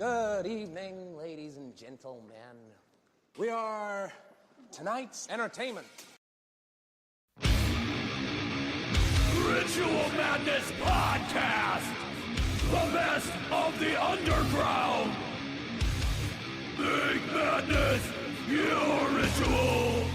Good evening, ladies and gentlemen. We are tonight's entertainment. Ritual Madness Podcast! The best of the underground! Big Madness, your ritual!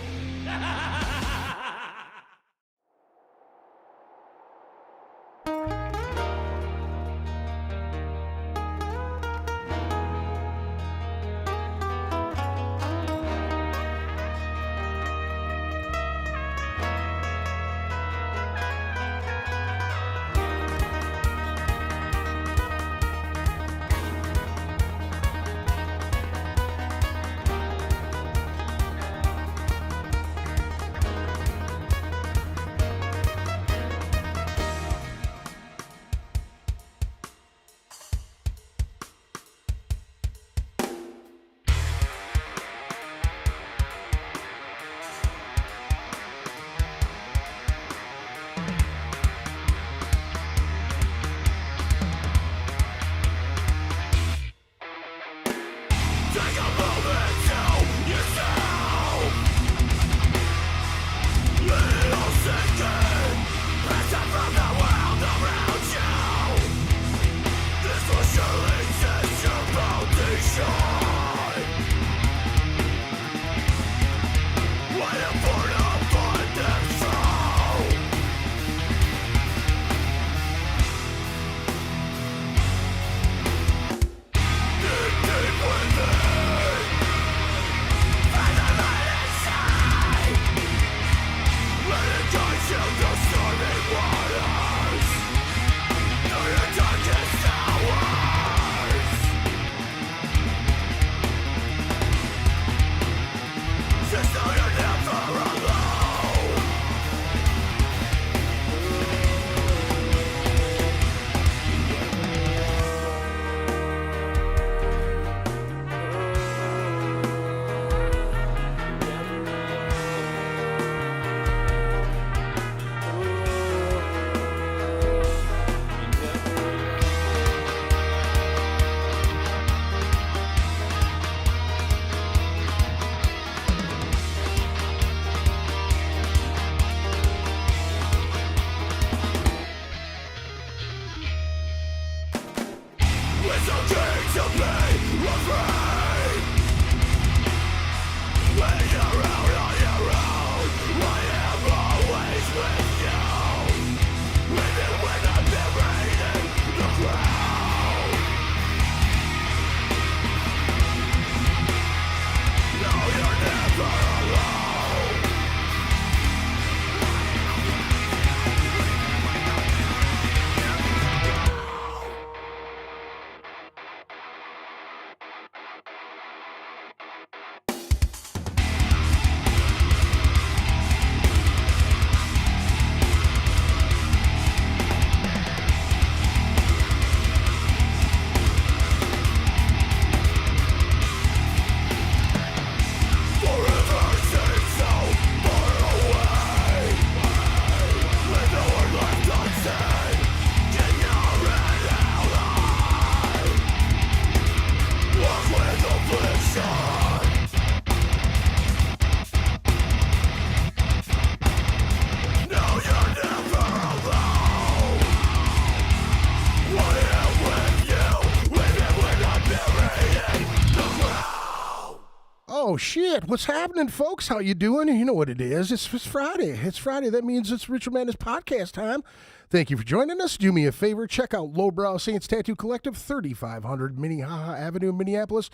Oh, shit. What's happening, folks? How you doing? You know what it is. It's Friday. It's Friday. That means it's Ritual Madness podcast time. Thank you for joining us. Do me a favor. Check out Lowbrow Saints Tattoo Collective, 3500 Minnehaha Avenue, Minneapolis.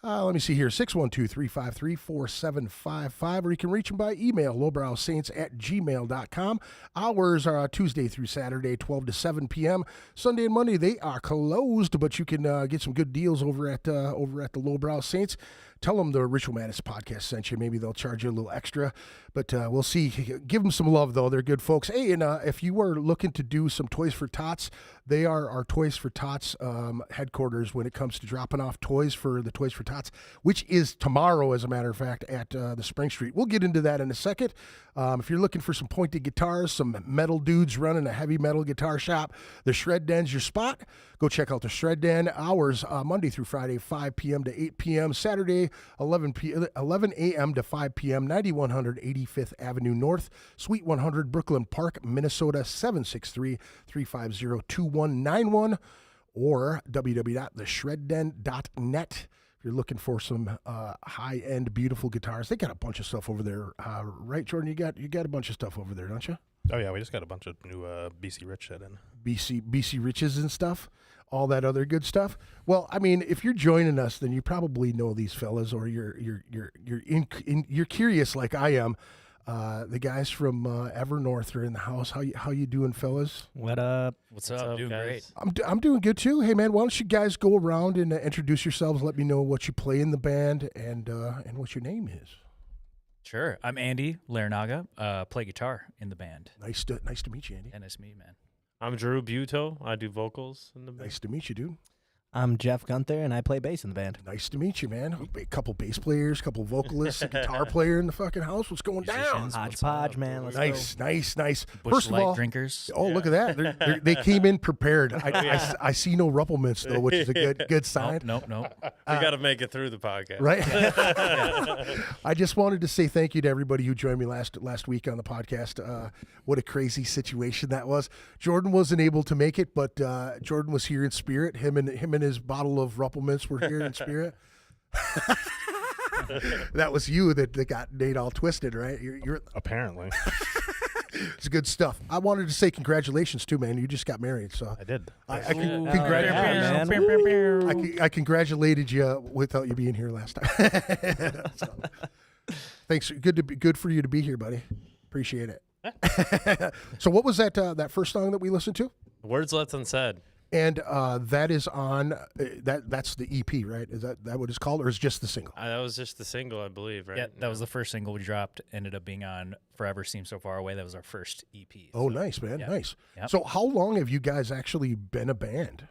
Let me see here, 612-353-4755, or you can reach them by email, lowbrowsaints@gmail.com. Hours are Tuesday through Saturday, 12 to 7 p.m. Sunday and Monday, they are closed, but you can get some good deals over at the Lowbrow Saints. Tell them the Ritual Madness podcast sent you. Maybe they'll charge you a little extra, but we'll see. Give them some love, though. They're good folks. Hey, and if you were looking to do some Toys for Tots, they are our Toys for Tots headquarters when it comes to dropping off toys for the Toys for Tots, which is tomorrow, as a matter of fact, at the Spring Street. We'll get into that in a second. If you're looking for some pointed guitars, some metal dudes running a heavy metal guitar shop, the Shred Den's your spot. Go check out the Shred Den. Hours Monday through Friday, 5 p.m. to 8 p.m. Saturday, 11 a.m. to 5 p.m. 9100 85th Avenue North, Suite 100, Brooklyn Park, Minnesota, 763-350-2191, or www.theshredden.net. If you're looking for some high-end, beautiful guitars, they got a bunch of stuff over there, right, Jordan? You got a bunch of stuff over there, don't you? Oh yeah, we just got a bunch of new BC Rich shit in. BC Riches and stuff, all that other good stuff. Well, I mean, if you're joining us, then you probably know these fellas, or you're curious like I am. The guys from Evernorth are in the house. How you doing, fellas? What up? What's up? Doing guys? great. I'm doing good too. Hey man, why don't you guys go around and introduce yourselves? Let me know what you play in the band and what your name is. Sure. I'm Andy Larinaga. Play guitar in the band. Nice to meet you, Andy. And nice to meet you, man. I'm Drew Buto. I do vocals in the band. Nice to meet you, dude. I'm Jeff Gunther, and I play bass in the band. Nice to meet you, man. A couple bass players, couple vocalists, a guitar player in the fucking house. What's going down? Musicians. Hodgepodge, man. Let's Nice. Bush First of Light all, drinkers. oh, look at that. They came in prepared. I see no rupplements, though, which is a good sign. Nope. We got to make it through the podcast. Right? I just wanted to say thank you to everybody who joined me last week on the podcast. What a crazy situation that was. Jordan wasn't able to make it, but Jordan was here in spirit. Him and his bottle of Ruppelmints were here in spirit. That was you that got Nate all twisted, right? You're Apparently. It's good stuff. I wanted to say congratulations too, man. You just got married, so I did. I congratulated you without you being here last time. So, thanks. Good for you to be here, buddy. Appreciate it. So, what was that first song that we listened to? Words Left Unsaid. And that is on that's the EP, right? Is that what it's called, or is it just the single? That was just the single, I believe, right? Yeah, that was the first single we dropped. Ended up being on Forever Seems So Far Away. That was our first EP. Oh, nice, man. Yeah. Nice. Yep. So how long have you guys actually been a band?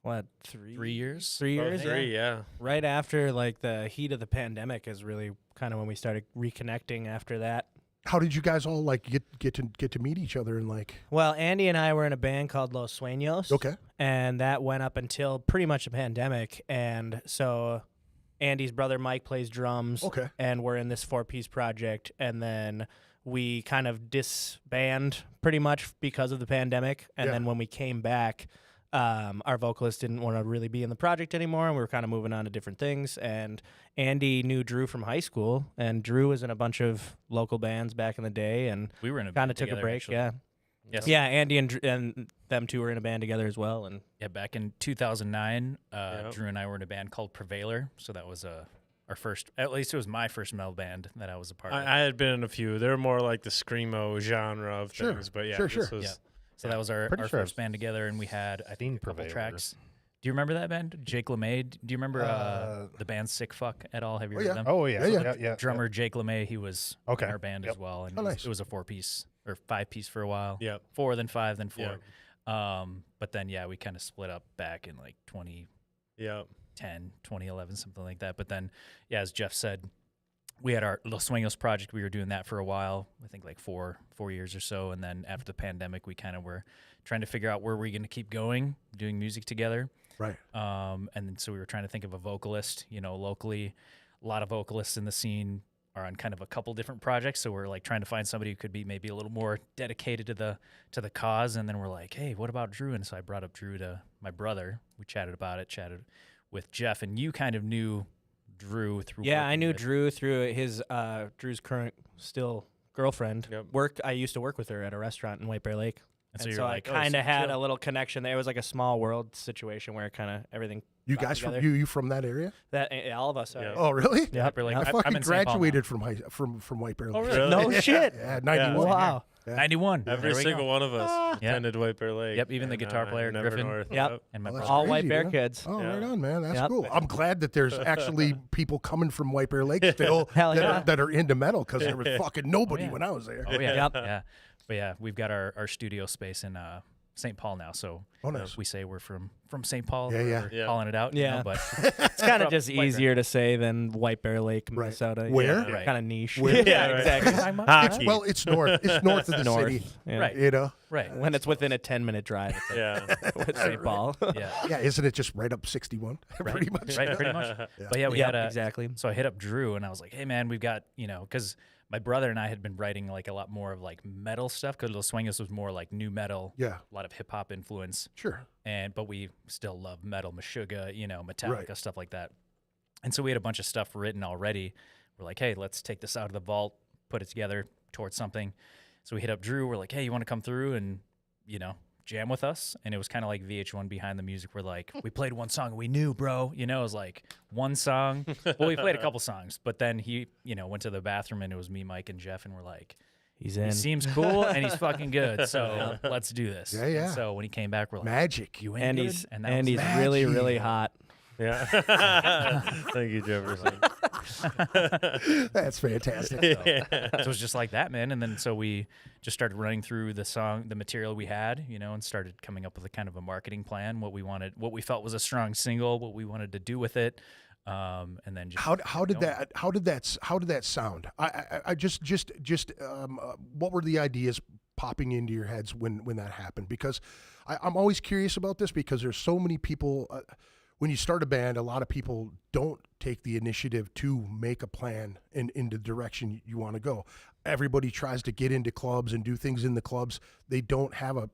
What, 3 years? 3 years? Three, yeah. Right after like the heat of the pandemic is really kind of when we started reconnecting after that. How did you guys all like get to meet each other and like? Well, Andy and I were in a band called Los Sueños. Okay. And that went up until pretty much the pandemic. And so Andy's brother Mike plays drums. Okay. And we're in this 4-piece project. And then we kind of disband pretty much because of the pandemic. And Yeah. then when we came back, our vocalist didn't want to really be in the project anymore, and we were kind of moving on to different things. And Andy knew Drew from high school, and Drew was in a bunch of local bands back in the day, and We were in a kind band of took a together, break. actually. Yeah, Yes. yeah. Andy and them two were in a band together as well, and Yeah, back in 2009, Yep. Drew and I were in a band called Prevailer. So that was our first, at least it was my first metal band that I was a part of. I had been in a few. They're more like the screamo genre of Sure. things, but yeah, Sure. this was Yeah. So that was our Pretty sure first band together, and we had, I think, a couple Prevailer. tracks. Do you remember that band? Jake LeMay? Do you remember the band Sick Fuck at all? Have you Oh, heard yeah. of them? Oh yeah. Yeah. Drummer Jake LeMay, he was Okay. in our band Yep. as well. And Oh, it was- nice. it was a 4-piece or 5-piece for a while. Yep. 4, then 5, then 4. Yeah. But then, yeah, we kind of split up back in like 2010, Yeah. 2011, something like that. But then, yeah, as Jeff said, we had our Los Sueños project. We were doing that for a while, I think like 4 years or so. And then after the pandemic, we kind of were trying to figure out where we're going to keep going, doing music together. Right. And then so we were trying to think of a vocalist, locally. A lot of vocalists in the scene are on kind of a couple different projects. So we're like trying to find somebody who could be maybe a little more dedicated to the cause. And then we're like, hey, what about Drew? And so I brought up Drew to my brother. We chatted about it, chatted with Jeff, and you kind of knew Drew through. yeah, I working knew with- Drew through his Drew's current still girlfriend. Yep. I used to work with her at a restaurant in White Bear Lake. And And so so, you're I like, oh, kind so of had chill. a little connection there. It was like a small world situation where kind of everything. You got guys together. you from that area? That all of us are. Yeah. Oh, really? Yep. We're like, I I'm fucking in St. Paul now. graduated from White Bear. Oh, Lake. really? No shit. Yeah, 91. Wow. 91. Every There we single go. one of us Yeah. attended White Bear Lake. Yep, even the and, guitar player, and Griffin. Evernorth. Yep. And my Oh, that's brother. All crazy, White Bear man. kids. Oh, Yeah. right on, man. That's Yep. cool. I'm glad that there's actually people coming from White Bear Lake still Hell that, yeah. that are into metal, because there was fucking nobody yeah. when I was there. Oh, yeah. Yep. Yeah. But yeah, we've got our studio space in St. Paul now, so nice. we say we're from St. Paul. Yeah. We're calling it out. you know, Yeah. but It's kind of just White Bear. easier to say than White Bear Lake, Minnesota. Where? Right. Kind of niche. Where? yeah, Right. exactly. Hockey. Well, it's north. It's north of the North. city. Yeah. Right. You know. right. When it's within a 10-minute drive Yeah. with St. Paul. Yeah. Yeah, isn't it just right up 61? Pretty much. Right. Pretty much. But yeah, we had a exactly. So I hit up Drew and I was like, hey man, we've got, because my brother and I had been writing like a lot more of like metal stuff because Los Sueños was more like new metal, Yeah. a lot of hip hop influence. Sure. But we still love metal, Meshuggah, Metallica, Right. stuff like that. And so we had a bunch of stuff written already. We're like, hey, let's take this out of the vault, put it together towards something. So we hit up Drew. We're like, hey, you want to come through and, jam with us? And it was kind of like VH1 Behind the Music. We're like, we played one song and we knew, bro. It was like one song. Well, we played a couple songs, but then he, went to the bathroom and it was me, Mike, and Jeff, and we're like, He's he in. seems cool and he's fucking good. So let's do this. Yeah, yeah. And so when he came back, we're like, Magic. you ain't and good? he's And that and was he's it. really, Magic. really hot. Yeah. Thank you, Jefferson. That's fantastic. So it was just like that, man. And then so we just started running through the material we had, and started coming up with a kind of a marketing plan, what we felt was a strong single, what we wanted to do with it. And then just How did that sound? I just what were the ideas popping into your heads when that happened? Because I'm always curious about this because there's so many people. When you start a band, a lot of people don't take the initiative to make a plan in the direction you want to go. Everybody tries to get into clubs and do things in the clubs. They don't have a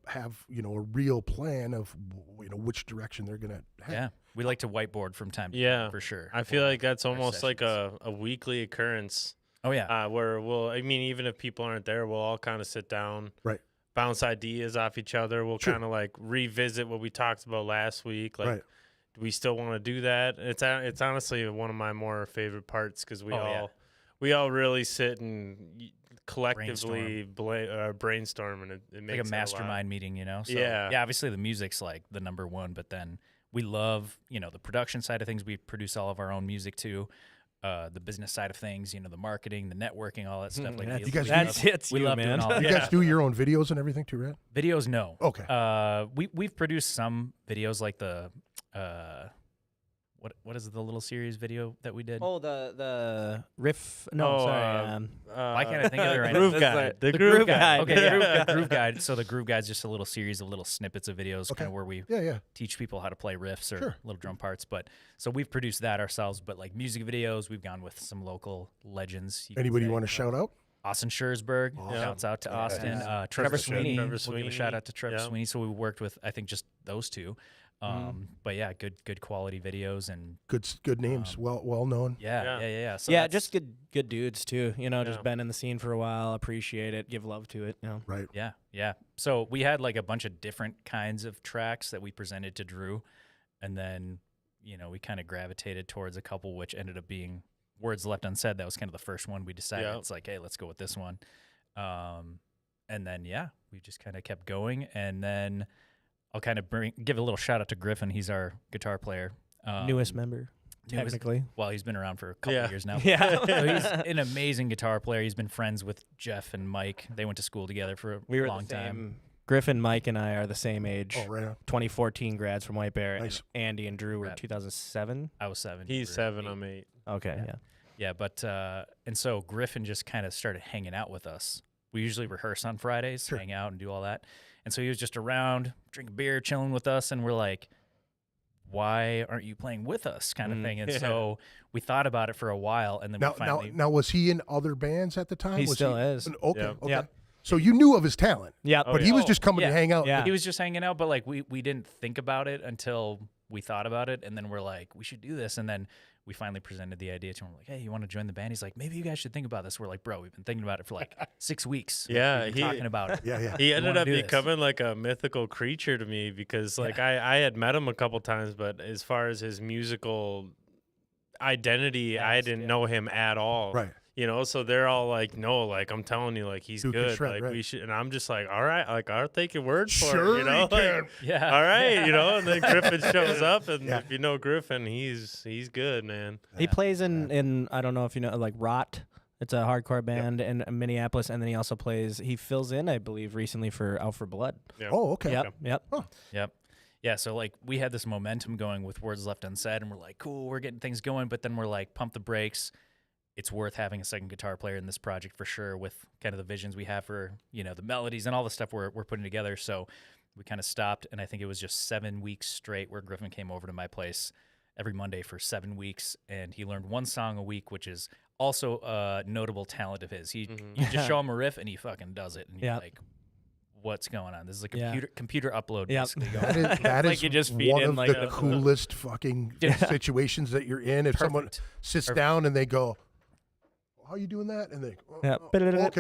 real plan of which direction they're gonna have. Yeah, we like to whiteboard from time to Yeah, time, for sure. I feel like that's our almost like sessions. a weekly occurrence. Oh yeah, Where even if people aren't there, we'll all kind of sit down, Right. bounce ideas off each other. We'll Sure. kind of like revisit what we talked about last week. Like, Right. do we still want to do that? It's honestly one of my more favorite parts because we all really sit and collectively brainstorm, and it makes like a it lot. mastermind meeting, So, Yeah. obviously the music's like the number one, but then we love, the production side of things. We produce all of our own music too. The business side of things, the marketing, the networking, all that stuff. Like You guys we love doing all that. You guys do your own videos and everything too, right? Videos, no. Okay. We've produced some videos like the what is the little series video that we did? Oh, the riff. No, sorry. Why can't I think of it right now? Groove Guide. The Groove Guide. Okay, Yeah. yeah. Groove Guide. So the Groove Guide's just a little series of little snippets of videos, kind of where we Yeah. teach people how to play riffs or Sure. little drum parts. But so we've produced that ourselves. But like music videos, we've gone with some local legends. Anybody you want to shout out? Austin Schurzberg. Awesome. Shouts out to Austin. Yeah. Trevor Sweeney. Sweeney. Trevor We'll give Sweeney. a shout out to Trevor Yeah. Sweeney. So we worked with, I think, just those two. But yeah, good quality videos and Good names, well known. yeah. So Yeah, that's- just good dudes too. Just Yeah. been in the scene for a while, appreciate it, give love to it. Right. Yeah. So we had like a bunch of different kinds of tracks that we presented to Drew, and then we kind of gravitated towards a couple, which ended up being Words Left Unsaid. That was kind of the first one we decided. Yeah. It's like, hey, let's go with this one. And then we just kind of kept going, and then I'll kind of give a little shout out to Griffin. He's our guitar player, Newest member, technically. Well, he's been around for a couple of years now. Yeah. So he's an amazing guitar player. He's been friends with Jeff and Mike. They went to school together for a We were long the time. same. Griffin, Mike, and I are the same age. Oh, right on. 2014 grads from White Bear. Nice. And Andy and Drew were Rad. 2007. I was 7. He's you were 7, 8. I'm 8. Okay, yeah. Yeah, but and so Griffin just kind of started hanging out with us. We usually rehearse on Fridays, Sure. hang out and do all that. And so he was just around, drinking beer, chilling with us, and we're like, why aren't you playing with us kind of thing? And so we thought about it for a while, and then we finally... Now, was he in other bands at the time? He Was still is. Okay, Yeah. okay. Yeah. So you knew of his talent, Yeah. but he was Oh, just coming yeah. to hang out. Yeah. He was just hanging out, but like we didn't think about it until we thought about it, and then we're like, we should do this. And then we finally presented the idea to him. We're like, hey, you want to join the band? He's like, maybe you guys should think about this. We're like, bro, we've been thinking about it for like 6 weeks. Yeah, We've been talking about it. Yeah. He ended wanna up do this. becoming like a mythical creature to me because like I had met him a couple times, but as far as his musical identity, I didn't know him at all. Right. So they're all like, no, like I'm telling you, like he's Dude can good. shred, Like right. we should, and I'm just like, all right, like I'll take your word for Sure, it. Like, can. Yeah. all right, and then Griffin shows up, and Yeah. if you know Griffin, he's good, man. He plays in I don't know if you know, like Rot, It's a hardcore band in Minneapolis, and then he fills in, I believe, recently for Out for Blood. Yep. Oh, okay. Yep. Huh. Yep. Yeah, so like we had this momentum going with Words Left Unsaid, and we're like, cool, we're getting things going, but then we're like, pump the brakes. It's worth having a second guitar player in this project for sure, with kind of the visions we have for, the melodies and all the stuff we're putting together. So we kind of stopped, and I think it was just 7 weeks straight where Griffin came over to my place every Monday for 7 weeks, and he learned one song a week, which is also a notable talent of his. You just show him a riff, and he fucking does it, and you're like, what's going on? This is a computer upload basically going on. That Like is you just feed one in of like the coolest fucking situations that you're in. If someone sits down and they go, how are you doing that? And they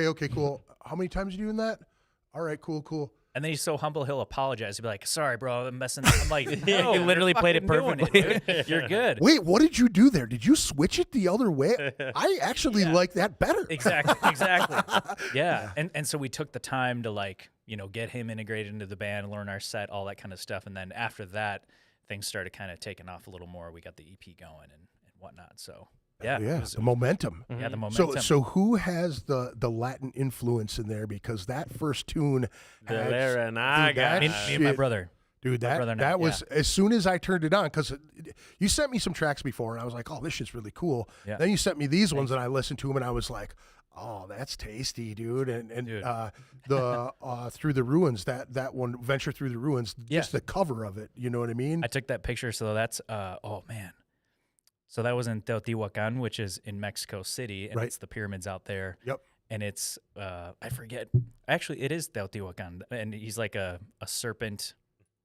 okay, cool. How many times are you doing that? All right, cool. And then he's so humble, he'll apologize. He'll be like, sorry, bro, I'm messing up. I'm like, no, you literally played it perfectly. Dude. You're good. Wait, what did you do there? Did you switch it the other way? I actually like that better. Exactly. Yeah. And so we took the time to like, get him integrated into the band, learn our set, all that kind of stuff. And then after that, things started kind of taking off a little more. We got the EP going and whatnot. So yeah, the momentum. Yeah, the momentum. So who has the Latin influence in there? Because that first tune, Me and my brother. Dude, that was as soon as I turned it on, because you sent me some tracks before, and I was like, "Oh, this shit's really cool." Yeah. Then you sent me these ones, and I listened to them, and I was like, "Oh, that's tasty, dude!" And Dude. the Through the Ruins, that one, Venture Through the Ruins, just the cover of it. You know what I mean? I took that picture, so that's oh man. So that was in Teotihuacan, which is in Mexico City, and it's the pyramids out there. Yep. And it's I forget. Actually, it is Teotihuacan, and he's like a serpent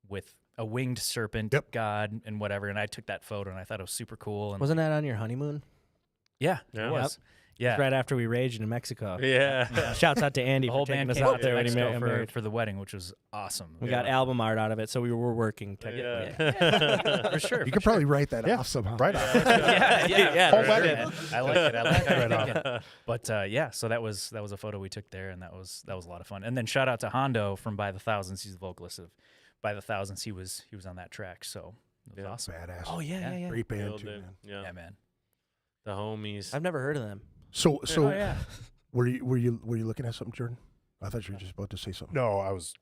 with a winged serpent god and whatever. And I took that photo, and I thought it was super cool. And Wasn't that on your honeymoon? yeah, it was. Yeah, right after we raged in Mexico. Yeah. Shouts out to Andy the for whole taking band us came out out there to when he Mexico married. for the wedding, which was awesome. We got album art out of it, so we were working technically. Yeah. For sure. You could probably write that off somehow. Right on. yeah. Whole for wedding. sure, man. I like it. I like that. But so that was a photo we took there, and that was a lot of fun. And then shout out to Hondo from By the Thousands. He's the vocalist of By the Thousands. He was on that track, so it was awesome. Badass. Oh yeah. Great band Killed too, it. man. Yeah, man. The homies. I've never heard of them. So yeah. were you looking at something, Jordan? I thought you were just about to say something. No, I was.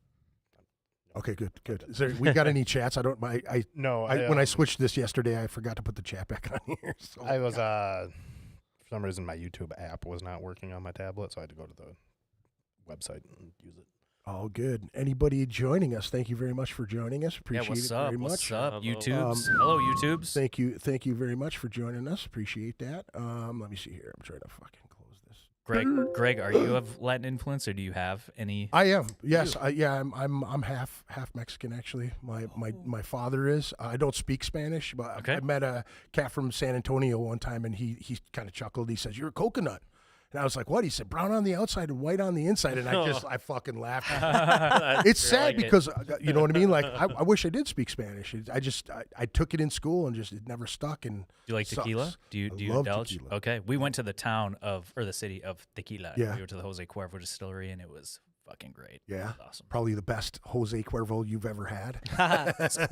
Okay, good. Is there, we got any chats? I don't. When I switched this yesterday, I forgot to put the chat back on here. So I was for some reason my YouTube app was not working on my tablet, so I had to go to the website and use it. all good. Anybody joining us? Thank you very much for joining us. Appreciate what's it up? very What's much. up, YouTubes? Hello, YouTubes. Thank you very much for joining us. Appreciate that. Let me see here. I'm trying to fucking close this. Greg, are you of Latin influence, or do you have any? I am. Yes. I'm half Mexican actually. My father is. I don't speak Spanish, but Okay. I met a cat from San Antonio one time, and he kind of chuckled. He says, "You're a coconut." And I was like, "What?" He said, "Brown on the outside and white on the inside." And I fucking laughed. It's sad because you know what I mean. Like I wish I did speak Spanish. I took it in school and just it never stuck. And Do you like sucks. tequila? Do you love indulge? tequila. Okay, we went to the the city of Tequila. Yeah. We went to the Jose Cuervo distillery, and it was fucking great. Yeah, It was awesome. probably the best Jose Cuervo you've ever had.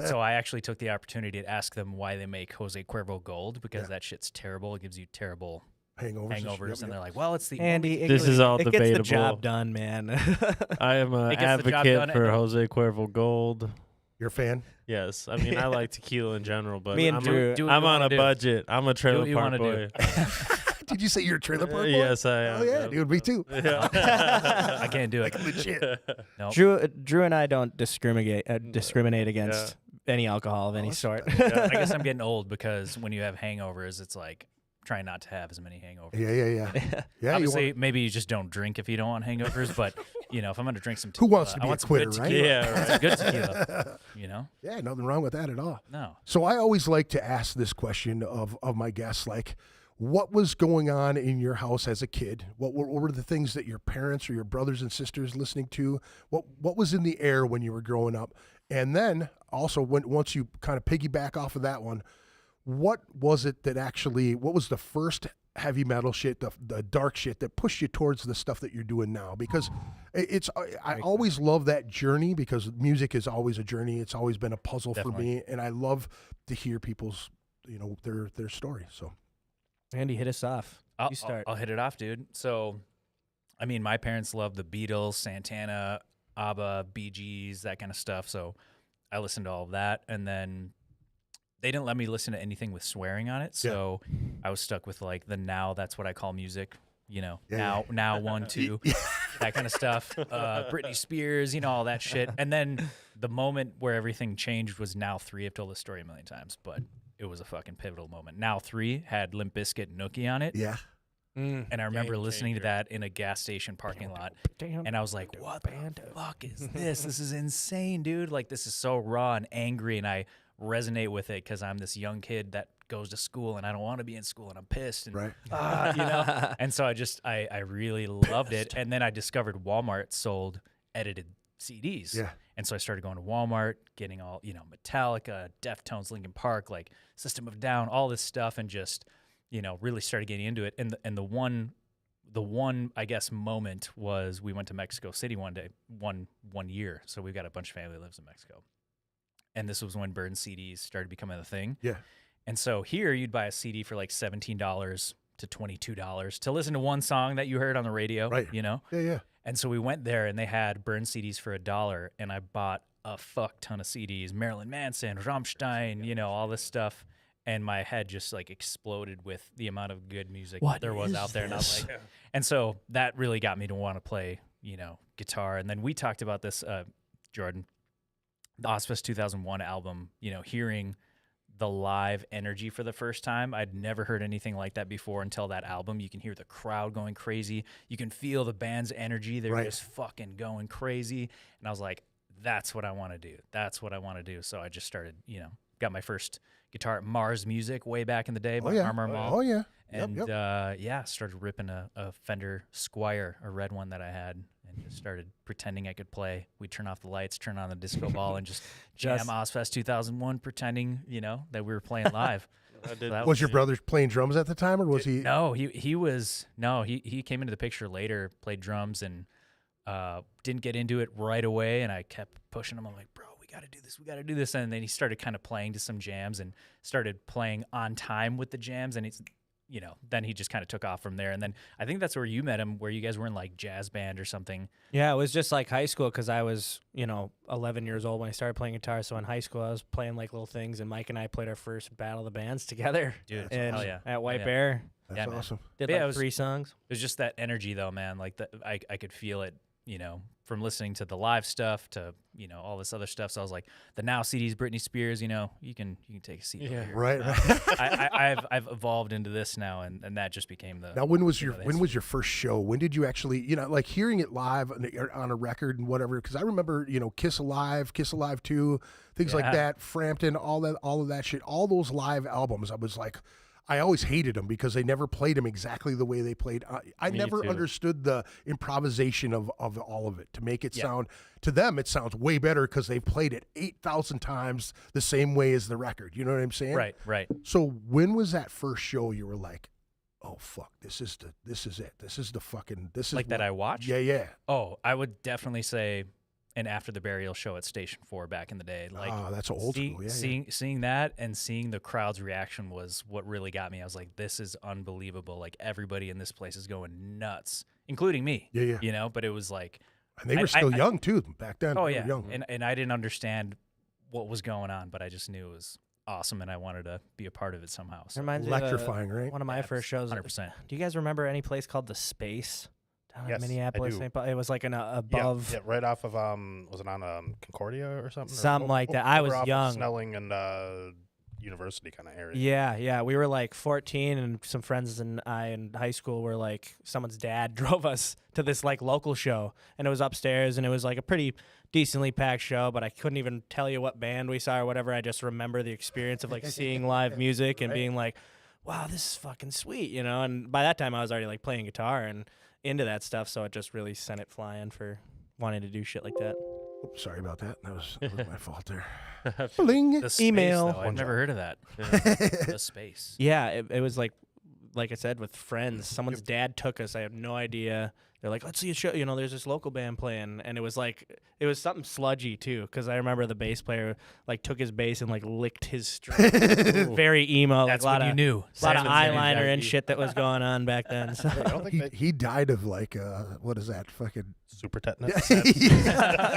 So I actually took the opportunity to ask them why they make Jose Cuervo Gold, because that shit's terrible. It gives you terrible Hangovers. and they're like, well, it's the Andy, This is all it gets the debatable. job done, man. I am an It gets the job advocate done for and- Jose Cuervo Gold. You're a fan? Yes, I mean I like tequila in general, but Me and I'm, Drew- do what I'm you on wanna a do. budget. I'm a Do trailer what you park wanna boy. do. Did you say you're a trailer park boy? Yes, I am. Oh yeah, dude, me too. I can't do it. Legit. Nope. Drew and I don't discriminate against any alcohol of any sort. I guess I'm getting old, because when you have hangovers, it's like trying not to have as many hangovers. Yeah. Yeah, Obviously, maybe you just don't drink if you don't want hangovers, but if I'm going to drink some Who tequila, wants to I be a want some quitter, good right? tequila. Yeah, I want some good tequila. Yeah, nothing wrong with that at all. No. So I always like to ask this question of my guests, like, what was going on in your house as a kid? What were the things that your parents or your brothers and sisters listening to? What was in the air when you were growing up? And then also, once you kind of piggyback off of that one, what was the first heavy metal shit, the dark shit that pushed you towards the stuff that you're doing now? Because I always love that journey, because music is always a journey. It's always been a puzzle for me, and I love to hear people's their story. So Andy, hit us off. You start. I'll hit it off, dude. So, I mean, my parents loved the Beatles, Santana, ABBA, Bee Gees, that kind of stuff. So I listened to all of that. And then they didn't let me listen to anything with swearing on it. So I was stuck with like the Now That's What I Call Music, you know, now 1, 2, that kind of stuff. Britney Spears, you know, all that shit. And then the moment where everything changed was Now 3. I've told this story a million times, but it was a fucking pivotal moment. Now 3 had Limp Bizkit and Nookie on it. Yeah. And I remember listening to that in a gas station parking lot. And I was like, what the fuck is this? This is insane, dude. Like, this is so raw and angry. And I resonate with it because I'm this young kid that goes to school and I don't want to be in school and I'm pissed. And, Right. you know? And so I really loved it. And then I discovered Walmart sold edited CDs. Yeah. And so I started going to Walmart, getting all, you know, Metallica, Deftones, Linkin Park, like System of a Down, all this stuff, and just, you know, really started getting into it. And the one I guess moment was we went to Mexico City one day, one year. So we've got a bunch of family that lives in Mexico. And this was when burn CDs started becoming a thing. Yeah. And so here you'd buy a CD for like $17 to $22 to listen to one song that you heard on the radio, Right. you know? Yeah, yeah. And so we went there and they had burn CDs for $1, and I bought a fuck ton of CDs, Marilyn Manson, Rammstein, you know, all this stuff. And my head just like exploded with the amount of good music that there was out there. And I was like, and so that really got me to want to play, you know, guitar. And then we talked about this, Jordan, the Ozfest 2001 album, you know, hearing the live energy for the first time. I'd never heard anything like that before until that album. You can hear the crowd going crazy. You can feel the band's energy. They're just fucking going crazy. And I was like, that's what I want to do. That's what I want to do. So I just started, you know, got my first guitar at Mars Music way back in the day by Armor Mall. Oh, yeah. And started ripping a Fender Squier, a red one that I had, and just started pretending I could play. We'd turn off the lights, turn on the disco ball, and just jam Ozfest 2001, pretending, you know, that we were playing live. Was your brother playing drums at the time, or was he? No, he came into the picture later, played drums, and didn't get into it right away. And I kept pushing him. I'm like, bro, we got to do this. And then he started kind of playing to some jams and started playing on time with the jams. And he's, you know, then he just kind of took off from there. And then I think that's where you met him, where you guys were in like jazz band or something. Yeah, it was just like high school because I was, 11 years old when I started playing guitar. So in high school, I was playing like little things, and Mike and I played our first Battle of the Bands together. Dude, and hell yeah. at White Bear. That's awesome. Did Yeah, like 3 songs. It was just that energy, though, man. Like I could feel it, from listening to the live stuff to all this other stuff. So I was like, the Now CDs, Britney Spears, you can take a seat. Yeah, over here. Right. I've evolved into this now, and that just became the. Now, when was your first show? When did you actually, like hearing it live on a record and whatever? Because I remember, Kiss Alive 2, things like that, Frampton, all of that shit, all those live albums. I was like, I always hated them because they never played them exactly the way they played. I never understood the improvisation of all of it to make it sound, to them, it sounds way better because they've played it 8,000 times the same way as the record. You know what I'm saying? Right. So when was that first show you were like, oh, fuck, this is it. This is like that I watched? Yeah. Oh, I would definitely say an After the Burial show at Station 4 back in the day. Like, that's old school. Yeah, seeing that and seeing the crowd's reaction was what really got me. I was like, this is unbelievable. Like, everybody in this place is going nuts, including me. Yeah. But it was like... And they were still young, too, back then. Oh, they yeah. were young. And I didn't understand what was going on, but I just knew it was awesome, and I wanted to be a part of it somehow. So. Reminds electrifying, right? One of my first shows. 100%. Do you guys remember any place called The Space? Yes, Minneapolis, I do. St. Paul. It was like an above. Yeah, right off of was it on Concordia or something? Something like that. I was off of young. Snelling and University kind of area. Yeah. We were like 14, and some friends and I in high school were like, someone's dad drove us to this like local show, and it was upstairs, and it was like a pretty decently packed show, but I couldn't even tell you what band we saw or whatever. I just remember the experience of like seeing live music and being like, wow, this is fucking sweet, And by that time, I was already like playing guitar and into that stuff, so it just really sent it flying for wanting to do shit like that. Oops, sorry about that. That was my fault there. Bling. The Space, Email. though, I've never heard of that. The Space. Yeah, it was like I said, with friends. Someone's dad took us. I have no idea. they're like, let's see a show. You know, there's this local band playing, and it was something sludgy too, because I remember the bass player like took his bass and like licked his string. Very emo. That's like, when you knew. A lot of That's when you eyeliner knew. and shit that was going on back then. So. I don't think He died of like what is that fucking super tetanus.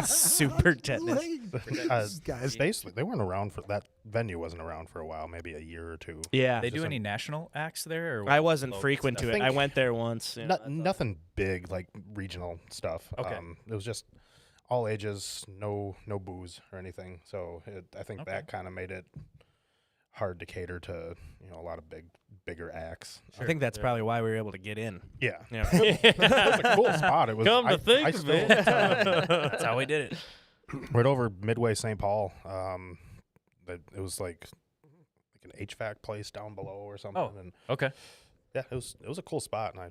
Super tetanus. Guys, Basically, they weren't around for that venue. Wasn't around for a while, maybe a year or two. Yeah. They do any national acts there? Or I wasn't local frequent stuff? to it. think- I went there once. You know, Nothing big like regional stuff. Okay. It was just all ages, no booze or anything. So I think that kind of made it hard to cater to a lot of bigger acts. I think that's probably why we were able to get in. Yeah, You know? it was a cool spot. It was. Come to think I of still, it. That's how we did it. right over Midway, St. Paul. It was like an HVAC place down below or something. Oh. And Okay. yeah, it was a cool spot, and I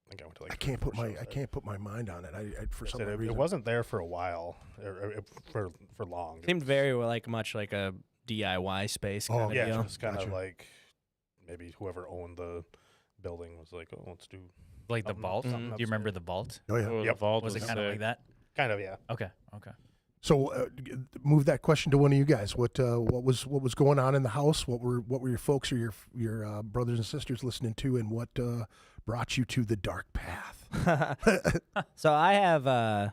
think I went to like. I can't put 4 my shows I there. can't put my mind on it. I for some It reason wasn't there for a while, for long. Seemed very much like a DIY space kind of Yeah, deal. it's kind of Gotcha. like maybe whoever owned the building was like, oh, let's do Like the Something- vault. Do something you remember upstairs. the vault? Oh yeah. Oh, the Yep. vault Was it kind of sick. like that? kind of, yeah. Okay. Okay. So move that question to one of you guys. What was going on in the house? What were your folks or your brothers and sisters listening to, and what brought you to the dark path? So I have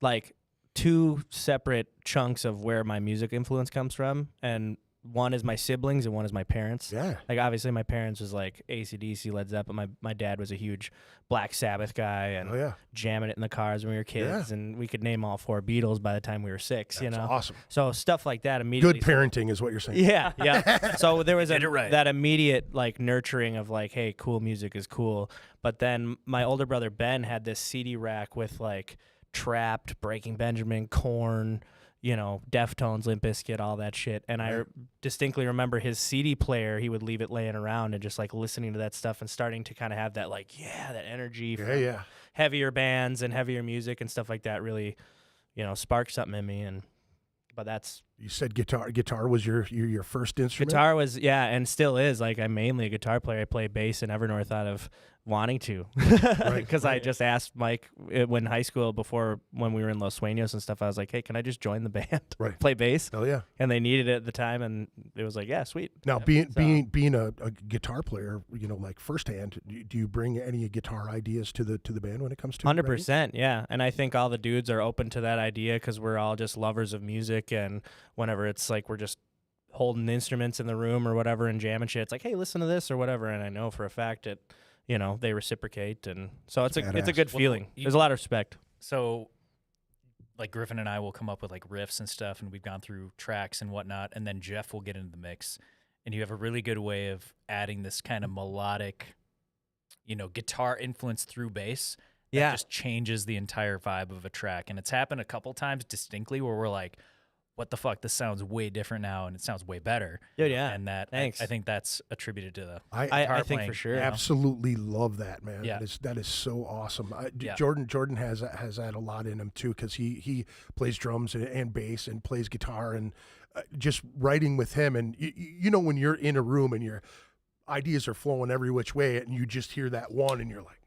like 2 separate chunks of where my music influence comes from, and one is my siblings and one is my parents. Yeah. Like obviously my parents was like AC/DC, Led Zeppelin. My dad was a huge Black Sabbath guy and Oh yeah. jamming it in the cars when we were kids, and we could name all 4 Beatles by the time we were 6. That's you know, awesome. so stuff like that immediately. Good parenting is what you're saying. Yeah, yeah. So there was Get it right. that immediate like nurturing of like, hey, cool music is cool. But then my older brother Ben had this CD rack with like Trapped, Breaking Benjamin, Korn, Deftones, Limp Bizkit, all that shit. And I distinctly remember his CD player. He would leave it laying around and just like listening to that stuff and starting to kind of have that like, that energy from Yeah. heavier bands and heavier music and stuff like that. Really, sparked something in me. But that's. You said guitar. Guitar was your first instrument. Guitar was, and still is. Like, I'm mainly a guitar player. I play bass in Evernorth out of wanting to. Because I just asked Mike when high school, when we were in Los Sueños and stuff, I was like, hey, can I just join the band? Right. Play bass? Oh yeah. And they needed it at the time, and it was like, yeah, sweet. Now, So- being a guitar player, like firsthand, do you bring any guitar ideas to the band when it comes to 100%, yeah. And I think all the dudes are open to that idea because we're all just lovers of music, and whenever it's like we're just holding instruments in the room or whatever and jamming shit, it's like, hey, listen to this or whatever. And I know for a fact that they reciprocate, and so it's a badass. good feeling. There's a lot of respect. So, like Griffin and I will come up with like riffs and stuff, and we've gone through tracks and whatnot, and then Jeff will get into the mix, and you have a really good way of adding this kind of melodic, guitar influence through bass. That Yeah. just changes the entire vibe of a track, and it's happened a couple times distinctly where we're like, what the fuck, this sounds way different now, and it sounds way better. Yeah. And that Thanks. I think that's attributed to the I I guitar think playing, for sure. you know? absolutely love that, man. Yeah. That is so awesome. Yeah. Jordan has that a lot in him too, because he plays drums and bass and plays guitar, and just writing with him, and when you're in a room and your ideas are flowing every which way, and you just hear that one, and you're like,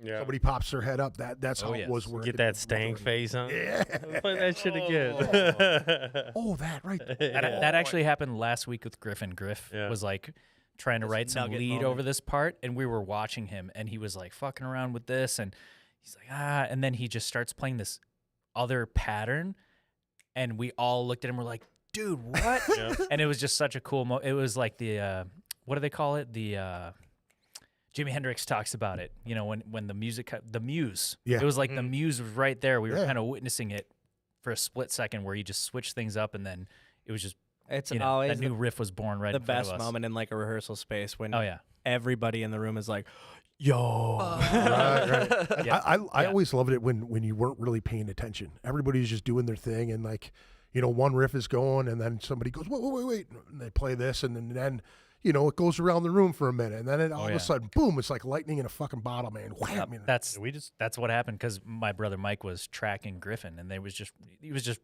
Yeah. somebody pops their head up. That's how yes. it was. Working. Get that stank face on. Yeah. Play that shit again. Oh, that right. That actually happened last week with Griffin. Griff Yeah. was like trying to write some nugget lead moment. over this part, and we were watching him, and he was like fucking around with this, and he's like, and then he just starts playing this other pattern, and we all looked at him, we're like, dude, what? Yeah. And it was just such a cool it was like the what do they call it? The Jimi Hendrix talks about it, when the music, the muse. Yeah. It was like the muse was right there. We were Yeah. kind of witnessing it for a split second where he just switched things up, and then it was just, It's that always new riff was born right the in front best of us. moment in like a rehearsal space when Oh, yeah. everybody in the room is like, yo. Right. Yeah. I always loved it when you weren't really paying attention. Everybody's just doing their thing, and like, one riff is going, and then somebody goes, wait, and they play this, and then it goes around the room for a minute, and then all of yeah. a sudden, boom! It's like lightning in a fucking bottle, man. Wham! That's what happened because my brother Mike was tracking Griffin, and he was just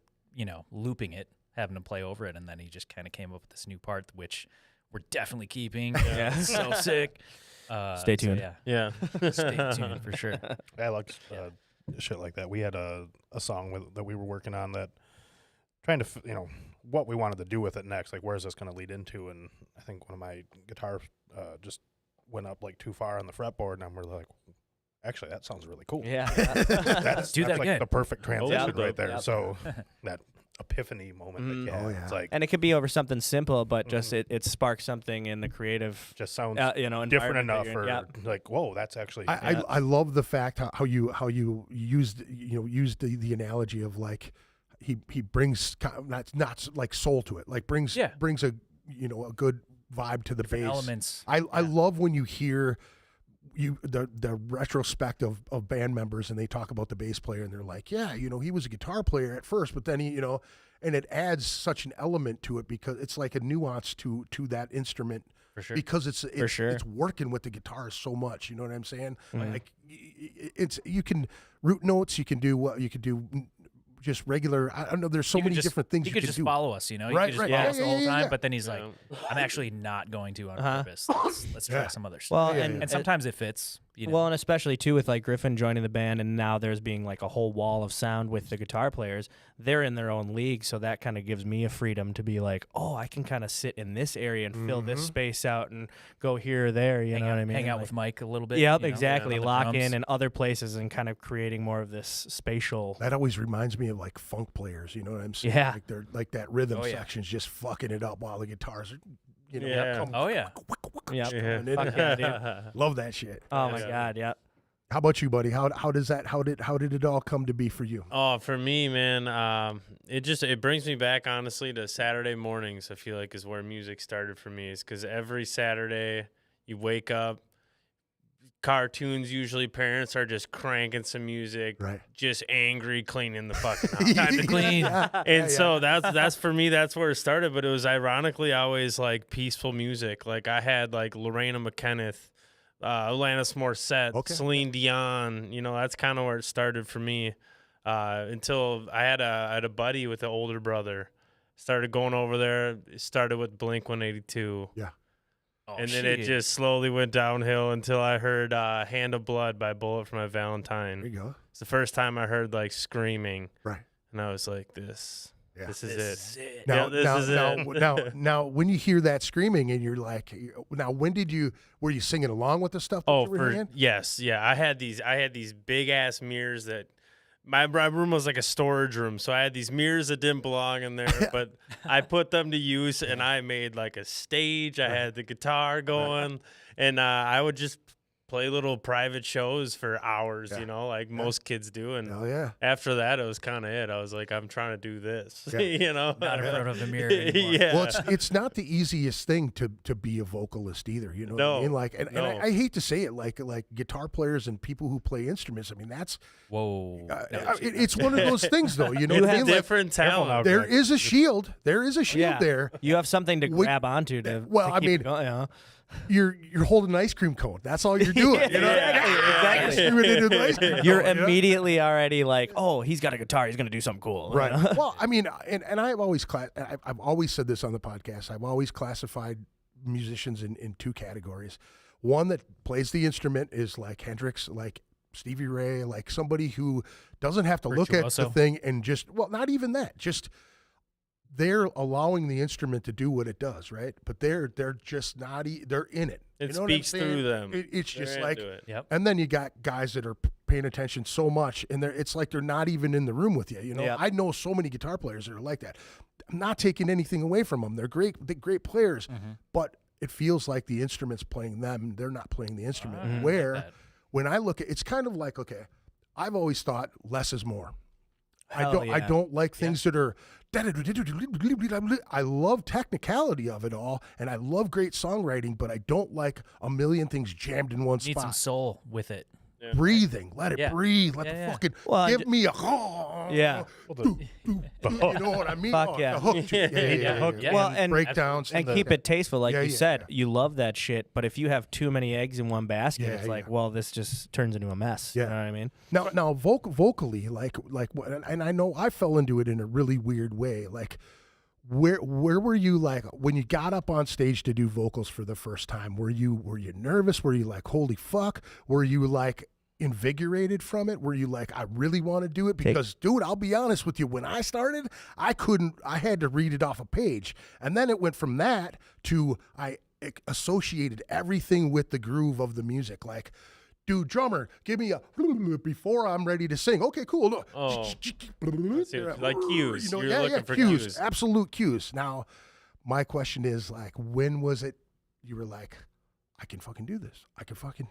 looping it, having to play over it, and then he just kind of came up with this new part, which we're definitely keeping. Yeah, it's so sick. Stay tuned. So Yeah. stay tuned for sure. I like shit like that. We had a song that we were working on that, trying to what we wanted to do with it next. Like, where's this going to lead into? And I think one of my guitars just went up like too far on the fretboard, and we're like, actually, that sounds really cool. Yeah. That's Do that like again. the perfect transition Yeah. right there. Yep. So that epiphany moment that you have, yeah. it's like And it could be over something simple, but just it sparks something in the creative, just sounds environment different that enough you're for in. Yep. like, whoa, that's actually I love the fact how you used the analogy of like he brings not like soul to it, like brings a a good vibe to the bass Elements. I love when you hear the retrospect of band members and they talk about the bass player and they're like, yeah, he was a guitar player at first, but then he and it adds such an element to it because it's like a nuance to that instrument. For sure. Because it's sure. it's working with the guitar so much, you know what I'm saying? Like it's you can root notes, you can do just regular. I don't know. There's so many different things He you could can just do. follow us, He Right, could just right. follow Yeah, us the whole yeah, time. yeah. But then he's like, I'm actually not going to on purpose. Let's try some other stuff. Well, and sometimes it fits. Well, and especially too with like Griffin joining the band, and now there's being like a whole wall of sound with the guitar players. They're in their own league, so that kind of gives me a freedom to be like, oh, I can kind of sit in this area and fill this space out and go here or there. You know what I mean? Hang out with Mike a little bit. Yep, you know, exactly. on the Lock drums. in other places and kind of creating more of this spatial. That always reminds me of like funk players. You know what I'm saying? Yeah. Like they're like that rhythm Oh, yeah. section's just fucking it up while the guitars are, Yeah. come- Oh, yeah. Yep. Yeah. coming in. Fuck yeah, dude. Love that shit. Oh my God, yeah. How about you, buddy? How did it all come to be for you? Oh, for me, man, it brings me back honestly to Saturday mornings. I feel like is where music started for me. Is because every Saturday you wake up, cartoons usually parents are just cranking some music, Right. just angry cleaning the fucking house. Time to clean. Yeah. So that's for me. That's where it started. But it was ironically always like peaceful music. Like I had like Lorena McKenneth, Alanis Morissette, Okay. Celine Dion. That's kind of where it started for me. Until I had a buddy with an older brother. Started going over there. It started with Blink 182. Yeah. Oh, And then it just slowly went downhill until I heard Hand of Blood by Bullet for My Valentine. There you go. It's the first time I heard like screaming. Right. And I was like, this is it. Now, this is it. now, when you hear that screaming and you're like, now, when were you singing along with the stuff that you were hearing? Yes. Yeah. I had these big ass mirrors that my room was like a storage room. So I had these mirrors that didn't belong in there, but I put them to use and I made like a stage. I had the guitar going and I would just play little private shows for hours, like most kids do. And Oh yeah. after that, it was kind of it. I was like, I'm trying to do this, Yeah. Not in front of the mirror anymore. Yeah. Well, it's not the easiest thing to be a vocalist either. You know what I No, mean? Like, and no. I hate to say it, like guitar players and people who play instruments. I mean, that's Whoa. it's one of those things, though. You know You what I have mean? Like, different talent. there is a shield. There is a shield Yeah. there. You have something to grab onto to. Well, to I keep mean, it going, You're holding an ice cream cone. That's all you're doing. You know? Exactly. Screaming into the ice cream cone, You're you know? immediately already like, oh, he's got a guitar. He's gonna do something cool. Right. Well, I mean, and I've always I've always said this on the podcast. I've always classified musicians in two categories. One that plays the instrument is like Hendrix, like Stevie Ray, like somebody who doesn't have to look at the Virtuoso. thing and just, well, not even that, just they're allowing the instrument to do what it does, right? But they're just not, they're in it. It You know what I'm speaks saying? through them. It's They're just like, into it. Yep. and then you got guys that are paying attention so much, and it's like they're not even in the room with you. You know, Yep. I know so many guitar players that are like that. I'm not taking anything away from them. They're great players, but it feels like the instrument's playing them. They're not playing the instrument. I like Where that. when I look at, it's kind of like, okay, I've always thought less is more. I Hell I yeah. don't like things that are. I love technicality of it all, and I love great songwriting, but I don't like a million things jammed in one Need some spot. soul with it. Breathing, let it Yeah. breathe. Let Yeah, the yeah. fucking Well, give me a Yeah. you know what I mean? Fuck Oh, yeah. the hook. Yeah. Yeah. Well, and breakdowns and keep it tasteful, like Yeah, you yeah, said. yeah. You love that shit, but if you have too many eggs in one basket, Yeah, it's like, yeah. well, this just turns into a mess. Yeah. You know what I mean? Now, vocally, like, and I know I fell into it in a really weird way. Like, where were you like when you got up on stage to do vocals for the first time? Were you nervous? Were you like, holy fuck? Were you like invigorated from it? Were you like, I really want to do it? Because dude, I'll be honest with you, when I started, I had to read it off a page. And then it went from that to I associated everything with the groove of the music. Like, dude, drummer, give me a before I'm ready to sing. Okay, cool. No. Oh, like cues. You know, You're looking for cues. Absolute cues. Now, my question is like, when was it you were like, I can fucking do this. I can fucking.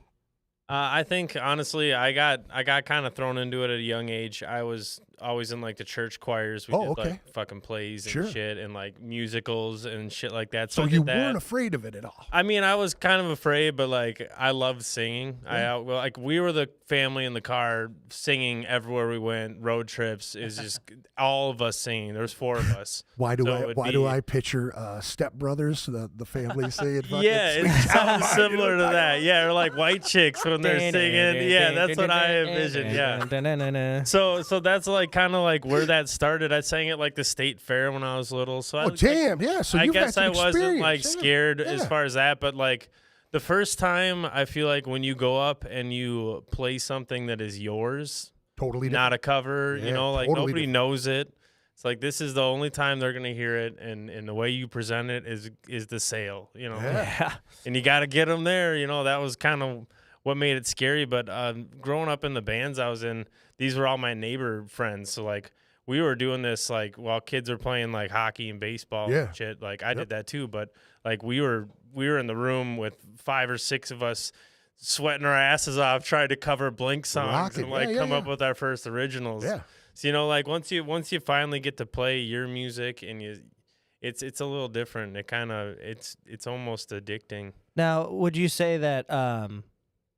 I think honestly, I got kind of thrown into it at a young age. I was always in like the church choirs. We did like fucking plays and shit, and like musicals and shit like that. So you weren't afraid of it at all. I mean, I was kind of afraid, but like I loved singing. Yeah. Like we were the family in the car singing everywhere we went. Road trips is just all of us singing. There's 4 of us. Why do I picture Step Brothers, the family singing? Yeah, it sounds similar to that. Yeah, or like white chicks when they're singing. Yeah, that's what I envisioned. Yeah. So that's like kind of like where that started. I sang at like the state fair when I was little. So I was, damn, yeah. So I you guess I wasn't like yeah. scared as far as that, but like the first time I feel like when you go up and you play something that is yours, totally not a cover, yeah, you know, like totally nobody different. knows it. It's like this is the only time they're gonna hear it, and the way you present it is the sale, you know. Yeah. And you got to get them there, you know. That was kind of what made it scary. But growing up in the bands I was in, these were all my neighbor friends. So like we were doing this like while kids are playing like hockey and baseball and shit. Like I did that too, but like we were in the room with 5 or 6 of us sweating our asses off trying to cover Blink songs and like come up with our first originals. Yeah. So you know, like once you finally get to play your music and it's a little different. It kind of it's almost addicting. Now, would you say that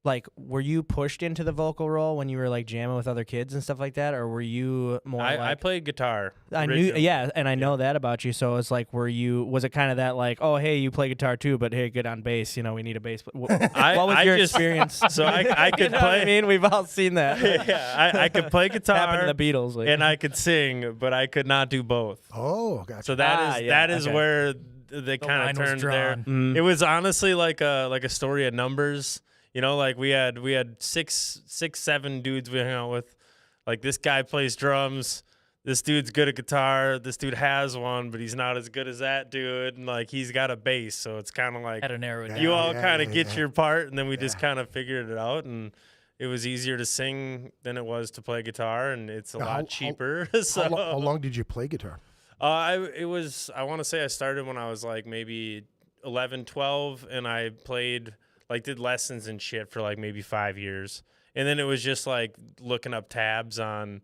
like were you pushed into the vocal role when you were like jamming with other kids and stuff like that, or were you more I played guitar. I knew, and I know that about you. So it's like, was it kind of that like, oh, hey, you play guitar too, but hey, get on bass. You know, we need a bass. What was your experience? So I could play. I mean, we've all seen that. Yeah, I could play guitar. Happened to the Beatles, like. And I could sing, but I could not do both. Oh, gotcha. So that is where they kind of turned there. Mm. It was honestly like a story of numbers. You know, like we had 6, 7 dudes we hung out with. Like this guy plays drums. This dude's good at guitar. This dude has one, but he's not as good as that dude. And like he's got a bass, so it's kind of like Had to narrow it down. you all kind of get your part, and then we just kind of figured it out. And it was easier to sing than it was to play guitar, and it's a lot cheaper. So how long did you play guitar? I want to say I started when I was like maybe 11, 12, and I played. Like did lessons and shit for like maybe 5 years, and then it was just like looking up tabs online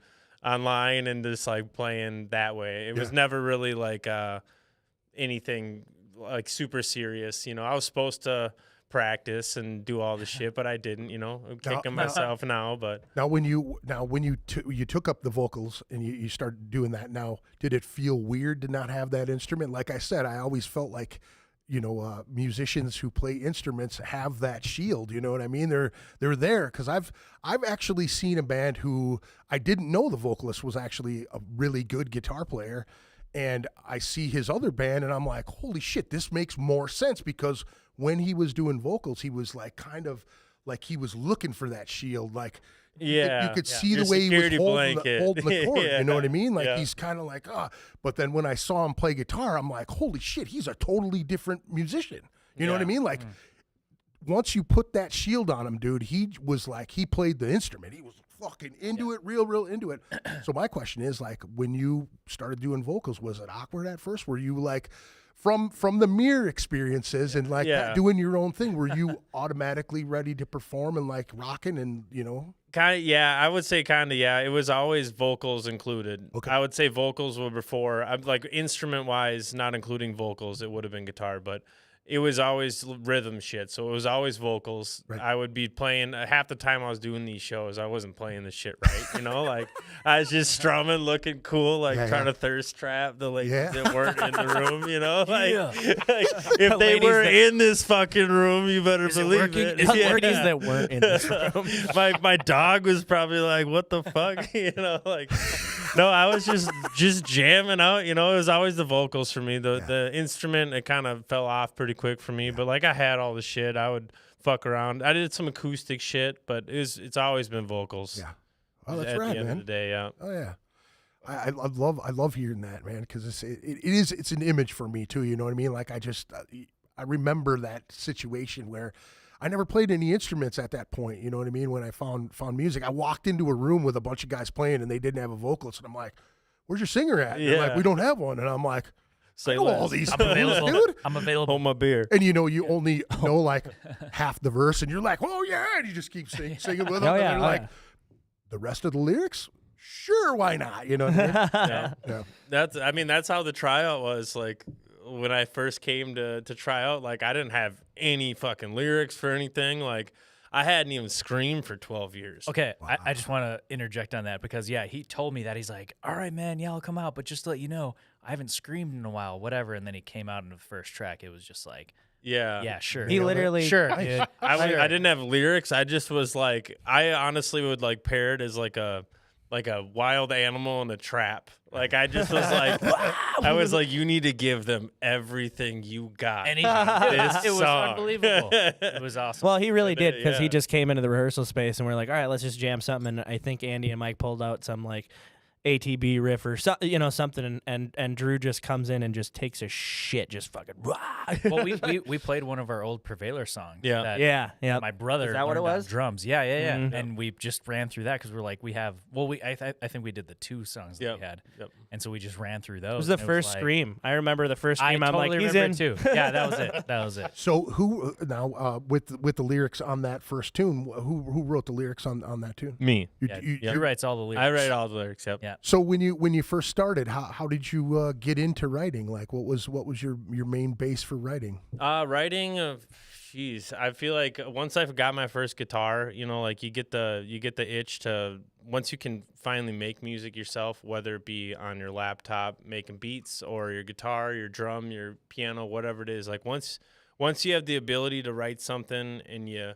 and just like playing that way. It was never really like anything like super serious. You know, I was supposed to practice and do all the shit, but I didn't. You know, I'm kicking myself now. But now when you took up the vocals and you started doing that, now did it feel weird to not have that instrument? Like I said, I always felt like, you know, musicians who play instruments have that shield. You know what I mean? They're there because I've actually seen a band who I didn't know the vocalist was actually a really good guitar player, and I see his other band and I'm like, holy shit, this makes more sense, because when he was doing vocals, he was like kind of like he was looking for that shield, like. You could see Your the way he was holding the chord. Yeah. You know what I mean? Like he's kind of like, But then when I saw him play guitar, I'm like, holy shit, he's a totally different musician. You know what I mean? Like once you put that shield on him, dude, he was like, he played the instrument. He was fucking into it, real into it. So my question is, like, when you started doing vocals, was it awkward at first? Were you like, from the mirror experiences and like doing your own thing, were you automatically ready to perform and like rocking and, you know? Kind of, I would say kind of, It was always vocals included. Okay. I would say vocals were before. I'm like instrument wise, not including vocals, it would have been guitar. But it was always rhythm shit. So it was always vocals. Right. I would be playing half the time I was doing these shows. I wasn't playing the shit right. You know, like I was just strumming, looking cool, like trying to thirst trap the ladies that weren't in the room. You know, like, like if they were in this fucking room, you better believe it. Ladies that weren't in this room. my dog was probably like, "What the fuck?" You know, like. No, I was just jamming out. You know, it was always the vocals for me. The instrument, it kind of fell off pretty quick for me. But like I had all the shit. I would fuck around. I did some acoustic shit, but it's always been vocals. Yeah. Oh, that's at right, the end man. of the day, yeah. Oh yeah. I love hearing that, man, because it's an image for me too. You know what I mean? Like I remember that situation where I never played any instruments at that point. You know what I mean? When I found music, I walked into a room with a bunch of guys playing, and they didn't have a vocalist, and I'm like, "Where's your singer at?" And they're like, "We don't have one," and I'm like, "I know all these tunes, dude." I'm available. Hold my beer. And you only know like half the verse, and you're like, "Oh yeah," and you just keep singing with them. Oh, and yeah, they're like, the rest of the lyrics, sure, why not? You know what I mean? Yeah. That's how the tryout was. Like when I first came to try out, like I didn't have any fucking lyrics for anything. Like I hadn't even screamed for 12 years. Okay, I just want to interject on that because, he told me that. He's like, all right, man, I'll come out, but just to let you know, I haven't screamed in a while, whatever. And then he came out in the first track. It was just like, Yeah, sure. He literally, Sure, dude. dude. I didn't have lyrics. I just was like, I honestly would like pair it as like a wild animal in a trap. Like I just was like, I was like, you need to give them everything you got. And he This it was song. unbelievable. It was awesome. Well, he really did because he yeah. just came into the rehearsal space and we're like, all right, let's just jam something. And I think Andy and Mike pulled out some like ATB riff or something, and Drew just comes in and just takes a shit, just fucking. Well, we played one of our old Prevailer songs. Yeah. that Yeah. My brother. Is that what it learned on was? Drums. Yeah. Mhm. And we just ran through that because we're like, we have. Well, I think we did the 2 songs that we had, and so we just ran through those. It was the and first like- scream. I remember the first I scream. I'm totally like, he's remember in. it too. Yeah, that was it. That was it. So who now with the lyrics on that first tune? Who wrote the lyrics on that tune? Me. He writes all the lyrics. I write all the lyrics. Yep. Yeah. So when you first started, how did you get into writing? Like what was your main base for writing? Writing. Jeez, I feel like once I got my first guitar, like you get the itch to once you can finally make music yourself, whether it be on your laptop making beats or your guitar, your drum, your piano, whatever it is. Like once you have the ability to write something and you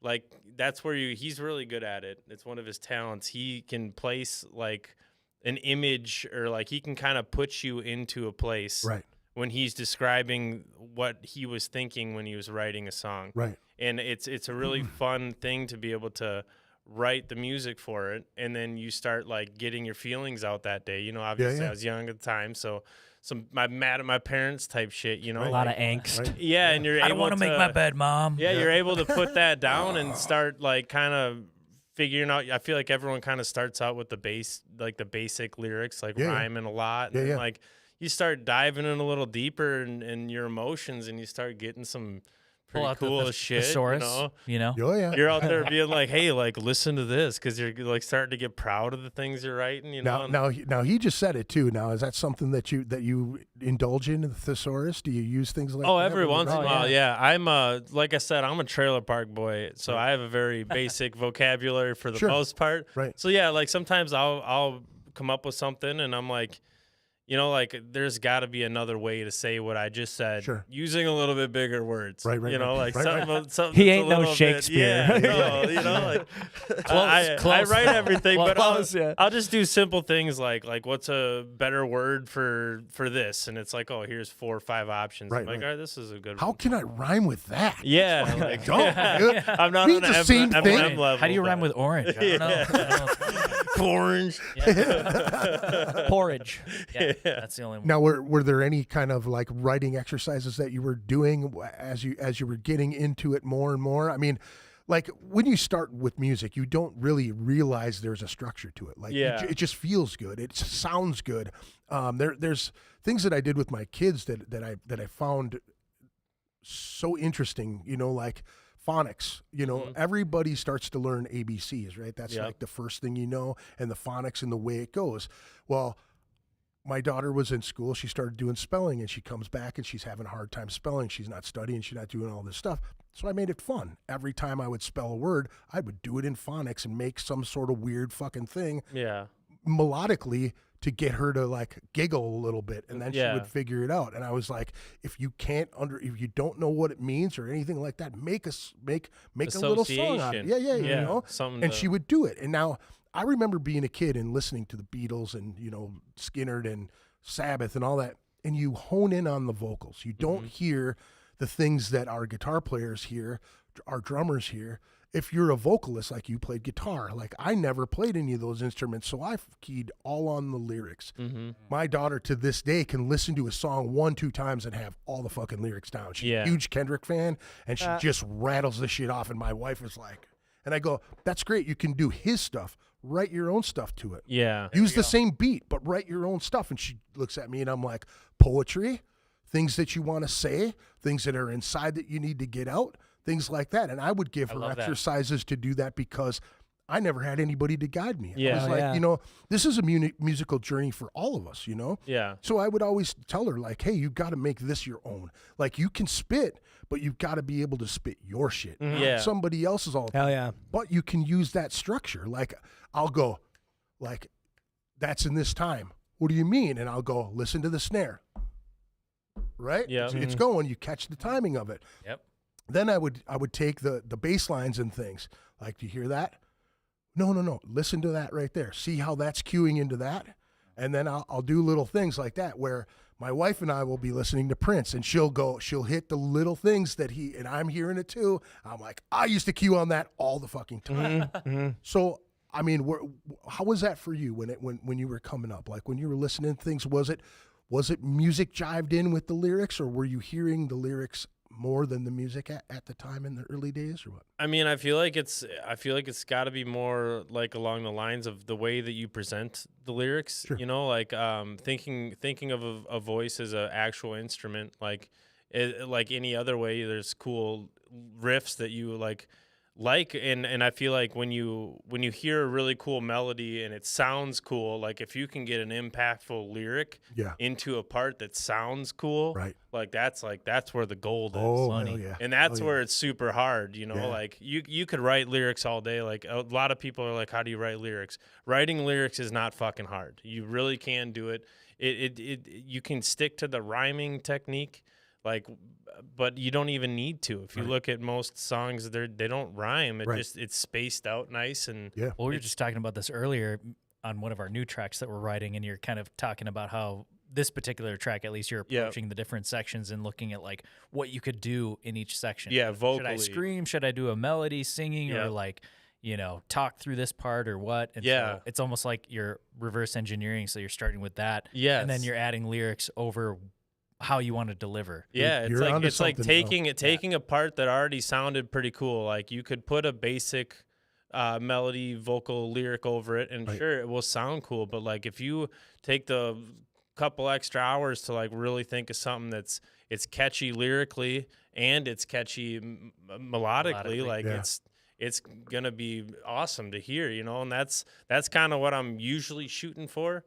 like that's where he's really good at it. It's one of his talents. He can place like an image or like he can kind of put you into a place. Right. When he's describing what he was thinking when he was writing a song. Right. And it's a really fun thing to be able to write the music for it, and then you start like getting your feelings out that day. Obviously I was young at the time, so I'm mad at my parents type shit, A lot of angst. Right. Yeah, and you're I able don't want to make my bed, Mom. Yeah, you're able to put that down and start like kind of figuring out. I feel like everyone kind of starts out with the basic lyrics, like rhyming a lot. And like you start diving in a little deeper and your emotions, and you start getting some pretty cool shit. Thesaurus, Oh yeah. You're out there being like, hey, like listen to this, because you're like starting to get proud of the things you're writing. Now he just said it too. Now is that something that you indulge in the thesaurus? Do you use things like that? Every once in a while, yeah. I'm like I said, I'm a trailer park boy, so I have a very basic vocabulary for the most part. Right. So yeah, like sometimes I'll come up with something and I'm like, like there's got to be another way to say what I just said, using a little bit bigger words. Right. Like something. He ain't that's a no little Shakespeare. Bit, like I write everything, but I'll just do simple things like what's a better word for this, and it's like, oh, here's 4 or 5 options. Right, I'm like, right. all right, this is a good How one. can I rhyme with that? Yeah, like, I'm not Means on the an same M&M thing. level. How do you rhyme but- with orange? I don't know. orange? Porridge. Yeah, that's the only one. Now, were there any kind of like writing exercises that you were doing as you were getting into it more and more? I mean, like when you start with music, you don't really realize there's a structure to it. Like it just feels good. It sounds good. There's things that I did with my kids that I found so interesting. Like phonics. Everybody starts to learn ABCs, right? That's like the first thing and the phonics and the way it goes. Well, my daughter was in school. She started doing spelling, and she comes back and she's having a hard time spelling. She's not studying. She's not doing all this stuff. So I made it fun. Every time I would spell a word, I would do it in phonics and make some sort of weird fucking thing Yeah. melodically to get her to like giggle a little bit, and then she Yeah. would figure it out. And I was like, if you don't know what it means or anything like that, make a little song out of it. Yeah, you know. Something And to- she would do it. And now I remember being a kid and listening to the Beatles and, you know, Skynyrd and Sabbath and all that, and you hone in on the vocals. You don't hear the things that our guitar players hear, our drummers hear. If you're a vocalist, like you played guitar, like I never played any of those instruments, so I keyed all on the lyrics. My daughter to this day can listen to a song 1-2 times and have all the fucking lyrics down. She's a huge Kendrick fan, and she just rattles the shit off. And my wife is like, and I go, that's great. You can do his stuff. Write your own stuff to it. Yeah. Use the same beat, but write your own stuff. And she looks at me and I'm like, poetry, things that you want to say, things that are inside that you need to get out, things like that. And I would give her love that. exercises to do that because I never had anybody to guide me. Yeah. I was Oh, like, yeah. you know, this is a musical journey for all of us, you know? Yeah. So I would always tell her, like, hey, you got to make this your own. Like, you can spit, but you've got to be able to spit your shit, not Yeah. somebody else's all the Hell time. yeah. But you can use that structure. Like, I'll go, like, that's in this time. What do you mean? And I'll go, listen to the snare. Right? Yeah. It's going. You catch the timing of it. Yep. Then I would take the bass lines and things. Like, do you hear that? No. Listen to that right there. See how that's cueing into that? And then I'll do little things like that where my wife and I will be listening to Prince, and she'll hit the little things that and I'm hearing it too. I'm like, I used to cue on that all the fucking time. So, I mean, how was that for you when you were coming up? Like when you were listening to things, was it music jived in with the lyrics, or were you hearing the lyrics more than the music at the time in the early days, or what? I mean, I feel like it's got to be more like along the lines of the way that you present the lyrics. Sure. You know, like thinking of a voice as an actual instrument, like any other way. There's cool riffs that you like, and I feel like when you hear a really cool melody and it sounds cool, like if you can get an impactful lyric into a part that sounds cool, Right. like that's where the gold is. Oh, hell yeah. And that's Oh, yeah. where it's super hard, you know, Yeah. like you could write lyrics all day. Like a lot of people are like, how do you write lyrics? Writing lyrics is not fucking hard. You really can do it. You can stick to the rhyming technique, like, but you don't even need to. If you look at most songs, they don't rhyme. It's spaced out nice. And Yeah. Well, we were just talking about this earlier on one of our new tracks that we're writing, and you're kind of talking about how this particular track, at least you're approaching the different sections and looking at like what you could do in each section. Yeah, vocally. Should I scream? Should I do a melody singing or like, you know, talk through this part or what? And so it's almost like you're reverse engineering. So you're starting with that. Yes. And then you're adding lyrics over how you want to deliver. Yeah, You're onto it's like something, taking a part that already sounded pretty cool. Like you could put a basic melody, vocal, lyric over it, and sure, it will sound cool. But like if you take the couple extra hours to like really think of something it's catchy lyrically and it's catchy melodically, like it's gonna be awesome to hear, you know. And that's kind of what I'm usually shooting for.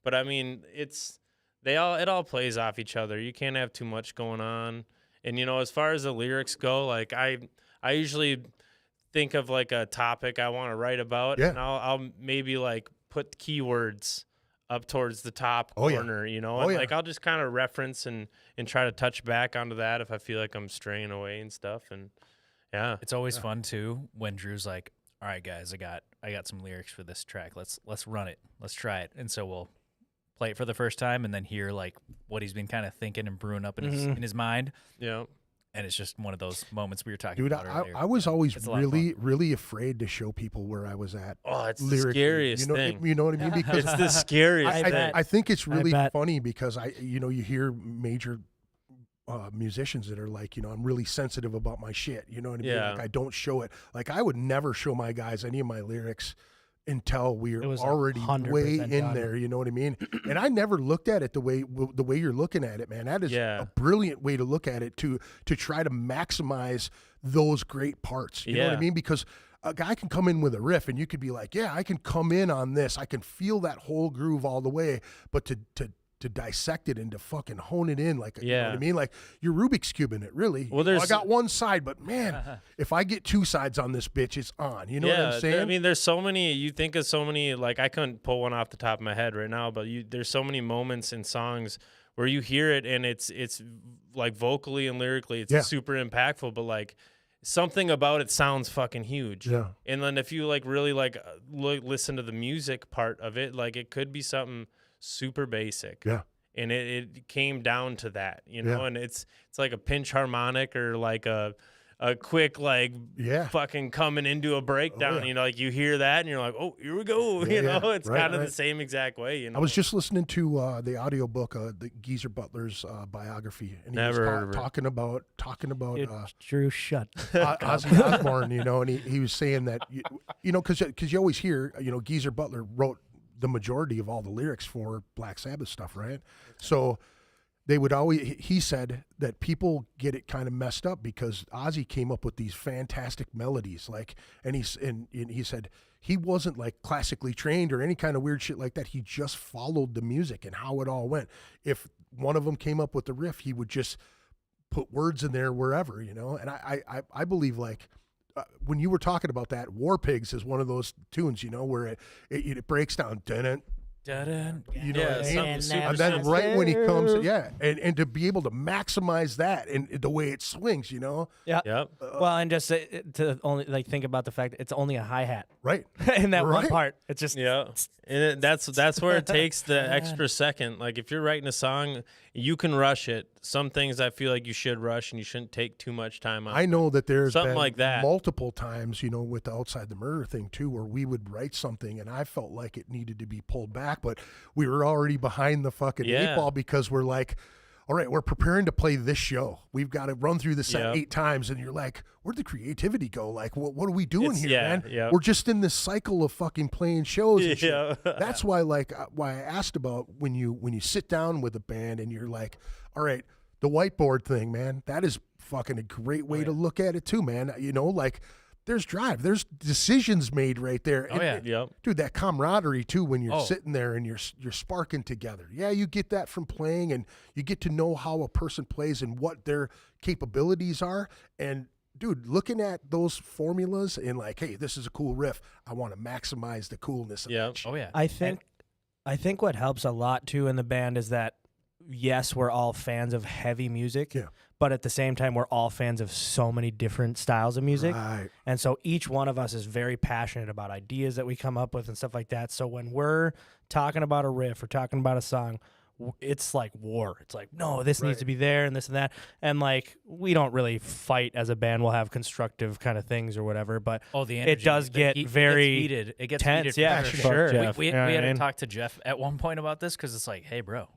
But I mean, it all plays off each other. You can't have too much going on. And you know, as far as the lyrics go, like I usually think of like a topic I want to write about, and I'll maybe like put keywords up towards the top corner, you know, and like I'll just kind of reference and try to touch back onto that if I feel like I'm straying away and stuff. And it's always fun too when Drew's like, all right guys, I got some lyrics for this track. Let's run it. Let's try it. And so we'll play it for the first time and then hear like what he's been kind of thinking and brewing up in his mind. Yeah. And it's just one of those moments we were talking Dude, about earlier. I was always It's a lot of fun. really afraid to show people where I was at. Oh, it's the lyrically. scariest you know, thing. You know what I mean? Because It's the scariest thing. I think it's really bet. funny because you hear major musicians that are like, you know, I'm really sensitive about my shit. You know what I mean? Yeah. Like I don't show it. Like I would never show my guys any of my lyrics until we're It was already 100% way in done. there. You know what I mean? And I never looked at it the way you're looking at it, man. That is Yeah. a brilliant way to look at it to try to maximize those great parts. You know what I Yeah. mean? Because a guy can come in with a riff and you could be like, yeah, I can come in on this. I can feel that whole groove all the way. But to dissect it and to fucking hone it in, like, you know Yeah. what I mean? Like, you're Rubik's cubing it, really. Well, I there's- got one side, but man, if I get two sides on this bitch, it's on. You know what I'm saying? I mean, there's so many. You think of so many. Like I couldn't pull one off the top of my head right now, but there's so many moments in songs where you hear it and it's like vocally and lyrically, it's super impactful. But like something about it sounds fucking huge. Yeah. And then if you like really like listen to the music part of it, like it could be something super basic. Yeah. And it came down to that, you know, and it's like a pinch harmonic or like a quick like fucking coming into a breakdown, you know, like you hear that and you're like, oh, here we go, you know, it's kind of the same exact way, you know. I was just listening to the audiobook, the Geezer Butler's biography, and he Never heard was of it. talking about Drew, shut. Ozzy Osbourne, you know, and he was saying that, you know, because you always hear, you know, Geezer Butler wrote the majority of all the lyrics for Black Sabbath stuff, right? So they would always, he said that people get it kind of messed up because Ozzy came up with these fantastic melodies, like, and he said he wasn't like classically trained or any kind of weird shit like that. He just followed the music and how it all went. If one of them came up with the riff, he would just put words in there wherever, you know. And I believe, like, when you were talking about that, War Pigs is one of those tunes, you know, where it breaks down, dun-dun, you know what I mean? And then right when he comes, and to be able to maximize that and the way it swings, you know, Well, and just to only like think about the fact that it's only a hi-hat, right? In that one part, it's just and that's where it takes the extra second. Like if you're writing a song, you can rush it. Some things I feel like you should rush and you shouldn't take too much time on. I know that there's something been like that multiple times, you know, with the Outside the Murder thing too, where we would write something and I felt like it needed to be pulled back, but we were already behind the fucking eight ball because we're like, all right, we're preparing to play this show. We've got to run through the set 8 times, and you're like, where'd the creativity go? Like, what are we doing here, man? We're just in this cycle of fucking playing shows. And shit. That's why, like, why I asked about when you sit down with a band and you're like, all right, the whiteboard thing, man, that is fucking a great way to look at it too, man. You know, like, there's drive, there's decisions made right there. Dude, that camaraderie too, when you're sitting there and you're sparking together. Yeah, you get that from playing, and you get to know how a person plays and what their capabilities are. And dude, looking at those formulas and like, hey, this is a cool riff, I want to maximize the coolness of that shit. I think what helps a lot too in the band is that yes, we're all fans of heavy music. But at the same time, we're all fans of so many different styles of music. Right. And so each one of us is very passionate about ideas that we come up with and stuff like that. So when we're talking about a riff or talking about a song, it's like war. It's like, no, this needs to be there and this and that. And like, we don't really fight as a band. We'll have constructive kind of things or whatever. But the energy, it does get very heated. It gets tense. heated. Yeah, for sure. We had to talk to Jeff at one point about this because it's like, hey, bro,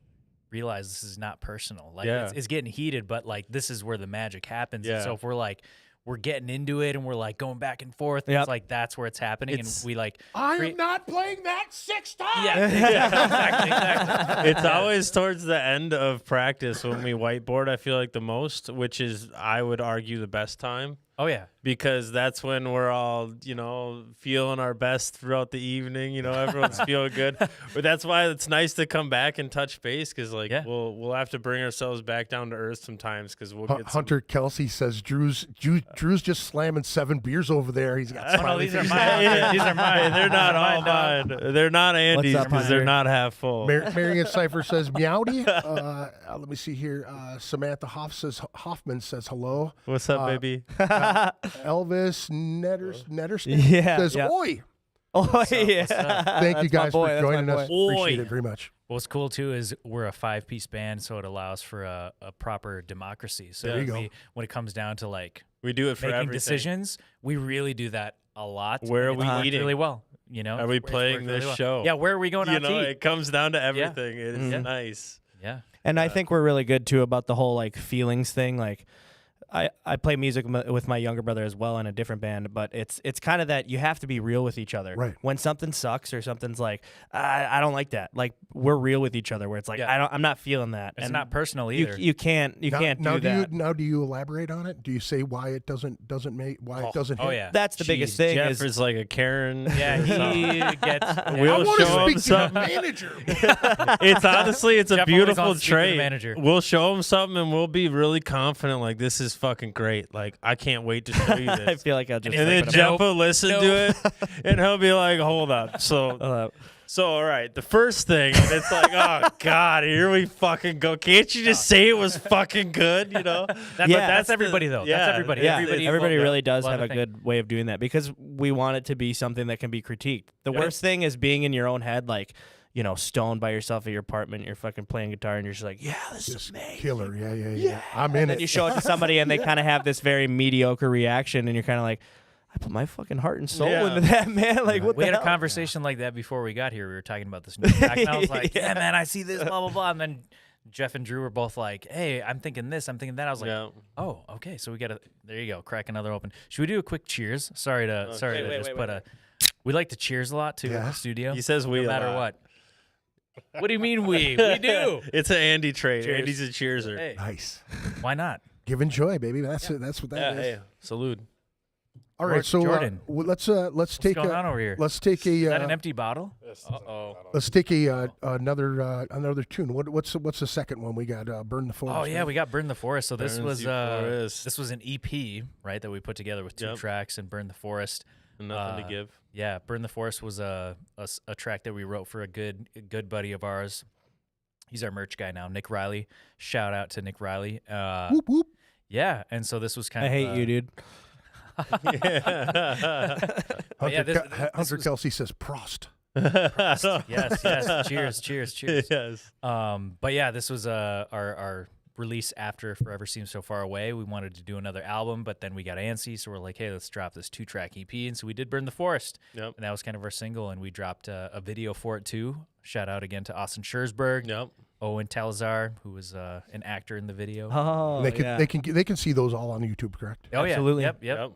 realize this is not personal. Like it's getting heated, but like this is where the magic happens. And so if we're like we're getting into it and we're like going back and forth, it's like that's where it's happening. And we like I'm not playing that 6 times. Exactly. It's always towards the end of practice when we whiteboard, I feel like the most, which is I would argue the best time. Oh yeah. Because that's when we're all, you know, feeling our best throughout the evening. You know, everyone's feeling good. But that's why it's nice to come back and touch base because, like, we'll have to bring ourselves back down to earth sometimes because we'll get Hunter Kelsey says Drew's just slamming 7 beers over there. He's got smiley these are faces. mine. These are mine. They're not all mine. They're not Andy's because they're not half full. Marion Cypher says meowdy. Let me see here. Samantha Hoffman says hello. What's up, baby? Elvis Netterstein says oi. Oh, yeah. Thank you guys for joining us. Appreciate it very much. What's cool too is we're a 5-piece band, so it allows for a proper democracy. So There you go. when it comes down to like We do it for making everything. decisions, we really do that a lot. Where are and we it's worked eating? really well? You know, Are we It's playing worked really this well. show? Yeah, where are we going You out know, to eat? it comes down to everything. It's nice. Yeah. And I think we're really good too about the whole like feelings thing. Like I play music with my younger brother as well in a different band, but it's kind of that you have to be real with each other. Right. When something sucks or something's like, I don't like that. Like we're real with each other. Where it's like I'm not feeling that. It's and not personal either. You can't do that. Do you elaborate on it? Do you say why it doesn't make why it doesn't? Oh hit? yeah, That's the biggest thing. Jeff is like a Karen. yeah. He gets. We'll I show him want to speak to the something. manager. It's honestly, it's a Jeff always beautiful wants to speak to the trait. manager. We'll show him something, and we'll be really confident. Like this is fucking great. Like I can't wait to show you this. I feel like I'll just. And then think Jeff will listen to it, and he'll be like, "Hold up." So all right, the first thing, and it's like, oh god, here we fucking go. Can't you just say it was fucking good? You know? That's everybody though. yeah, That's everybody. Yeah, Everybody really does will have a thing. good way of doing that because we want it to be something that can be critiqued. The worst thing is being in your own head, like, stoned by yourself at your apartment, you're fucking playing guitar, and you're just like, yeah, this is amazing. Killer. Yeah. I'm in And it. you show it to somebody, and they kind of have this very mediocre reaction, and you're kind of like, I put my fucking heart and soul Yeah. into that, man. Like, what We the had a hell? conversation like that before we got here. We were talking about this new track, and I was like, yeah, man, I see this, blah, blah, blah. And then Jeff and Drew were both like, hey, I'm thinking this, I'm thinking that. I was like, Yeah. oh, okay, so we got to, there you go, crack another open. Should we do a quick cheers? Sorry to just put a, we like to cheers a lot, too, in the studio. He says we no a matter lot. what. What do you mean we? We do. It's an Andy trait. Cheers. Andy's a cheerser. Hey, Nice. why not? Give and joy, baby. That's what that is. Hey, salute. All right, so Jordan. let's take going on over here? let's take Is that an a empty bottle? let's take another tune. What's the second one we got? Burn the Forest. Oh yeah, right? we got Burn the Forest. So this Burns was the Forest. this was an EP, right, that we put together with two Yep. tracks and Burn the Forest. Nothing to give. Yeah, Burn the Forest was a track that we wrote for a good buddy of ours. He's our merch guy now, Nick Riley. Shout out to Nick Riley. Whoop whoop. Yeah, and so this was kind I of hate you, dude. Hunter Kelsey says Prost. Yes. Cheers. Yes. But yeah, this was our release after Forever Seems So Far Away. We wanted to do another album, but then we got antsy, so we're like, hey, let's drop this 2-track EP. And so we did Burn the Forest. Yep. And that was kind of our single, and we dropped a video for it too. Shout out again to Austin Scherzberg, Yep. Owen Talazar, who was an actor in the video. Oh, they can see those all on YouTube, correct? Oh, yeah. Absolutely.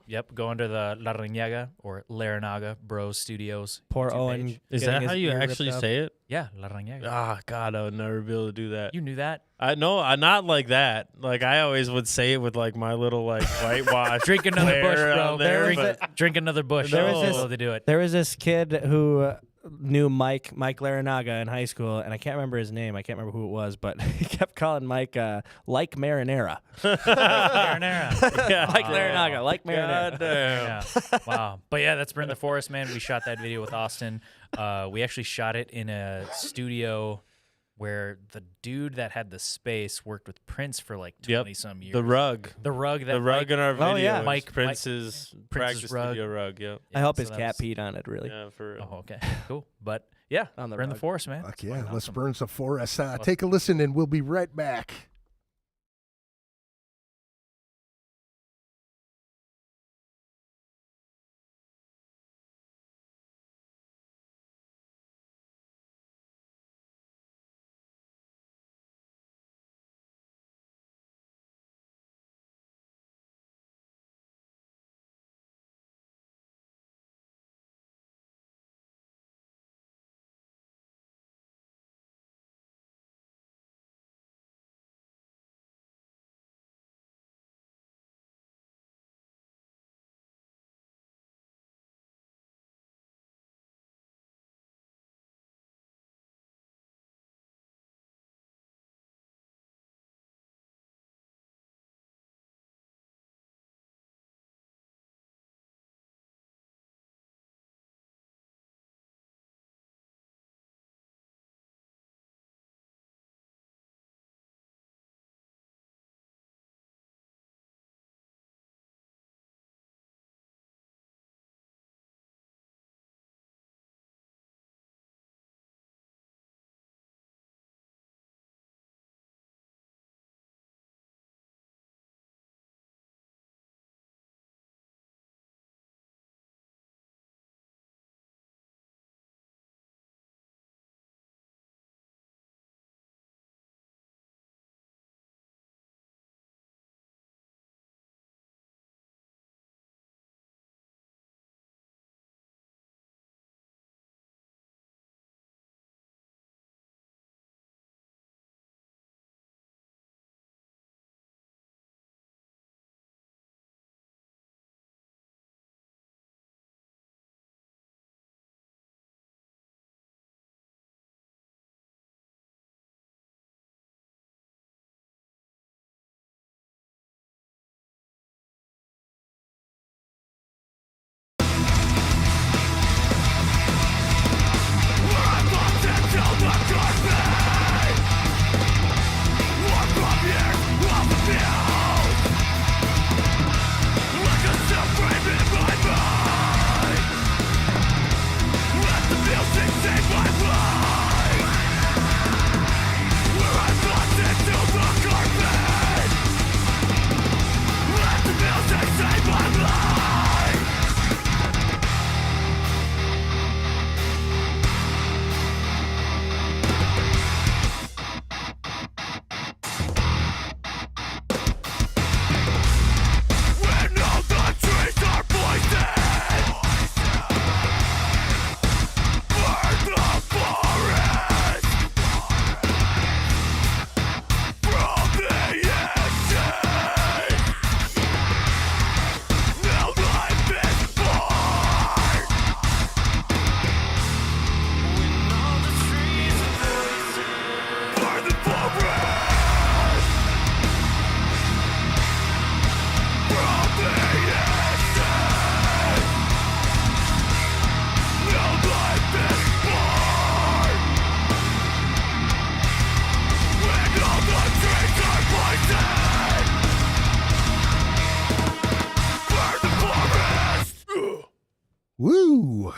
Yep. Go under the Larrañaga or Larranaga Bros Studios. Poor YouTube Owen. page. Is getting that his how you ear ripped actually out. say it? Yeah, Larrañaga. Ah, God, I would never be able to do that. You knew that? I know, I not like that. Like I always would say it with like my little like whitewash. Drink another bush, glare bro. on there, Drink another bush. There was You'll this- be able to do it. There was this kid who knew Mike Larranaga in high school, and I can't remember his name. I can't remember who it was, but he kept calling Mike like marinara. Marinara. Yeah. Mike Larranaga, like marinara. God damn. Yeah. Wow. But yeah, that's Burn the Forest, man. We shot that video with Austin. We actually shot it in a studio where the dude that had the space worked with Prince for like 20 some years. The rug. The rug that The rug Mike, in our video. yeah. is Mike- Prince's practice rug. studio rug. Yep. I hope so his that cat was- peed on it, really. Yeah, for real. Oh, okay. Cool. But yeah, On the Burn the rug. Forest, man. Fuck It's yeah, fucking let's awesome. burn some forest. Take a listen, and we'll be right back.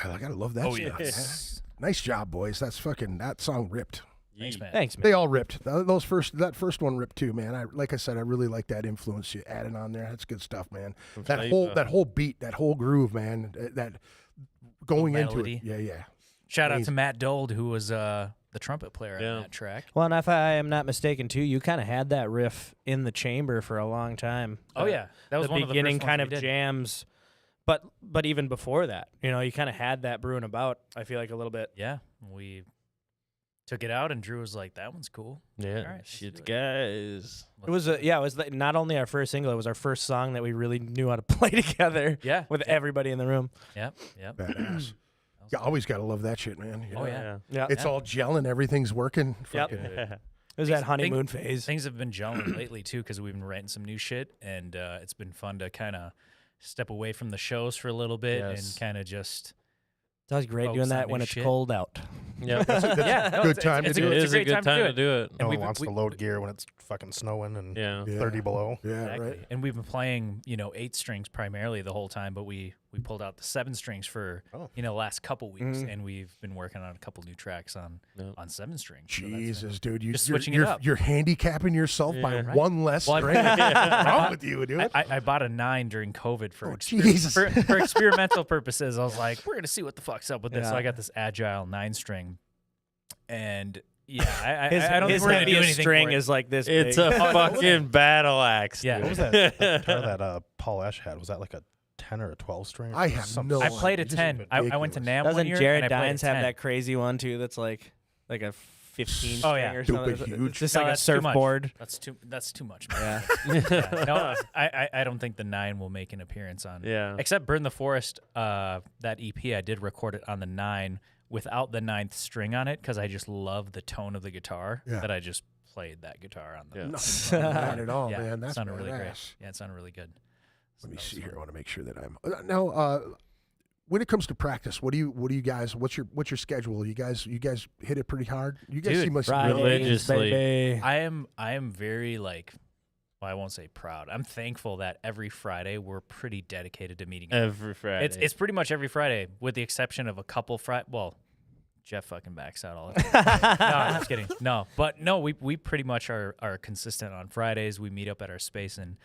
I gotta love that. Oh, stuff, yes. man. Nice job, boys. That song ripped. Thanks, man. Thanks, man. They all ripped. That first one ripped too, man. Like I said, I really like that influence you added on there. That's good stuff, man. That whole beat, that whole groove, man. That going into melody. it. Yeah. Shout out to Matt Dold, who was the trumpet player on that track. Well, and if I am not mistaken, too, you kind of had that riff in the chamber for a long time. Oh, yeah. That was the one of the beginning first kind ones of we did. jams. But even before that, you kind of had that brewing about, I feel like, a little bit. Yeah, we took it out, and Drew was like, "That one's cool." Yeah, All right, let's shit, do it. guys. It was not only our first single, it was our first song that we really knew how to play together. Yeah, with everybody in the room. Yep. Badass. You always gotta love that shit, man. You Oh know? yeah. It's all gelling. Everything's working. Yep. Fucking- It was that honeymoon phase. Things have been gelling lately too, because we've been writing some new shit, and it's been fun to kind of step away from the shows for a little bit and kind of just. It's always great focus doing on that new when it's shit. cold out. Yeah, Yeah, no, good time to do it It's is a a great good time to do it. And No we've one wants we- to load gear when it's fucking snowing and Yeah. 30 below. Yeah, Exactly. right. And we've been playing, 8 strings primarily the whole time, but we pulled out the 7 strings for the last couple weeks, and we've been working on a couple new tracks on 7 strings. So that's been- Jesus, dude, Just switching it up. You're handicapping yourself by Right. one less Well, string. What's wrong with you, dude? I bought a 9 during COVID for, Jesus. for experimental purposes. I was like, we're gonna see what the fuck's up with this. So Yeah. I got this agile 9 string, and I His, don't think his we're gonna do heaviest anything string for it. is like this. It's big. a fucking battle axe. Yeah. dude. What was that guitar that Paul Esch had? Was that like a 10 or a 12 string? I have no I played a idea. 10. I went to NAMM one Doesn't year. Jared and I played a Dines have 10. that crazy one too? That's like a 15 Oh, string yeah. or Stupid something. huge. It's just No, like a that's too much. surfboard. That's too much. Man. Yeah. Yeah. No, I don't think the 9 will make an appearance on. Yeah. Except Burn the Forest, that EP, I did record it on the 9 without the 9th string on it because I just love the tone of the guitar that I just played that guitar on the. Yeah. Not at all, Yeah, man. That's sounded really great. badass. Yeah, it sounded really good. Let me see here. I want to make sure that I'm now. When it comes to practice, what do you guys? What's your schedule? You guys hit it pretty hard. You guys Dude, seem like Fridays, Religiously. baby. I am very well, I won't say proud. I'm thankful that every Friday we're pretty dedicated to meeting. Every Friday. It's pretty much every Friday, with the exception of a couple Well, Jeff fucking backs out all the time. No, I'm just kidding. No, but no, we pretty much are consistent on Fridays. We meet up at our space in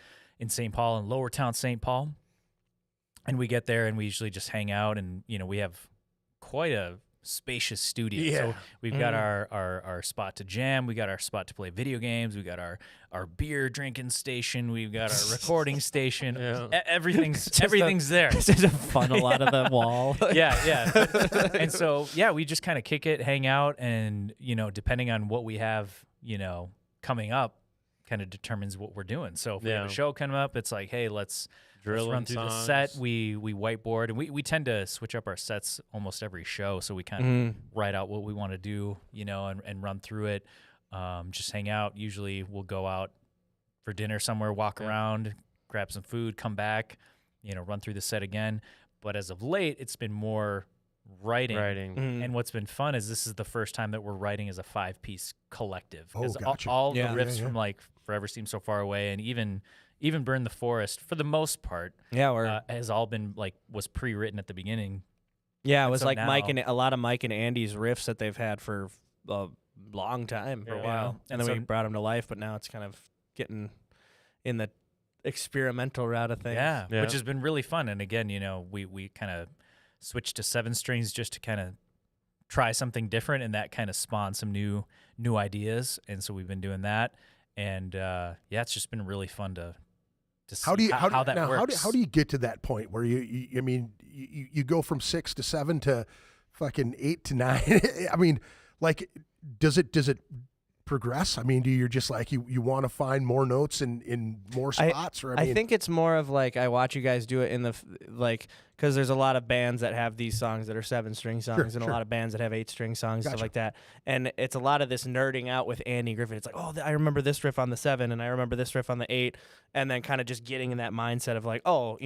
St. Paul, in Lower Town, St. Paul, and we get there and we usually just hang out, and we have quite a spacious studio. Yeah. So we've got our spot to jam, we got our spot to play video games, we got our beer drinking station, we've got our recording station. Everything's there. This is a funnel out of the wall. Yeah. And so, we just kind of kick it, hang out, and, depending on what we have, coming up, kind of determines what we're doing. So if we have a show coming up, it's like, hey, let's run through the set. We whiteboard, and we tend to switch up our sets almost every show. So we kind of write out what we want to do, and run through it. Just hang out. Usually we'll go out for dinner somewhere, walk around, grab some food, come back, run through the set again. But as of late, it's been more writing. And what's been fun is this is the first time that we're writing as a 5-piece collective. Oh, Because gotcha. all the Yeah. riffs from like Forever Seems So Far Away, and even Burn the Forest, for the most part, Yeah, has all been was pre-written at the beginning. it was so like now- a lot of Mike and Andy's riffs that they've had for a long time. For a while. And And then so- we brought them to life, but now it's kind of getting in the experimental route of things. Yeah, Yeah. which has been really fun. And again, we kind of switched to 7 strings just to kind of try something different, and that kind of spawned some new ideas. And so we've been doing that, and it's just been really fun to see how that works. How do you get to that point where you go from 6 to 7 to fucking 8 to 9? I mean, like, does it progress? I mean, do you just like you want to find more notes in more spots? Or I think it's more of like I watch you guys do it in the because there's a lot of bands that have these songs that are 7-string songs, and a lot of bands that have 8-string songs, stuff like that. And it's a lot of this nerding out with Andy Griffin. It's like, oh, I remember this riff on the 7, and I remember this riff on the 8, and then kind of just getting in that mindset of like, oh,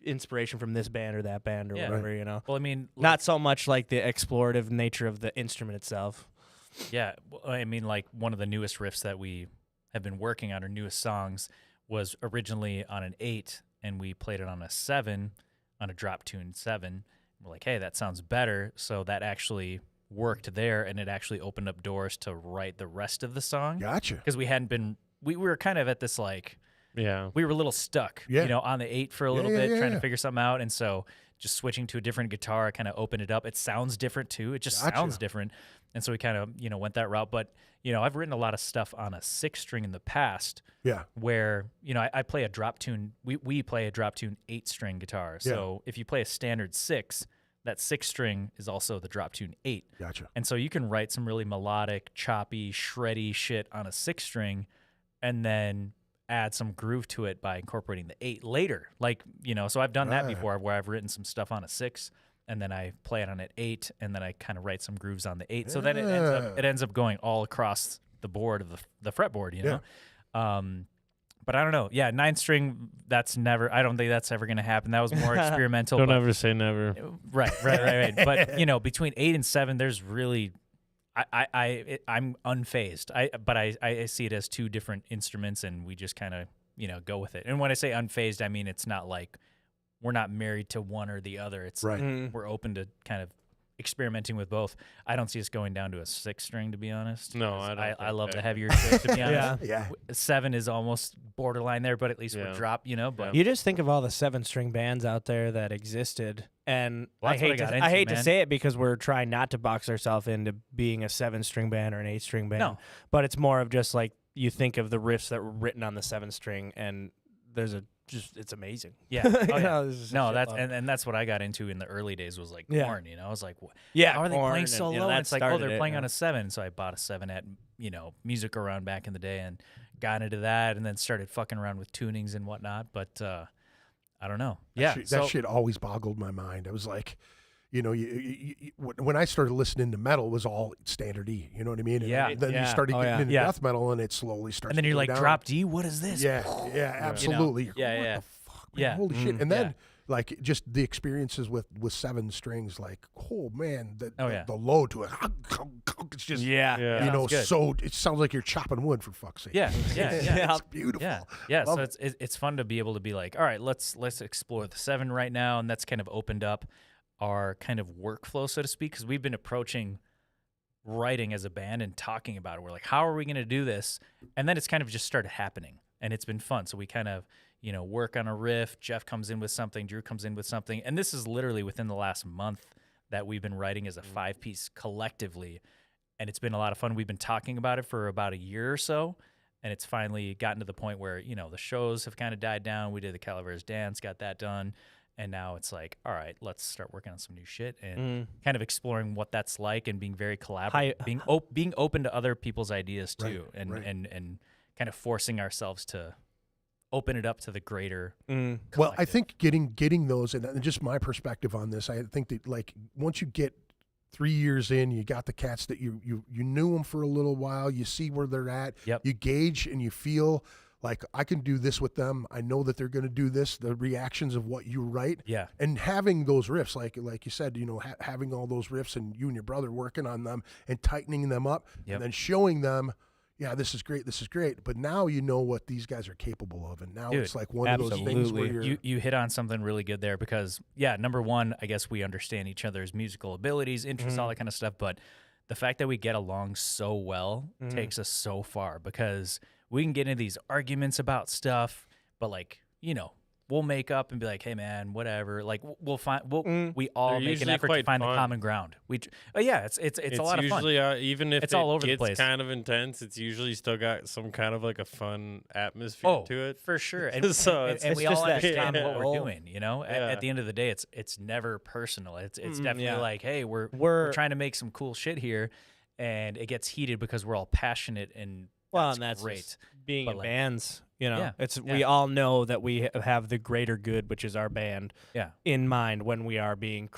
inspiration from this band or that band or whatever. Well, I mean, Not so much like the explorative nature of the instrument itself. yeah, I mean, like one of the newest riffs that we have been working on, our newest songs, was originally on an 8, and we played it on a 7, on a drop tune 7. we're like, hey, that sounds better. So that actually worked there, and it actually opened up doors to write the rest of the song. Gotcha. Because we hadn't been, we were kind of at this like, Yeah. we were a little stuck, Yeah. you know, on the 8 for a little yeah, bit, yeah, trying yeah. to figure something out. And so just switching to a different guitar kind of opened it up. It sounds different too. It just Gotcha. sounds different. And so we kind of, you know, went that route. But, you know, I've written a lot of stuff on a 6-string in the past Yeah. where, you know, I play a drop tune. We play a drop tune 8-string guitar. So if you play a standard 6, that 6-string is also the drop tune 8. Gotcha. And so you can write some really melodic, choppy, shreddy shit on a 6-string and then add some groove to it by incorporating the 8 later. Like, you know, so I've done that Right. before where I've written some stuff on a 6 and then I play it on an 8 and then I kind of write some grooves on the 8. So then it ends up going all across the board of the fretboard, you know? But I don't know. Yeah, 9-string, that's never, I don't think that's ever going to happen. That was more experimental. Don't but- ever say never. Right. But, you know, between 8 and 7, there's really, I'm unfazed. But I see it as two different instruments, and we just kind of, you know, go with it. And when I say unfazed, I mean it's not like we're not married to one or the other. It's Right. we're open to kind of experimenting with both. I don't see us going down to a 6-string, to be honest. No, 'cause I don't I think love the that- heavier shit, to be honest. Yeah. 7 is almost borderline there, but at least we're Yeah. drop, you know. But You just think of all the 7-string bands out there that existed, and Well, I that's what hate I got to, into, I hate to man. say it because we're trying not to box ourselves into being a 7-string band or an 8-string band. No. But it's more of just like you think of the riffs that were written on the 7-string, and there's it's amazing. yeah, You oh, yeah. know, there's just a No, that's shitload. and that's what I got into in the early days was like Yeah. Korn, you know. I was like, Yeah, how are they Korn playing and, so you low? know, And that it's like, oh, started they're it, playing yeah. on a 7. So I bought a 7 at, you know, Music Around back in the day and got into that and then started fucking around with tunings and whatnot. But I don't know. Yeah. That shit always boggled my mind. I was like, you know, when I started listening to metal, it was all standard E. You know what I mean? And Yeah. then you Yeah. started Oh, getting yeah. into Yeah. death metal, and it slowly starts. and then to you're go like, down. drop D, what is this? Yeah, absolutely. You're Yeah, going, yeah. What the fuck, man? Yeah. Holy shit! And then Yeah. like just the experiences with 7 strings, like, oh man, Oh, yeah. the low to it, it's just Yeah. Yeah. you know, Sounds good. so it sounds like you're chopping wood, for fuck's sake. Yeah, yeah, yeah. It's beautiful. Yeah. Love So it's fun to be able to be like, all right, let's explore the 7 right now, and that's kind of opened up our kind of workflow, so to speak, because we've been approaching writing as a band and talking about it. We're like, how are we going to do this? And then it's kind of just started happening, and it's been fun. So we kind of, you know, work on a riff. Jeff comes in with something. Drew comes in with something, and this is literally within the last month that we've been writing as a 5-piece collectively, and it's been a lot of fun. We've been talking about it for about a year or so. And it's finally gotten to the point where, you know, the shows have kind of died down. We did the Calaveras Dance, got that done. And now it's like, all right, let's start working on some new shit and kind of exploring what that's like and being very collaborative, being open to other people's ideas too, Right, and kind of forcing ourselves to open it up to the greater. Well, I collective. think getting those, and just my perspective on this, I think that like once you get 3 years in, you got the cats that you knew them for a little while, you see where they're at, Yep. you gauge and you feel like I can do this with them. I know that they're going to do this. The reactions of what you write, Yeah. and having those riffs, like you said, you know, having all those riffs and you and your brother working on them and tightening them up, Yep. and then showing them, yeah, this is great. But now you know what these guys are capable of, and now Dude, it's like one of those things where absolutely. you're You hit on something really good there because, yeah, number one, I guess we understand each other's musical abilities, interests, all that kind of stuff. But the fact that we get along so well takes us so far because we can get into these arguments about stuff, but like, you know, we'll make up and be like, hey man, whatever. Like we all They're make an usually effort to quite find the fun. common ground. It's a lot of fun. usually, even if It's all it over the gets place. kind of intense, it's usually still got some kind of like a fun atmosphere to it. For sure. And, So and, it's- and we it's all just that understand yeah. what we're doing, you know? Yeah. At the end of the day, it's never personal. It's definitely yeah. like, hey, we're trying to make some cool shit here, and it gets heated because we're all passionate and Well, that's and that's great. just being But in like- bands. You know, Yeah, we yeah. all know that we have the greater good, which is our band, Yeah. in mind when we are being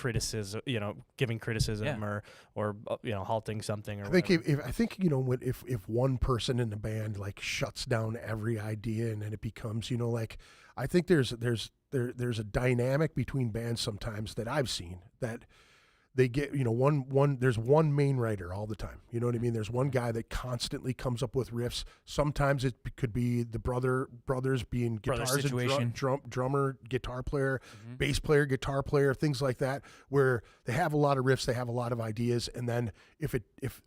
giving criticism Yeah. or halting something. Or I think whatever. if I think you know if one person in the band like shuts down every idea and then it becomes, you know, like I think there's a dynamic between bands sometimes that I've seen that they get, there's one main writer all the time. You know what I mean? There's one guy that constantly comes up with riffs. Sometimes it could be the brothers being guitars situation. and drummer, guitar player, bass player, guitar player, things like that, where they have a lot of riffs, they have a lot of ideas, and then if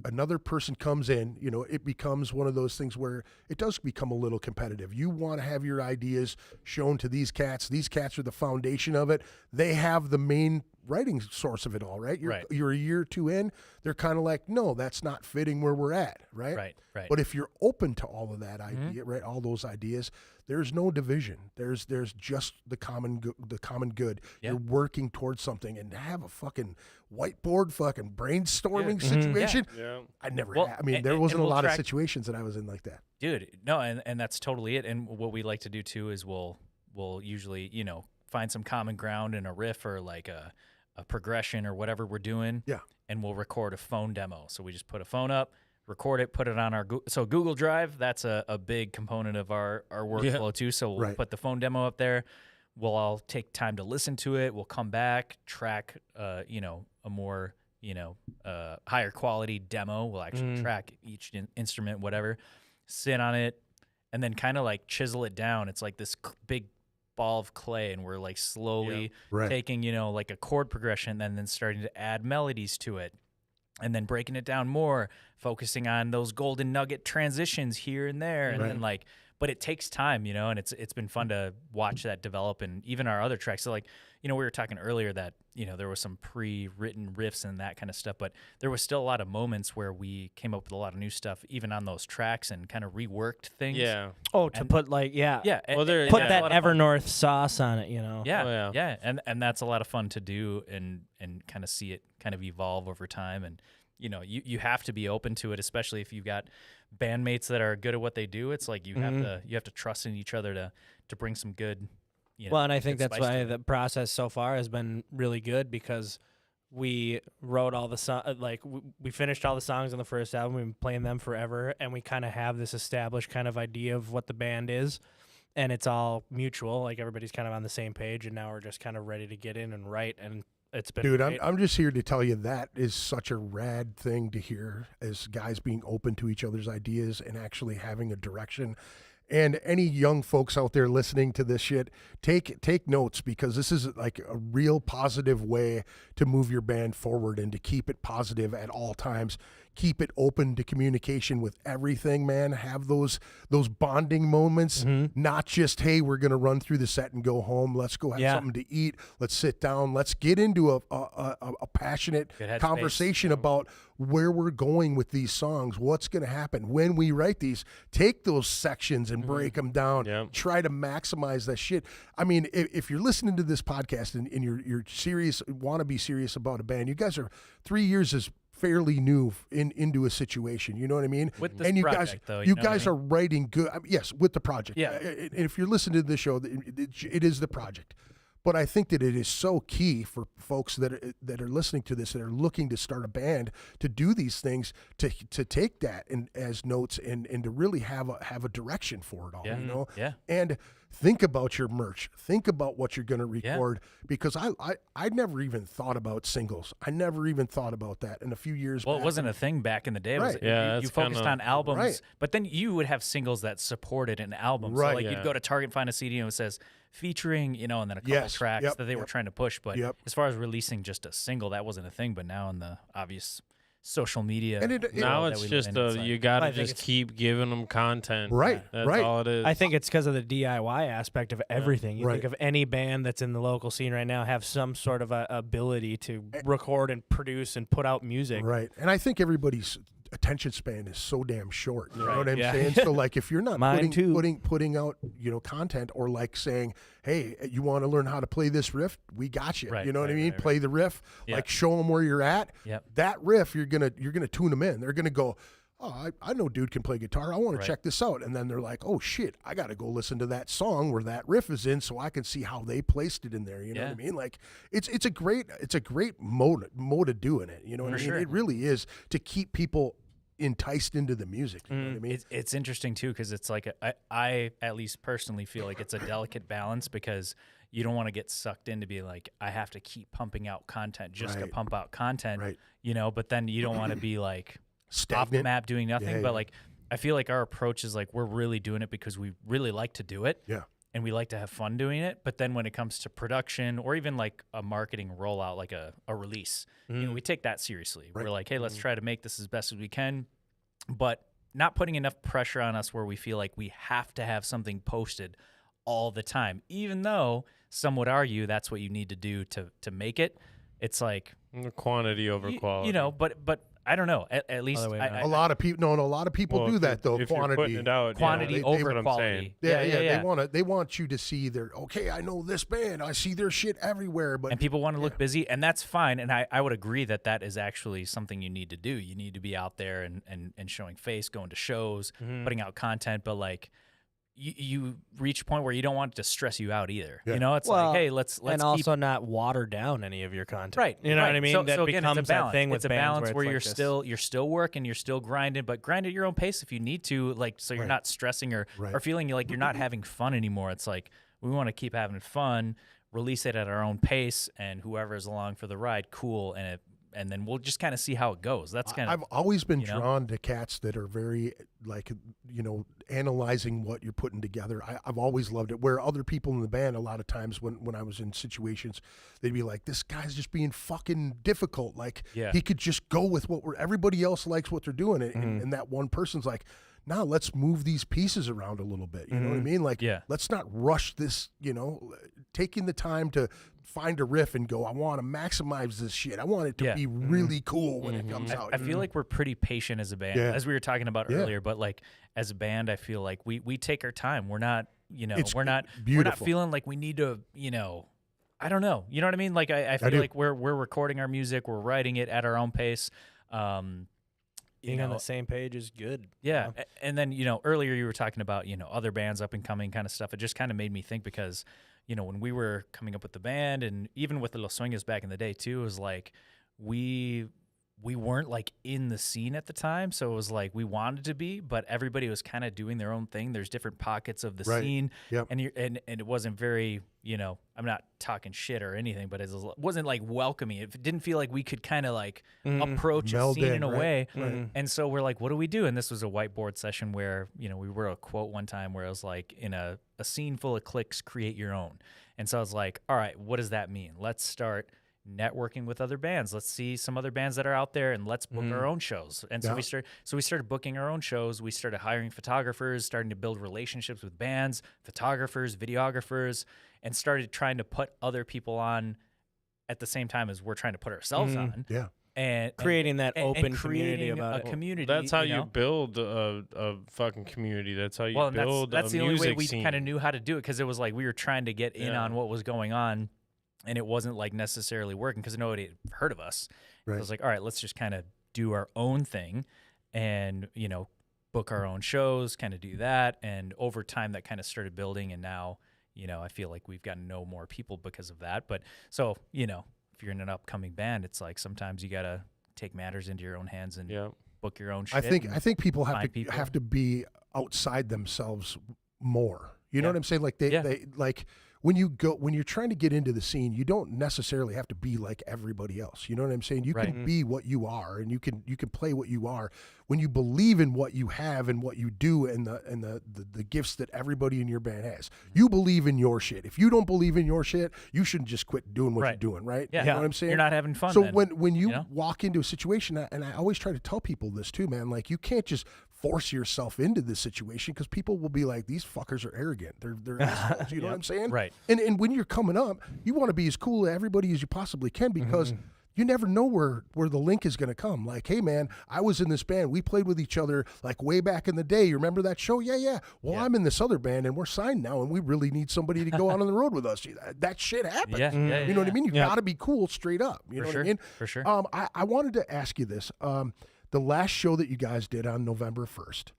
another person comes in, it becomes one of those things where it does become a little competitive. You want to have your ideas shown to these cats. These cats are the foundation of it. They have the main writing source of it all, right? You're a year or two in, they're kind of like, no, that's not fitting where we're at, right? Right. But if you're open to all of that idea, right, all those ideas, there's no division. There's just the common good. Yeah. You're working towards something, and to have a fucking whiteboard fucking brainstorming situation. Yeah. I never Well, had. I mean, and- there and wasn't a we'll lot track- of situations that I was in like that. Dude, no, and that's totally it. And what we like to do too is we'll usually, find some common ground in a riff or like a progression or whatever we're doing. Yeah. And we'll record a phone demo. So we just put a phone up, record it, put it on our Google Drive. That's a big component of our workflow too. So we'll put the phone demo up there. We'll all take time to listen to it. We'll come back, track, a more, higher quality demo. We'll actually track each instrument, whatever, sit on it, and then kind of like chisel it down. It's like this big ball of clay, and we're like slowly taking, like a chord progression and then starting to add melodies to it. And then breaking it down more, focusing on those golden nugget transitions here and there. And then but it takes time, and it's been fun to watch that develop, and even our other tracks. So we were talking earlier that, there was some pre-written riffs and that kind of stuff, but there was still a lot of moments where we came up with a lot of new stuff, even on those tracks, and kind of reworked things. Yeah. Oh, to put like, Yeah. Well, there- put yeah. that Evernorth sauce on it, Yeah. Oh, yeah. Yeah. And that's a lot of fun to do and kind of see it kind of evolve over time. And, you have to be open to it, especially if you've got bandmates that are good at what they do. It's like you have to trust in each other to bring some good, well, and I think good that's spice to why it. the process so far has been really good, because we wrote all the we finished all the songs on the first album. We've been playing them forever, and we kind of have this established kind of idea of what the band is, and it's all mutual. Like everybody's kind of on the same page, and now we're just kind of ready to get in and write. And it's been Dude, great. I'm just here to tell you that is such a rad thing to hear, as guys being open to each other's ideas and actually having a direction. And any young folks out there listening to this shit, take notes, because this is like a real positive way to move your band forward and to keep it positive at all times. Keep it open to communication with everything, man. Have those bonding moments, not just, hey, we're going to run through the set and go home. Let's go have something to eat. Let's sit down. Let's get into a passionate conversation about where we're going with these songs, what's going to happen when we write these. Take those sections and break them down. Try to maximize that shit. I mean, if you're listening to this podcast and you're serious, want to be serious about a band, you guys are 3 years is fairly new into a situation, you know what I mean? With this and you project, guys, though, you know what I guys mean? are writing good. I mean, yes, with the project. Yeah. And if you're listening to the show, it is the project. But I think that it is so key for folks that are listening to this, that are looking to start a band, to do these things, to take that as notes and to really have a direction for it all, you know? Yeah. And think about your merch. Think about what you're going to record, because I never even thought about singles. I never even thought about that in a few years Well, back. it wasn't a thing back in the day. It was, Right. Yeah, you that's focused kinda- on albums, Right. but then you would have singles that supported an album. Right. So like Yeah. you'd go to Target, find a CD, and it says featuring, and then a couple Yes. tracks Yep. that they were Yep. trying to push. But Yep. as far as releasing just a single, that wasn't a thing. But now in the obvious social media, And Now world it's that we just live in, it's like- you got I to think just it's- keep giving them content. Right, That's right. all it is. I think it's because of the DIY aspect of everything. You Right. think of any band that's in the local scene right now have some sort of a ability to record and produce and put out music. Right. And I think everybody's attention span is so damn short. You know what I'm Yeah. saying? So like if you're not Mine too. putting out, content, or like saying, hey, you want to learn how to play this riff? We got you. Right, You know what I right, mean? right, Play the riff, Yeah. like show them where you're at. Yep. That riff, you're gonna tune them in. They're gonna go, oh, I know dude can play guitar. I want Right. to check this out. And then they're like, oh shit, I got to go listen to that song where that riff is in, so I can see how they placed it in there. You know what I Yeah. mean? Like it's a great mode of doing it. You know what I mean? sure. It really is, to keep people enticed into the music. You know what I mean? It's interesting too, because it's like I at least personally feel like it's a delicate balance, because you don't want to get sucked into be like, I have to keep pumping out content just to Right. pump out content, Right. you know, but then you don't want to be like off the Stagnant. map doing nothing. Yeah, But yeah. like, I feel like our approach is like, we're really doing it because we really like to do it. Yeah. And we like to have fun doing it. But then when it comes to production or even like a marketing rollout, like a release, you know, we take that seriously. Right. We're like, hey, let's try to make this as best as we can, but not putting enough pressure on us where we feel like we have to have something posted all the time, even though some would argue that's what you need to do to make it. It's like Quantity over quality. you know, but I don't know. At least Other way around. A lot of people, no, a lot of people Well, do if that though. if you're Quantity. putting it out, quantity yeah, over that's what I'm quality. Yeah. They want you to see their, okay, I know this band. I see their shit everywhere. But And people want to look busy, and that's fine. And I would agree that that is actually something you need to do. You need to be out there and showing face, going to shows, putting out content. But like, you reach a point where you don't want it to stress you out either. Yeah. You know, it's Well, like, hey, let's and keep also not water down any of your content. right. You know right. what I mean? So, that so again, becomes it's a balance. that thing with it's a bands balance where, where it's you're like this. still working, you're still grinding, but grind at your own pace if you need to. Like, so you're Right. not stressing or Right. feeling like you're not having fun anymore. It's like we want to keep having fun, release it at our own pace, and whoever's along for the ride, cool, and then we'll just kind of see how it goes. That's kind I've of always been you know? drawn to cats that are very, like, you know, analyzing what you're putting together. I've always loved it. Where other people in the band, a lot of times when I was in situations, they'd be like, this guy's just being fucking difficult. Like, Yeah. he could just go with everybody else likes what they're doing. And that one person's like, now let's move these pieces around a little bit. You know what I mean? Like, Yeah. let's not rush this, you know, taking the time to find a riff and go, I want to maximize this shit. I want it to Yeah. be really cool when it comes out. I feel like we're pretty patient as a band, Yeah. as we were talking about Yeah. earlier. But like as a band, I feel like we take our time. We're not, you know, It's we're not beautiful. feeling like we need to, you know, I don't know. You know what I mean? Like I feel do. like we're recording our music, we're writing it at our own pace. You Being on know, the same page is good. yeah. And then, you know, earlier you were talking about, you know, other bands up and coming kind of stuff. It just kind of made me think because, you know, when we were coming up with the band and even with the Los Sueños back in the day too, it was like we weren't like in the scene at the time. So it was like we wanted to be, but everybody was kind of doing their own thing. There's different pockets of the Right. scene. Yep. And it wasn't very, you know, I'm not talking shit or anything, but it wasn't like welcoming. It didn't feel like we could kind of like approach a Meld scene in, in a right? way. Right. And so we're like, what do we do? And this was a whiteboard session where, you know, we wrote a quote one time where it was like, in a scene full of clicks, create your own. And so I was like, all right, what does that mean? Let's start networking with other bands. Let's see some other bands that are out there and let's book our own shows. And so Yeah. we started booking our own shows. We started hiring photographers, starting to build relationships with bands, photographers, videographers, and started trying to put other people on at the same time as we're trying to put ourselves on. Yeah. And Creating that and open community creating about a it. community. That's how you know? build a fucking community. That's how you Well, and build that's a the only way music we scene. kind of knew how to do it because it was like we were trying to get in Yeah. on what was going on, and it wasn't like necessarily working because nobody had heard of us. So I was like, all right, let's just kind of do our own thing, and you know, book our own shows, kind of do that, and over time that kind of started building, and now you know I feel like we've gotten to know more people because of that. But so you know, if you're in an upcoming band, it's like sometimes you gotta take matters into your own hands and Yeah. book your own shit. I think and people have find to people. have to be outside themselves more. You know Yeah. what I'm saying? Like they like when you're trying to get into the scene, you don't necessarily have to be like everybody else. You know what I'm saying? You Right. can be what you are, and you can play what you are when you believe in what you have and what you do and the gifts that everybody in your band has. You believe in your shit. If you don't believe in your shit, you shouldn't just quit doing what you're Right. doing, right? Yeah. You know what I'm saying? You're not having fun So then, when you know? walk into a situation, and I always try to tell people this too, man, like you can't just force yourself into this situation because people will be like, these fuckers are arrogant. They're assholes. You know what I'm saying? Right. And when you're coming up, you want to be as cool to everybody as you possibly can because you never know where the link is going to come. Like, hey man, I was in this band. We played with each other like way back in the day. You remember that show? Yeah. Well, I'm in this other band and we're signed now and we really need somebody to go out on the road with us. That shit happens. Yeah, yeah, You know what I mean? You Yeah. got to be cool straight up. You know sure, what I mean? for sure. I wanted to ask you this. The last show that you guys did on November 1st,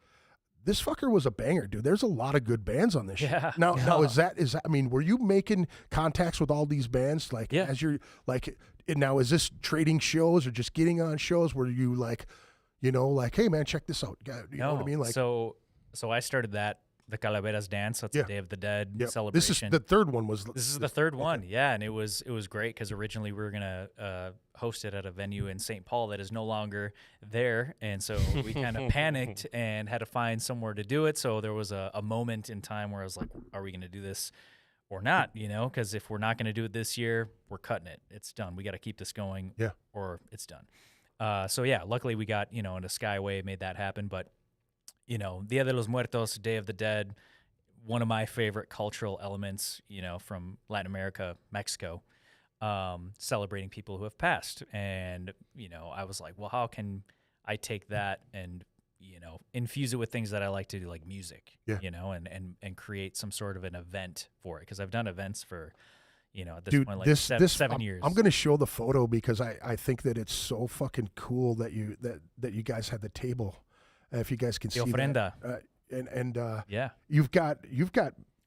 this fucker was a banger, dude. There's a lot of good bands on this Yeah. shit. Now is that I mean, were you making contacts with all these bands like Yeah. as you're like and now is this trading shows or just getting on shows where you like, you know, like, hey man, check this out. You know what I mean? Like so I started that the Calaveras dance. That's Yeah. the Day of the Dead Yep. celebration. This is the third one. This is the third one, yeah, and it was great because originally we were gonna host it at a venue in St. Paul that is no longer there, and so we kind of panicked and had to find somewhere to do it. So there was a moment in time where I was like, "Are we gonna do this or not?" You know, because if we're not gonna do it this year, we're cutting it. It's done. We got to keep this going, Yeah. or it's done. So yeah, luckily we got into Skyway, made that happen, but Dia de los Muertos, Day of the Dead. One of my favorite cultural elements, from Latin America, Mexico, celebrating people who have passed. And, I was like, well, how can I take that and, infuse it with things that I like to do, like music, Yeah. and create some sort of an event for it. Because I've done events for, at this Dude, point, like this 7 years. I'm going to show the photo because I think that it's so fucking cool that you guys had the table. If you guys can The see ofrenda. that. And Yeah. you've got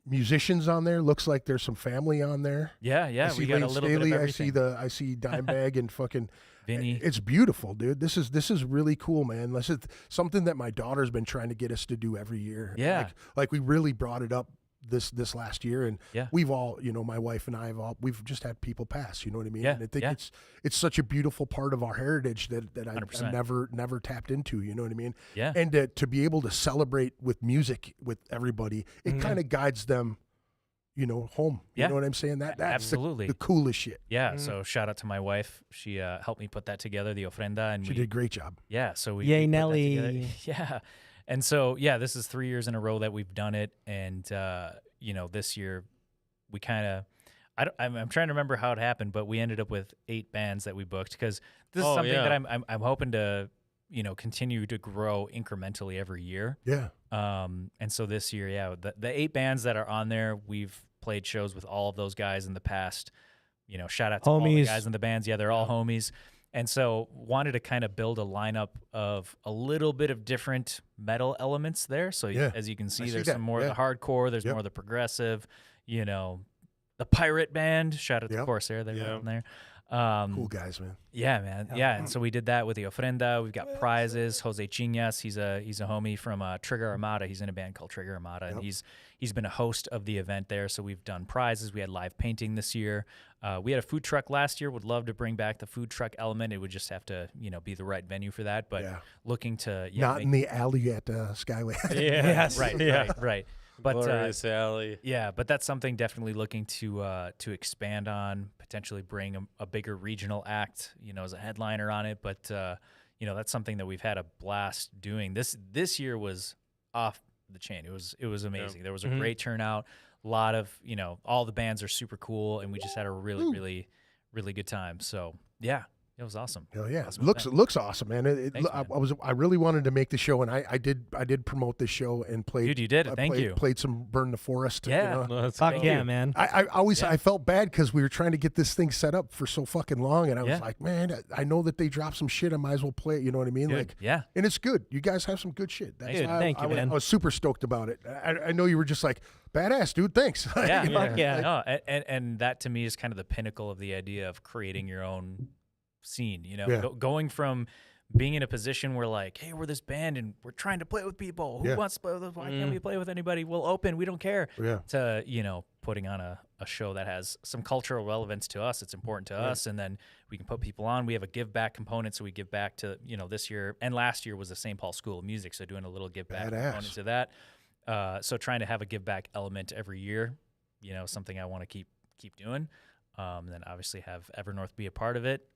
musicians on there. Looks like there's some family on there. Yeah, I yeah. see We got a Lane little Staley, bit of everything. I see Dimebag and fucking Vinny. It's beautiful, dude. This is really cool, man. This is something that my daughter's been trying to get us to do every year. Yeah. Like we really brought it up this last year, and Yeah. we've all, my wife and I we've just had people pass. You know what I mean? Yeah, And I think yeah. it's such a beautiful part of our heritage that I 100%. never tapped into. You know what I mean? Yeah. And to be able to celebrate with music with everybody, it kind of guides them, home. You Yeah. know what I'm saying? That's Absolutely. the coolest shit. Yeah, so shout out to my wife. She helped me put that together, the ofrenda, and She we did a great job. Yeah, so we Yay, put that Nelly. together. Yeah, and so yeah, this is 3 years in a row that we've done it, and this year we kind of. I'm trying to remember how it happened, but we ended up with 8 bands that we booked because this is Oh, something yeah. that I'm hoping to continue to grow incrementally every year. Yeah. And so this year, yeah, the 8 bands that are on there, we've played shows with all of those guys in the past. Shout out to all the Homies. guys in the bands. Yeah, they're all homies. And so wanted to kind of build a lineup of a little bit of different metal elements there. So Yeah. as you can see, see there's that. some more of Yeah. the hardcore, there's Yep. more of the progressive, the pirate band. Shout out to Yep. Corsair, they're Yeah. on there. Cool guys, man. Yeah, man. Yeah, and so we did that with the ofrenda. We've got prizes. Jose Chinas, he's a homie from Trigger Armada. He's in a band called Trigger Armada, and he's been a host of the event there. So we've done prizes. We had live painting this year. We had a food truck last year. Would love to bring back the food truck element. It would just have to be the right venue for that. But Yeah. looking to Not in the alley at Skyway. Yeah. right. But Glorious Alley. yeah, but that's something definitely looking to expand on, potentially bring a bigger regional act, as a headliner on it. But that's something that we've had a blast doing. This year was off the chain. It was amazing. There was a great turnout. A lot of all the bands are super cool, and we just had a really really good time. So yeah. It was awesome. Hell yeah, Awesome looks event. awesome, man. Thanks, man. I really wanted to make the show, and I did promote this show and played. Dude, you did. I Thank played, you. Played some Burn the Forest. Yeah. No, that's Fuck cool. yeah, man. I always I felt bad because we were trying to get this thing set up for so fucking long, and I was Yeah. like, man, I know that they dropped some shit. I might as well play it. You know what I mean? Good. Like, Yeah. and it's good. You guys have some good shit. Dude, thank you, man. I was super stoked about it. I know you were just like, badass, dude. Thanks. Yeah, Fuck yeah. No, and that to me is kind of the pinnacle of the idea of creating your own scene. Yeah. Going from being in a position where like, hey, we're this band and we're trying to play with people. Who Yeah. wants to play with us? Why can't we play with anybody? We'll open. We don't care. Yeah. To putting on a show that has some cultural relevance to us. It's important to us, and then we can put people on. We have a give back component, so we give back to this year and last year was the St. Paul School of Music, so doing a little give back Badass. component to that. So trying to have a give back element every year, something I want to keep doing. Then obviously have Evernorth be a part of it.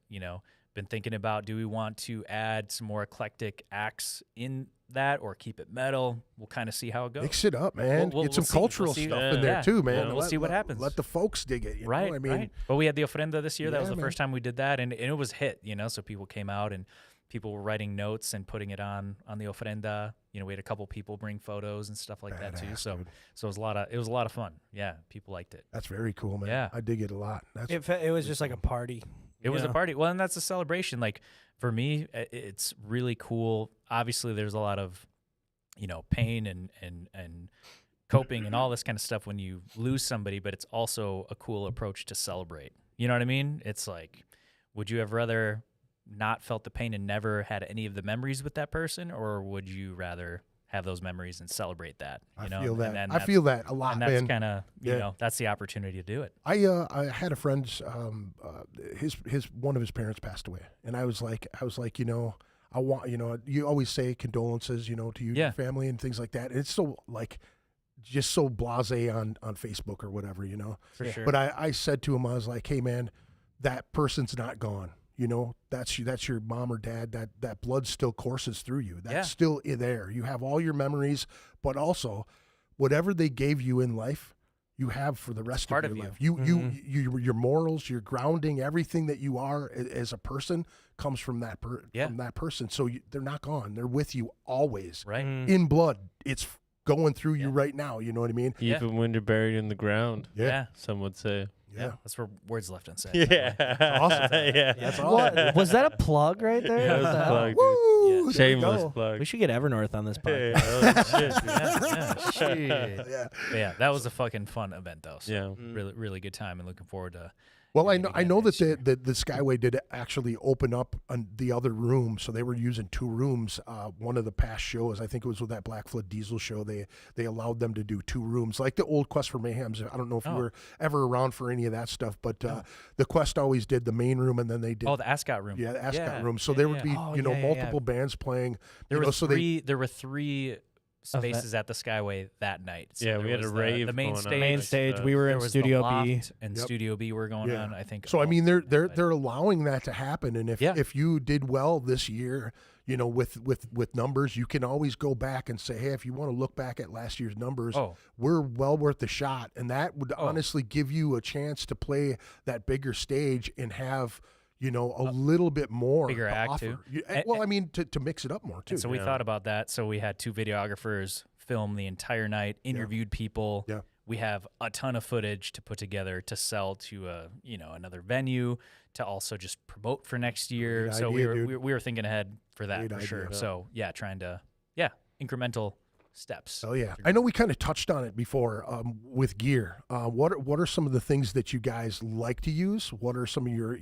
Been thinking about, do we want to add some more eclectic acts in that or keep it metal? We'll kind of see how it goes. Mix it up, man. We'll Get some see. We'll cultural see. stuff Yeah. in there Yeah. too, man. We'll see what happens. Let the folks dig it. You Right, know? I mean, right. But we had the ofrenda this year. That was Yeah, the first time we did that, and it was a hit. So people came out and people were writing notes and putting it on the ofrenda. We had a couple people bring photos and stuff like that too. Badass, So dude. so it was a lot of fun. Yeah, people liked it. that's very cool, man. Yeah. I dig it a lot. That's It was just like a party. It was a Yeah. party. Well, and that's a celebration. Like for me, it's really cool. Obviously, there's a lot of, pain and coping and all this kind of stuff when you lose somebody, but it's also a cool approach to celebrate. You know what I mean? It's like, would you have rather not felt the pain and never had any of the memories with that person, or would you rather have those memories and celebrate that. You I know? feel that. And I feel that a lot, and that's man. kind of Yeah. you know, that's the opportunity to do it. I had a friend, his one of his parents passed away, and I was like, you know, I want, you know, you always say condolences, you know, to your family and things like that. And it's so like, just so blasé on Facebook or whatever, you know. For sure. But I said to him, I was like, hey man, that person's not gone. You know, that's your mom or dad. That blood still courses through you. That's still there. You have all your memories, but also whatever they gave you in life, you have for the rest of your life. Your morals, your grounding, everything that you are as a person comes from that from that person. So they're not gone. They're with you always. Right. In blood. It's going through you right now. You know what I mean? Even when you're buried in the ground. Yeah. Some would say. Yeah. That's where words left unsaid. Yeah. Awesome. Yeah. That's What? awesome. Was that a plug right there? That was What the a hell? plug, dude. Woo! There we Shameless go. plug. We should get Evernorth on this Hey, podcast. oh, shit, dude. Shit. Yeah. But yeah, that was a fucking fun event though. So Yeah. really good time, and looking forward to. Well, I doing know it I again know that next year. the Skyway did actually open up the other room, so they were using 2 rooms. One of the past shows, I think it was with that Black Flood Diesel show, they allowed them to do 2 rooms, like the old Quest for Mayhems. I don't know if you were ever around for any of that stuff, but the Quest always did the main room, and then they did the Ascot room. the Ascot Yeah, room. So yeah, there would yeah. be multiple bands playing. There you were know, so three. There were 3 spaces at the Skyway that night. So Yeah, there we had was a rave The main going on. stage. Main stage. We were There in was Studio the B. Loft and Studio B were going on. I think. So I mean, all they're allowing that to happen, and if you did well this year, you know, with numbers, you can always go back and say, hey, if you want to look back at last year's numbers, we're well worth the shot, and that would honestly give you a chance to play that bigger stage and have, you know, a little bit more bigger to act, offer. too. Well, I mean, to mix it up more too. And so we thought about that. So we had 2 videographers film the entire night, interviewed people. Yeah. We have a ton of footage to put together to sell to another venue, to also just promote for next year. Great So idea, we were thinking ahead for that Great for idea. sure. Yeah. So yeah, trying to incremental steps. Oh yeah, I know we kind of touched on it before with gear. What are some of the things that you guys like to use? What are some of your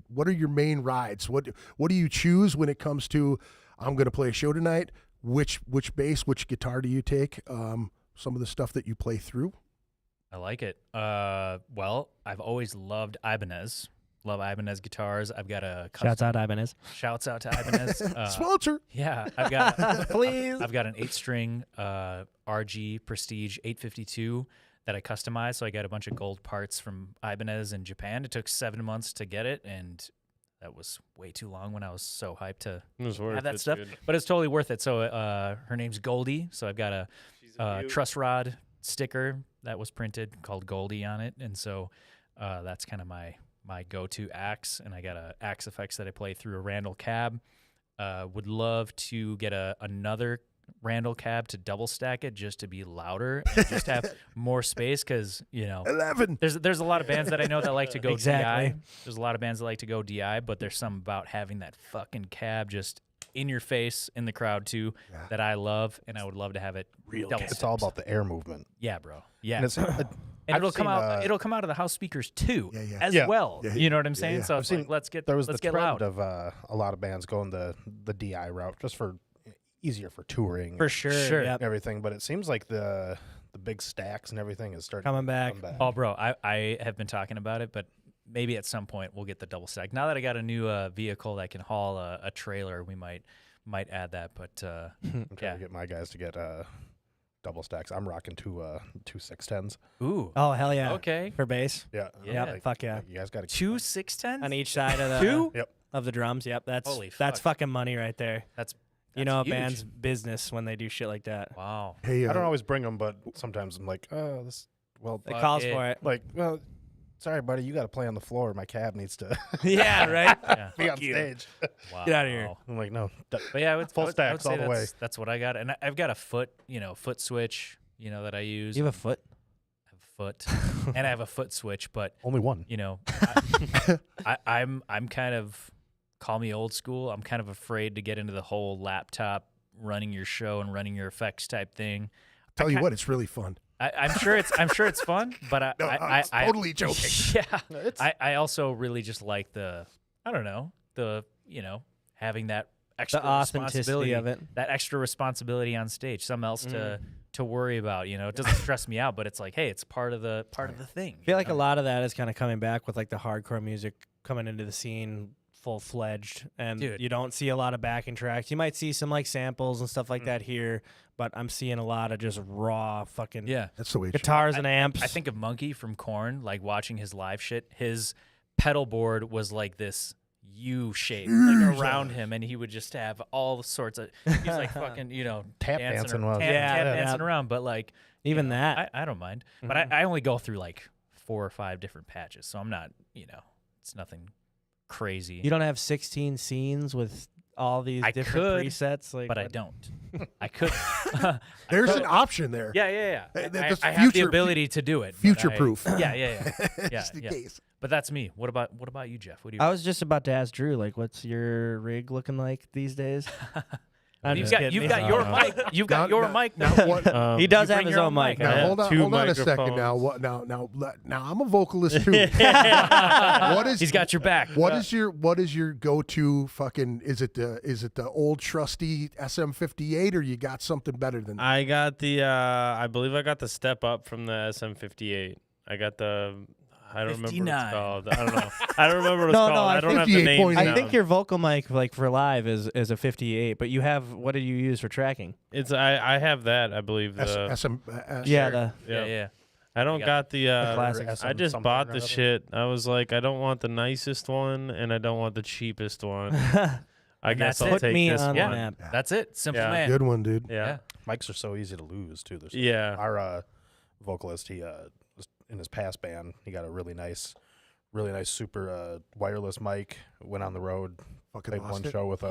what are your main rides? What do you choose when it comes to I'm going to play a show tonight? Which bass, which guitar do you take? Some of the stuff that you play through. I like it. Well, I've always loved Ibanez. Love Ibanez guitars. I've got a custom, Shouts out Ibanez. Shouts out to Ibanez. Sponsor. Yeah, I've got Please. I've got an 8-string RG Prestige 852 that I customized. So I got a bunch of gold parts from Ibanez in Japan. It took 7 months to get it, and that was way too long when I was so hyped to It was worth have that it, stuff. dude. But it's totally worth it. So her name's Goldie. So I've got a truss rod sticker that was printed called Goldie on it, and so that's kind of my go-to axe. And I got a axe effects that I play through a Randall cab. Would love to get another Randall cab to double stack it just to be louder and just have more space, because 11. there's a lot of bands that I know that like to go Exactly. DI. There's a lot of bands that like to go DI, but there's something about having that fucking cab just in your face in the crowd too that I love, and I would love to have it double It's stacked. all about the air movement. Yeah, bro. Yeah. And it's, And I've it'll come seen, out. It'll come out of the house speakers too, Yeah. as well. Yeah, You know what I'm saying? yeah. So I've it's seen like, let's get there was let's the get trend loud of a lot of bands going the DI route just for easier for touring For and sure. Sure. Yep. everything. But it seems like the big stacks and everything is starting Coming to back. come back. Oh, bro, I have been talking about it, but maybe at some point we'll get the double stack. Now that I got a new vehicle that can haul a trailer, we might add that. But I'm trying to get my guys to get double stacks. I'm rocking two 610s. ooh, Oh, hell yeah. okay, Uh, Yeah. Yeah. Yep, fuck yeah. You guys got to 2 610s On each side of the Two? Yep. of the drums. Yep, that's Holy that's fuck. fucking money right there. That's You know, a huge. band's business when they do shit like that. Wow. Hey, I don't always bring them, but sometimes I'm like, It Fuck calls it. for it. like, well, sorry, buddy, you got to play on the floor. My cab needs to Yeah, right. Yeah. be on stage. Wow. Get outta here. I'm like, no. But yeah, I would, Full I would stacks say all the way. That's what I got, and I've got a foot switch, that I use. You have a foot. I have a foot, and I have a foot switch, but Only one. I'm kind of, call me old school. I'm kind of afraid to get into the whole laptop running your show and running your effects type thing. tell you what, it's really fun. I'm sure it's fun, but I was totally joking. Yeah, I also really just like having that extra authenticity responsibility of it. That extra responsibility on stage, something else to worry about. You know, it doesn't stress me out, but it's like, hey, it's part of the thing. I feel like a lot of that is kind of coming back with like the hardcore music coming into the scene full-fledged, and Dude. you don't see a lot of backing tracks. You might see some like samples and stuff like that here, but I'm seeing a lot of just raw fucking That's the way it should. guitars and amps. I think of Monkey from Korn, like watching his live shit. His pedal board was like this U shape like around him, and he would just have all sorts of. He's like fucking, Tap dancing was. tap Yeah. dancing around, but like Even you know, that. I don't mind. But I only go through like 4 or 5 different patches, so I'm not, it's nothing crazy. You don't have 16 scenes with all these I different could, presets, like, but I what- don't. I could. There's an option there. Yeah. That's I have the future- ability to do it. but future-proof. Yeah. Just in case. But that's me. What about you, Jeff? What do you? I was just about to ask Drew, like, what's your rig looking like these days? I'm You've just got kidding. your mic. You've got your mic now. What, He does You have bring his your own own mic. mic. now I- hold on, two hold on a second. Now, microphones. now I'm a vocalist too. What is He's got your back. What is your go-to fucking? Is it the old trusty SM58 or you got something better than that? I got the I believe I got the step up from the SM58. I got the I don't remember what 59. it's called. I don't know. I don't remember what it's No, called. I I don't have the 58 names point- I down. think your vocal mic, like for live, is a 58. But you have, what do you use for tracking? It's I have that. I believe the Yeah, Yeah. I don't You got the classic. I just something bought or the other. shit. I was like, I don't want the nicest one and I don't want the cheapest one. I guess that's I'll it. Put take me this on one. the map. That's it. Simple Yeah. man. good one, dude. Yeah. Mics are so easy to lose too. There's Yeah. Our vocalist, he was in his past band, he got a really nice super wireless mic. Went on the road, Fucking played lost one it. show with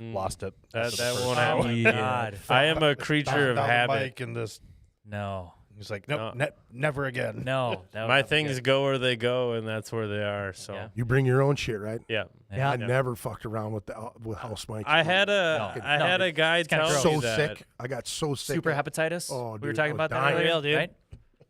lost it. That After the that first won't show. Oh happen. my God. I am a creature of Down the habit. mic and this. No. He's like, nope, never again. No. That would My not be things good. go where they go, and that's where they are. So Yeah. You bring your own shit, right? yeah. Yeah. I never fucked around with house mics. I had No, a guy kinda tell gross. so me that. sick. I got so sick. Super hepatitis. Oh, we were dude, talking I was about that dying. earlier, Real, dude. right?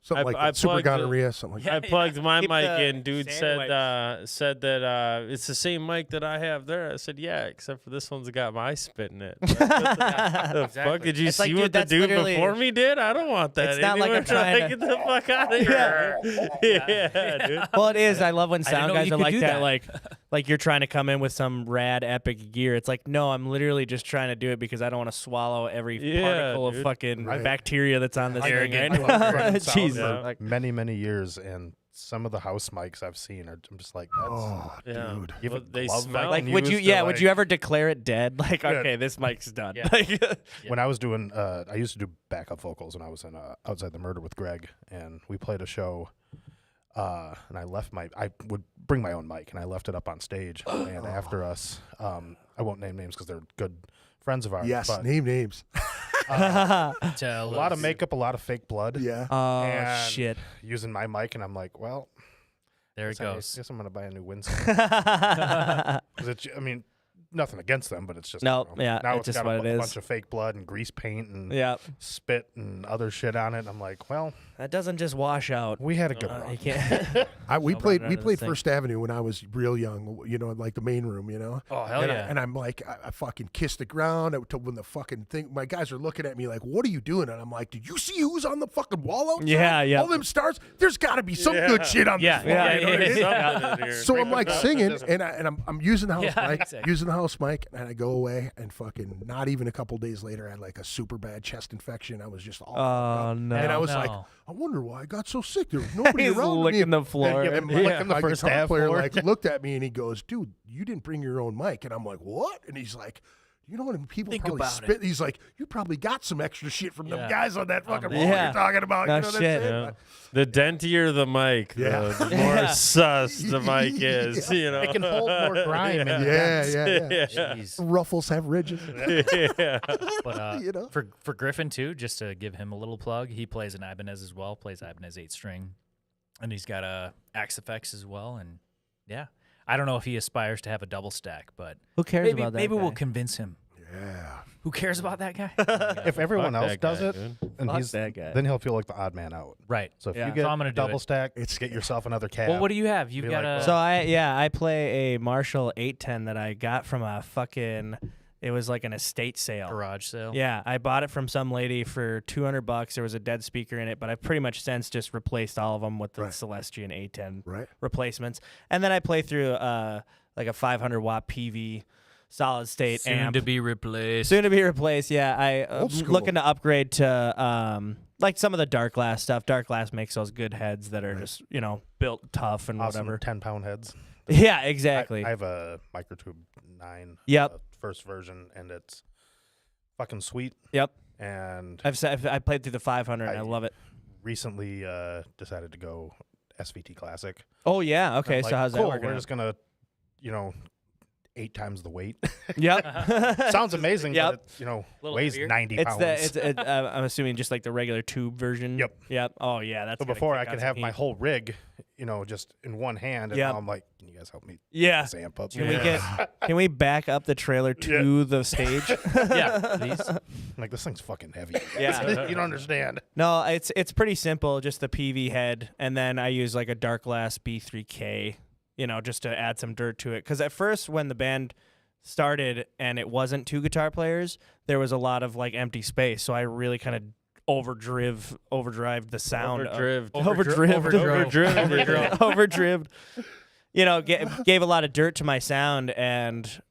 Something like I that. Super plugged the- gonorrhea, something like I plugged my Keep mic the in. Dude sandy said that it's the same mic that I have there. I said, yeah, except for this one's got my spit in it. Like, the fuck? Did you It's see like, what dude, the that's dude literally- before me did? I don't want that. It's not like anywhere. I'm trying to- Get the fuck out of here. Yeah, dude. Well, it is. I love when I didn't sound know guys you are could like do that. that. Like you're trying to come in with some rad epic gear. It's like, no, I'm literally just trying to do it because I don't want to swallow every Yeah, particle of dude. fucking Right. bacteria that's on this thing. Arrogant. Jesus. Yeah. Like, many years, and some of the house mics I've seen are I'm just like, that's, Oh, Yeah. dude. you have Well, a they glove smell. mic like and would you? used to, Yeah. Would like- you ever declare it dead? Like, Yeah. okay, this mic's done. Yeah. Like, When I was doing, I used to do backup vocals when I was in Outside the Murder with Greg, and we played a show. And I would bring my own mic, and I left it up on stage. And after us, I won't name names because they're good friends of ours. Yes, but name names. a lot of makeup, a lot of fake blood. Yeah. oh And shit. Using my mic, and I'm like, well, There it I goes. guess I'm gonna buy a new Winston. 'Cause I mean, nothing against them, but it's just No, yeah, Now it's it's just got what a it is. bunch of fake blood and grease paint and Yeah. spit and other shit on it. And I'm like, well, That doesn't just wash out. we had a good You run. can't. We No, played right, we right, played this First Avenue when I was real young, like the main room, Oh hell and yeah. and I'm like, I fucking kissed the ground. When the fucking thing, my guys are looking at me like, "What are you doing?" And I'm like, "Did you see who's on the fucking wall outside? Yeah, yeah. All them stars. There's got to be some good shit on Yeah, this wall." yeah, you know what I mean? Something in here. So I'm like singing, and I'm using the house Yeah, mic, exactly. and I go away, and fucking not even a couple days later, I had like a super bad chest infection. I was just all fucked Oh up. no. And I was no. like, I wonder why I got so sick. There was nobody He's around licking me. the floor. And Yeah. my, Licking the my first guitar half player floor. like looked at me and he goes, "Dude, you didn't bring your own mic." And I'm like, "What?" And he's like, "You know what? People Think probably about spit." He's like, "You probably got some extra shit from them Yeah. guys on that fucking wall Yeah. you're talking about." No you know what I'm shit. saying? Yeah. The dentier the mic, Yeah. the more sus the mic is. You know, It can hold more grime. And Yeah, yeah, yeah. yeah. Jeez. Ruffles have ridges. yeah. But You know? for Griffin too, just to give him a little plug, he plays an Ibanez as well. Plays Ibanez 8-string, and he's got a Axe Effects as well. And yeah, I don't know if he aspires to have a double stack, but Who cares maybe about that? maybe we'll guy? convince him. Yeah. Who cares about that guy? if everyone Fuck else that does guy, it, dude. and Fuck he's that guy. then he'll feel like the odd man out. Right. So if Yeah. you get So I'm gonna do double it. stack, get yourself another cab. Well, what do you have? You've Be got like, a. So I play a Marshall 810 that I got from a fucking. It was like an estate sale. Garage sale. Yeah, I bought it from some lady for $200. There was a dead speaker in it, but I've pretty much since just replaced all of them with the Celestian A10 replacements. And then I play through like a 500 watt PV solid state Soon amp. to be replaced. Soon to be replaced. Yeah, I'm looking to upgrade to like some of the Dark Glass stuff. Dark Glass makes those good heads that are just built tough and Awesome whatever. 10-pound heads. Yeah, exactly. I have a Microtube 9. Yep. First version, and it's fucking sweet. Yep. And I played through the 500 and I love it. Recently decided to go SVT Classic. Oh yeah. Okay. I'm so like, how's cool, that working? We're just gonna, 8 times the weight. Yep. Sounds amazing, Yep. but it, Little weighs heavier. 90 pounds. I'm assuming just like the regular tube version. Yep. Yep. Oh yeah, that's. So gonna before kick I out could some have my heat. whole rig, just in one hand, and Yep. now I'm like, can you guys help me Yeah. this amp up? Can we back up the trailer to the stage? Yeah, please. I'm like, this thing's fucking heavy. Yeah. You don't understand. No, it's pretty simple. Just the PV head, and then I use like a Dark Glass B3K, just to add some dirt to it. Because at first, when the band started and it wasn't 2 guitar players, there was a lot of like empty space. So I really kind of overdrive the sound. Overdrive. Gave a lot of dirt to my sound,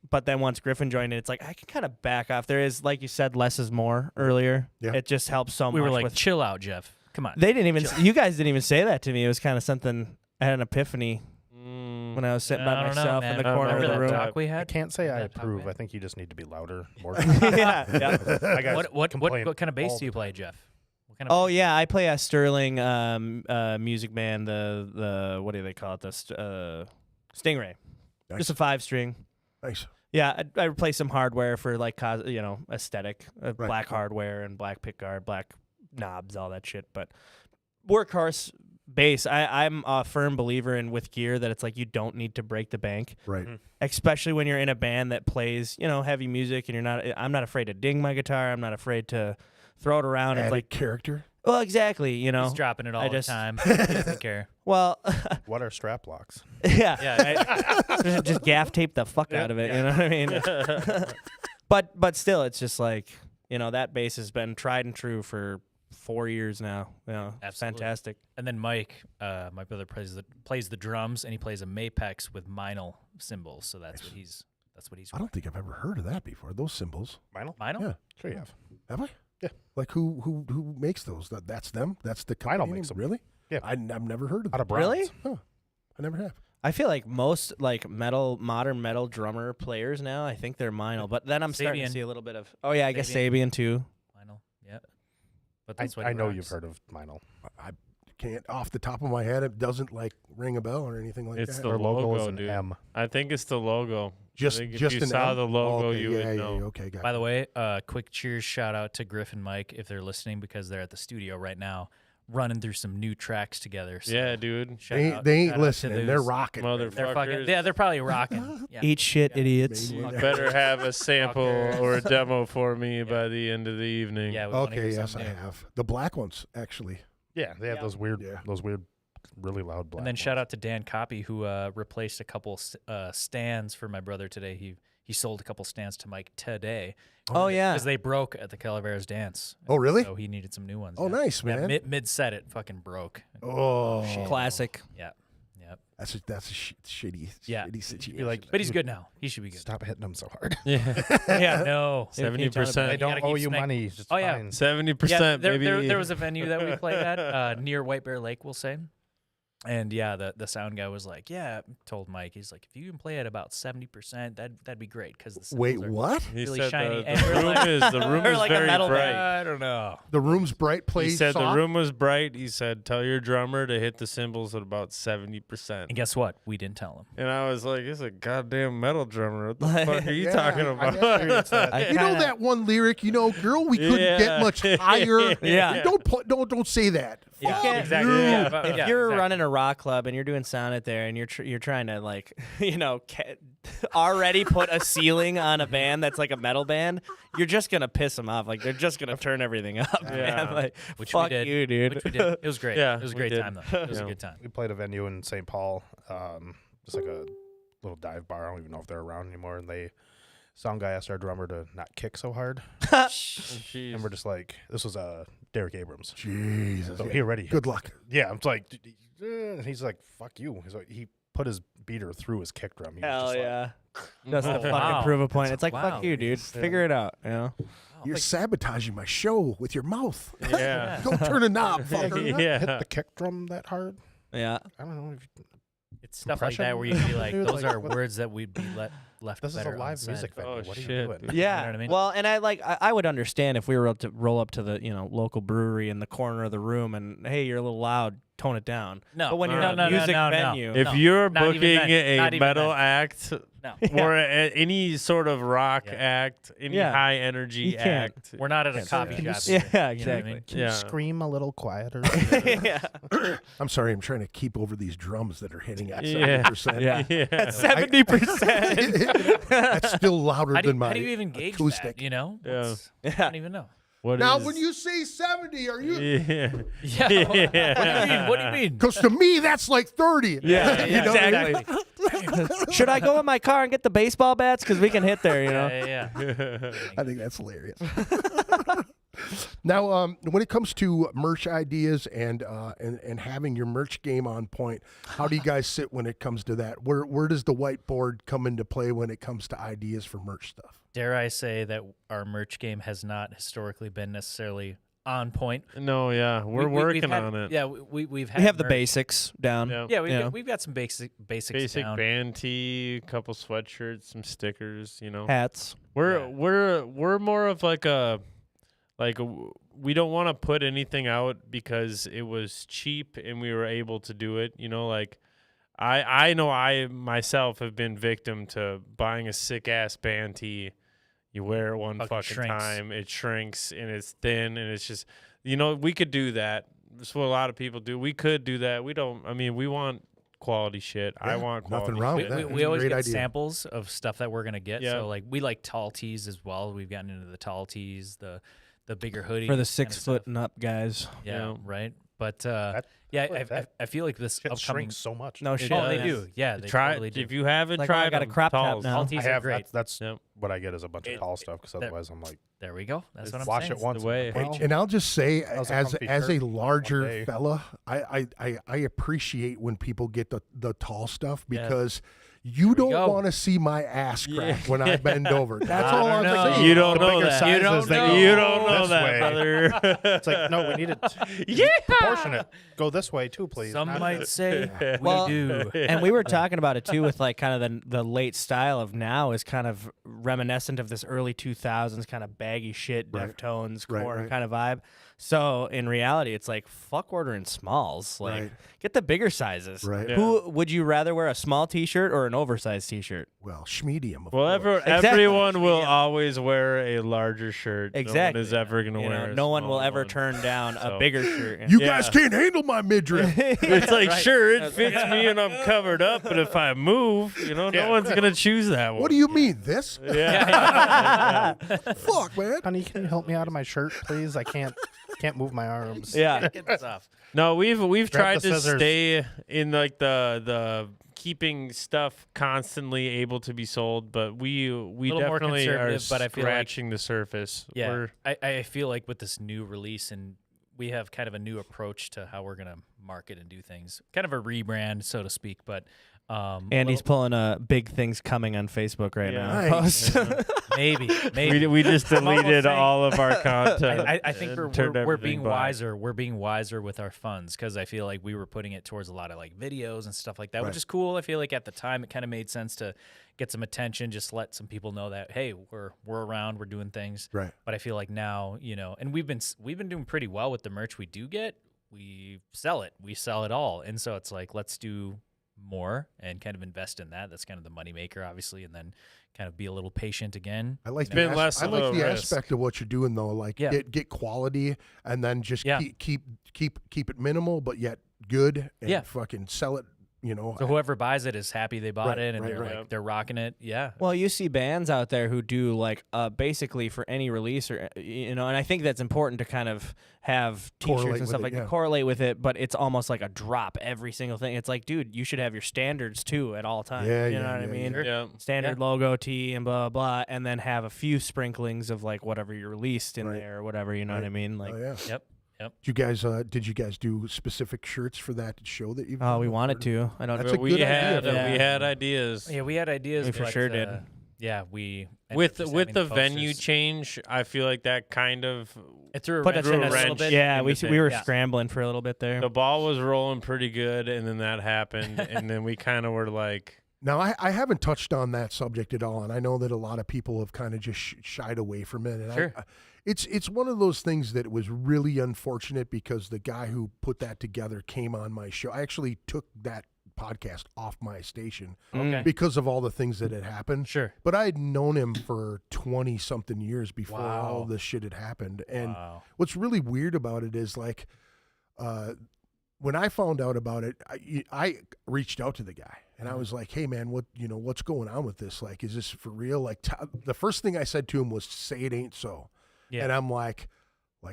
but then once Griffin joined it, it's like I can kind of back off. There is, like you said, less is more earlier. Yeah. It just helps so much. We were like, with, chill out, Jeff. Come on. they didn't even. You guys didn't even say that to me. It was kind of something. I had an epiphany when I was sitting by I don't know, myself in man. the corner of Remember the that room. talk we I had? can't say I That top approve. man? I think you just need to be louder. More. yeah. I got What complain kind of bass all do you the play, time. Jeff? What kind of Oh yeah, I play a Sterling Music Band. The what do they call it? The Stingray. Nice. Just a 5-string. Nice. Yeah, I replace some hardware for like aesthetic, black hardware and black pickguard, black knobs, all that shit. But workhorse bass, I'm a firm believer in with gear that it's like you don't need to break the bank, Right. especially when you're in a band that plays heavy music and I'm not afraid to ding my guitar. I'm not afraid to throw it around. Added It's like character. well, exactly. He's dropping it all the just- time. He doesn't care. Well, What are strap locks? yeah. Yeah. Just gaff tape the fuck out of it. You know what I mean? but still, it's just like that bass has been tried and true for 4 years now. Absolutely. Fantastic. And then Mike, my brother, plays the drums, and he plays a Mapex with Meinl cymbals. So that's what he's. I don't think I've ever heard of that before. Those symbols. Meinl? Meinl. Yeah. Sure you have. Have I? Yeah. Like who makes those? That's them. That's the company. makes them. Really? Yeah. I've never heard of Out them. of bronze. Really? Huh. I never have. I feel like most like modern metal drummer players now, I think they're Meinl. But then I'm starting to Sabian. see a little bit of I guess Sabian. Sabian too. Meinl. Yeah. But that's what I he know rocks. you've heard of Meinl. I can't off the top of my head. It doesn't like ring a bell or anything like It's that. the Their logo is logo, an dude. M. I think it's the logo. just I think if just you an saw M? the logo, okay, you yeah, would yeah, know. okay, got By it. the way, quick cheers shout out to Griff and Mike if they're listening because they're at the studio right now running through some new tracks together. So Yeah, dude. shout They out- ain't, they ain't shout out to listening. They're those- rocking. Mother- They're fucking. fuckers. Yeah, they're probably rocking. Yeah. Eat shit, idiots. Maybe. Better have a sample or a demo for me by the end of the evening. Yeah. We wanna hear Okay, yes, I something new. have the black ones actually. Yeah, they have those weird, Yeah. really loud black. And then shout ones. out to Dan Copy who replaced a couple stands for my brother today. He sold a couple stands to Mike today. Oh yeah. Because they broke at the Calaveras dance. Oh, really? So he needed some new ones. Oh, yeah. nice, Yeah, man. mid set it fucking broke. Oh, Classic. Yeah. Yep. that's a shitty Yeah. shitty situation. You're like, But he's good now. He should be good. stop hitting them so hard. Yeah. Yeah. No. 70%. gotta They don't keep owe you smack- money. It's Oh, yeah. fine. 70%, Yeah, baby. there was a venue that we played at near White Bear Lake, we'll say. And yeah, the sound guy was like, yeah, told Mike, he's like, if you can play at about 70%, that'd be great because the Wait, cymbals are what? He really said shiny. the And we're room like- is we're like a very metal bright. band. I don't know. The room's bright. He Plays said soft. the room was bright. He said, tell your drummer to hit the cymbals at about 70%. And guess what? We didn't tell him. And I was like, it's a goddamn metal drummer. What the fuck are you Yeah, talking I about? experienced that. You know kinda- that one lyric, girl, we couldn't Yeah. get much higher. Yeah. Don't say that. Yeah, Fuck exactly. you. Yeah, but- If yeah, you're exactly. running a rock club and you're doing sound out there and you're trying to like already put a ceiling on a band that's like a metal band, you're just gonna piss them off. Like they're just gonna turn everything up. Man. Yeah. Like, Which fuck we did. you, dude. Which we did. It was great. Yeah, it was a we great did. time though. It was a Yeah. good time. We played a venue in St. Paul, just like a little dive bar. I don't even know if they're around anymore. And they sound guy asked our drummer to not kick so hard, Jeez. and we're just like, this was Derek Abrams. Jesus. So he already Good luck. Yeah, I'm like, and he's like, fuck you. He's like, he put his beater through his kick drum. He was Hell just like, yeah. That's the fucking wow. prove a point. It's like, Wow. fuck you, dude. Figure it out, you know? You're sabotaging my show with your mouth. Yeah. Go turn a knob, fucker. Yeah. hit the kick drum that hard. Yeah. I don't know. It's stuff like Compression? that where you'd be like, Dude, those like, are what- words that we'd be left This is a better live unsaid. music venue. Oh, What are you shit, doing? dude. Yeah. You know what I mean? Well, and I would understand if we were to roll up to the, local brewery in the corner of the room and, hey, you're a little loud, tone it down. No. But when you're No, at no, a no, music no, no. venue. If No, you're not even booking then. a Not even metal then. act No. or any sort of rock Yeah. act, any Yeah. high energy You can't. act, We're not at a Can't coffee Can you shop. s- Yeah, either, you know what I exactly. mean? Can Yeah. you scream a little quieter? yeah. I'm sorry. I'm trying to keep over these drums that are hitting at Yeah. 70%. Yeah. yeah. At 70%. That's still louder How do, than my how do you even gauge acoustic. that, you know? Yeah. It's- I Yeah. don't even know. What Now, is- when you say 70, are you? yeah. Yeah. What do you mean? What do you mean? Because to me, that's like 30. Yeah, Yeah, exactly. Should I go in my car and get the baseball bats? Because we can hit there, you know? Yeah. I think that's hilarious. Now, when it comes to merch ideas and having your merch game on point, how do you guys sit when it comes to that? Where does the whiteboard come into play when it comes to ideas for merch stuff? Dare I say that our merch game has not historically been necessarily on point. No, yeah, we're We've working had- on it. Yeah, we've had We have the merch- basics down. Yeah. Yeah, you know. we've got some basics Basic down. band tee, couple sweatshirts, some stickers. Hats. We're more of like we don't want to put anything out because it was cheap and we were able to do it. Like I know I myself have been victim to buying a sick ass band tee. You wear it one Fucking fucking shrinks. time, it shrinks and it's thin and it's just we could do that. That's what a lot of people do. We could do that. We don't. I mean, we want quality shit. I Yeah, want quality nothing wrong shit. with that. We That's a always great get idea. samples of stuff that we're gonna get. Yeah. So like we like tall tees as well. We've gotten into the tall tees, the bigger hoodies For the kinda 6 stuff. foot and up guys. Yeah, Yeah. right. But That- yeah, like that I feel like this Shit upcoming. shrinks so much. No It shit. Oh, they does. do. Yeah, they Try totally do. if you haven't Like, oh, I tried got a them, crop top talls. now. Tall tees I are have. great. That's Yep. what I get is a bunch of It- tall stuff because that- otherwise I'm like, There we go. That's what I'm wash saying. it once. the way. Well, And I'll just say, That was a as comfy a shirt larger one day. fella, I appreciate when people get the tall stuff Yeah. because you don't go. want to see my ass crack when I bend over. That's I all don't I'm know. saying. You don't The know bigger that. sizes, You don't they know. go You don't know this that, way. brother. It's like, no, we need it Yeah. proportionate. Go this way too, please. Some Not might this. say we Well, do. And we were talking about it too with like kind of the late style of now is kind of reminiscent of this early 2000s kind of baggy shit, Right. Deftones, Right, core right. kind of vibe. So in reality, it's like fuck ordering smalls. Like Right. get the bigger sizes. Right. Yeah. Who would you rather wear a small T-shirt or an oversized T-shirt? Well, schmedium. Of Well, course. Exactly. everyone will always wear a larger shirt. Exactly. No one is ever going to You wear know, a no one will smaller ever one. turn down a So- bigger shirt. You Yeah. guys can't handle my midriff. It's like, sure, it fits me and I'm covered up, but if I move, no one's going to choose that one. What do you mean, this? Yeah. Fuck, man. Honey, can you help me out of my shirt, please? I can't move my arms. Yeah. Get this off. No, we've Grab tried the to scissors. stay in like the keeping stuff constantly able to be sold, but we Little more definitely are conservative, but I feel like- scratching the surface. Yeah, We're- I feel like with this new release, and we have kind of a new approach to how we're gonna market and do things, kind of a rebrand, so to speak. But Andy's well, pulling big things coming on Facebook right Yeah. now. Nice. Post. maybe. we just I'm almost deleted saying- all of our content. I think and turned we're everything being black. wiser. We're being wiser with our funds because I feel like we were putting it towards a lot of like videos and stuff like that, Right. which is cool. I feel like at the time it kind of made sense to get some attention, just let some people know that hey, we're around, we're doing things. Right. But I feel like now, and we've been doing pretty well with the merch we do get. We sell it all, and so it's like let's do more and kind of invest in that. That's kind of the moneymaker, obviously, and then kind of be a little patient again. I like been the, less I of like a the risk. aspect of what you're doing though. Like Yeah. get quality and then just Yeah. keep it minimal but yet good and Yeah. fucking sell it So whoever buys it is happy they bought Right, it, and right, they're right. like they're rocking it. Yeah. Well, you see bands out there who do like basically for any release, or and I think that's important to kind of have T-shirts Correlate and stuff with it, like yeah. correlate with it. But it's almost like a drop every single thing. It's like, dude, you should have your standards too at all times. Yeah, you yeah, know what I yeah, mean? Yeah. Standard logo tee and blah blah, and then have a few sprinklings of like whatever you released in Right. there or whatever. You know what I mean? Like, Oh yeah. Yep. Did you guys do specific shirts for that show that you? oh, we wanted to. I don't. That's But a we good had idea, we though. had ideas. Yeah, we had ideas. We for but, sure did. Yeah, we ended up With just with having the venue posters. change, I feel like that kind of It threw a Put wrench us threw in a a wrench little bit. Yeah, in we the we were thing. scrambling for a little bit there. The ball was rolling pretty good, and then that happened, and then we kind of were like, Now, I haven't touched on that subject at all, and I know that a lot of people have kind of just shied away from it. And Sure. it's one of those things that was really unfortunate because the guy who put that together came on my show. I actually took that podcast off my station Okay. because of all the things that had happened. Sure. But I had known him for 20-something years before Wow. all this shit had happened. And Wow. what's really weird about it is like, when I found out about it, I reached out to the guy and I was like, "Hey man, what's going on with this? Like, is this for real?" Like, the first thing I said to him was, "Say it ain't so." Yeah. And I'm like,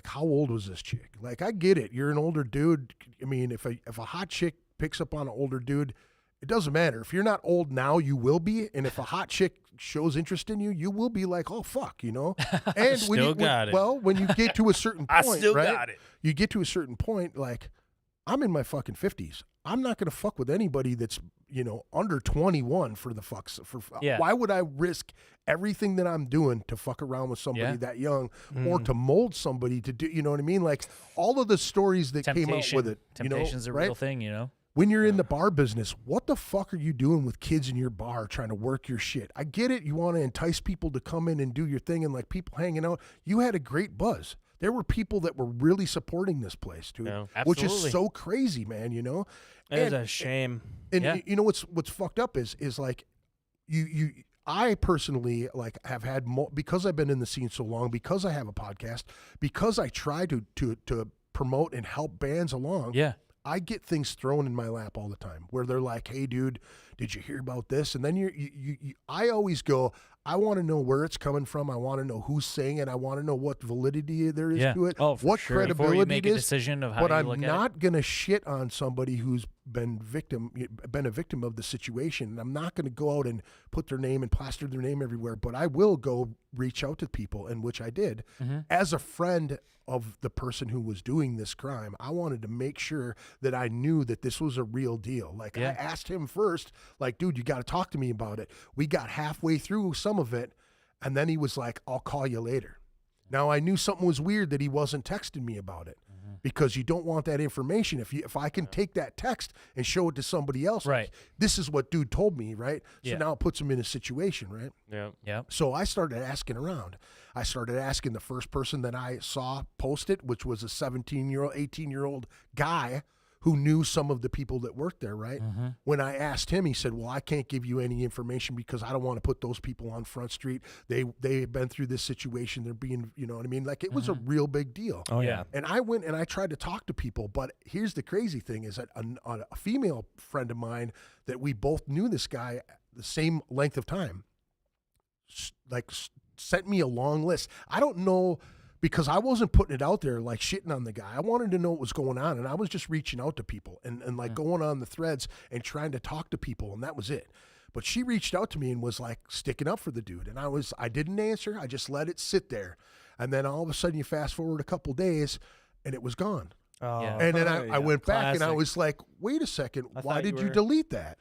how old was this chick? Like, I get it. You're an older dude. I mean, if a hot chick picks up on an older dude, it doesn't matter. If you're not old now, you will be. And if a hot chick shows interest in you, you will be like, "Oh fuck," And Still got it. Well, when you get to a certain point, I still right? got it. You get to a certain point, like, I'm in my fucking 50s. I'm not gonna fuck with anybody that's under 21 for the fucks. Yeah. Why would I risk everything that I'm doing to fuck around with somebody Yeah. that young, or to mold somebody to do? You know what I mean? Like all of the stories that came out with it. Temptation's a right? real thing. When you're in the bar business, what the fuck are you doing with kids in your bar trying to work your shit? I get it. You want to entice people to come in and do your thing and like people hanging out. You had a great buzz. There were people that were really supporting this place, too, Yeah. which is Absolutely. so crazy, man, It was And- a shame. And Yeah. you know what's fucked up is like I personally like have had because I've been in the scene so long, because I have a podcast, because I try to promote and help bands along. Yeah. I get things thrown in my lap all the time where they're like, "Hey, dude, did you hear about this?" And then I always go, I want to know where it's coming from. I want to know who's saying it. I want to know what validity there is Yeah. to it. Oh, for what sure. credibility Before you make it a is. decision of how But you I'm look at not gonna shit on somebody who's been a victim of the situation. And I'm not gonna go out and put their name and plaster their name everywhere. But I will go reach out to people, and which I did as a friend of the person who was doing this crime. I wanted to make sure that I knew that this was a real deal. Like I asked him first, like, "Dude, you got to talk to me about it." We got halfway through some of it, and then he was like, "I'll call you later." Now I knew something was weird that he wasn't texting me about it, because you don't want that information. If I can take that text and show it to somebody else, Right. like, this is what dude told me, right? So Yeah. now it puts him in a situation, right? yeah, Yeah. So I started asking around. I started asking the first person that I saw post it, which was a 17-year-old, 18-year-old guy who knew some of the people that worked there, right? When I asked him, he said, "Well, I can't give you any information because I don't want to put those people on Front Street. They've been through this situation. They're being, you know what I mean? Like, it was a real big deal." Oh Yeah. And I went and I tried to talk to people, but here's the crazy thing is that a female friend of mine that we both knew this guy the same length of time, sent me a long list. I don't know, because I wasn't putting it out there like shitting on the guy. I wanted to know what was going on, and I was just reaching out to people and like going on the threads and trying to talk to people, and that was it. But she reached out to me and was like sticking up for the dude, and I didn't answer. I just let it sit there, and then all of a sudden you fast forward a couple days, and it was gone. Oh, Yeah. And then I went back and I Classic. was like, "Wait a second, I why thought you did you were- delete that?"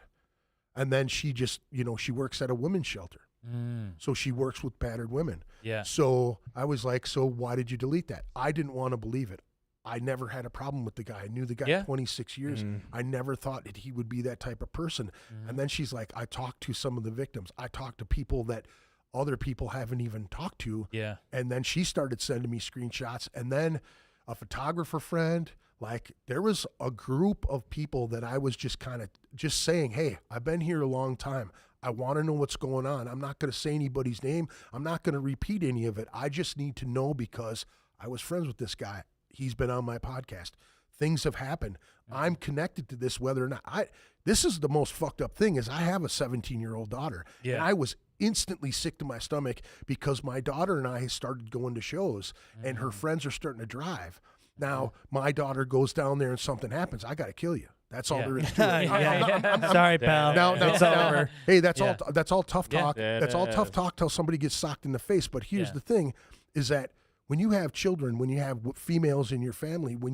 And then she just, she works at a women's shelter. Mm. So she works with battered women. Yeah. So I was like, "So why did you delete that?" I didn't want to believe it. I never had a problem with the guy. I knew the guy Yeah. 26 years. I never thought that he would be that type of person. And then she's like, "I talked to some of the victims. I talked to people that other people haven't even talked to." Yeah. And then she started sending me screenshots. And then a photographer friend, like, there was a group of people that I was just kind of just saying, "Hey, I've been here a long time. I want to know what's going on. I'm not going to say anybody's name. I'm not going to repeat any of it. I just need to know because I was friends with this guy. He's been on my podcast. things have happened. I'm connected to this, whether or not this is the most fucked up thing is I have a 17-year-old daughter, and I was instantly sick to my stomach because my daughter and I started going to shows, and her friends are starting to drive. Now my daughter goes down there and something happens, I got to kill you. That's all there is to it. I'm sorry, pal. Now, It's over. hey, that's all tough talk. Yeah, That's all tough talk till somebody gets socked in the face. But here's the thing: is that when you have children, when you have females in your family, when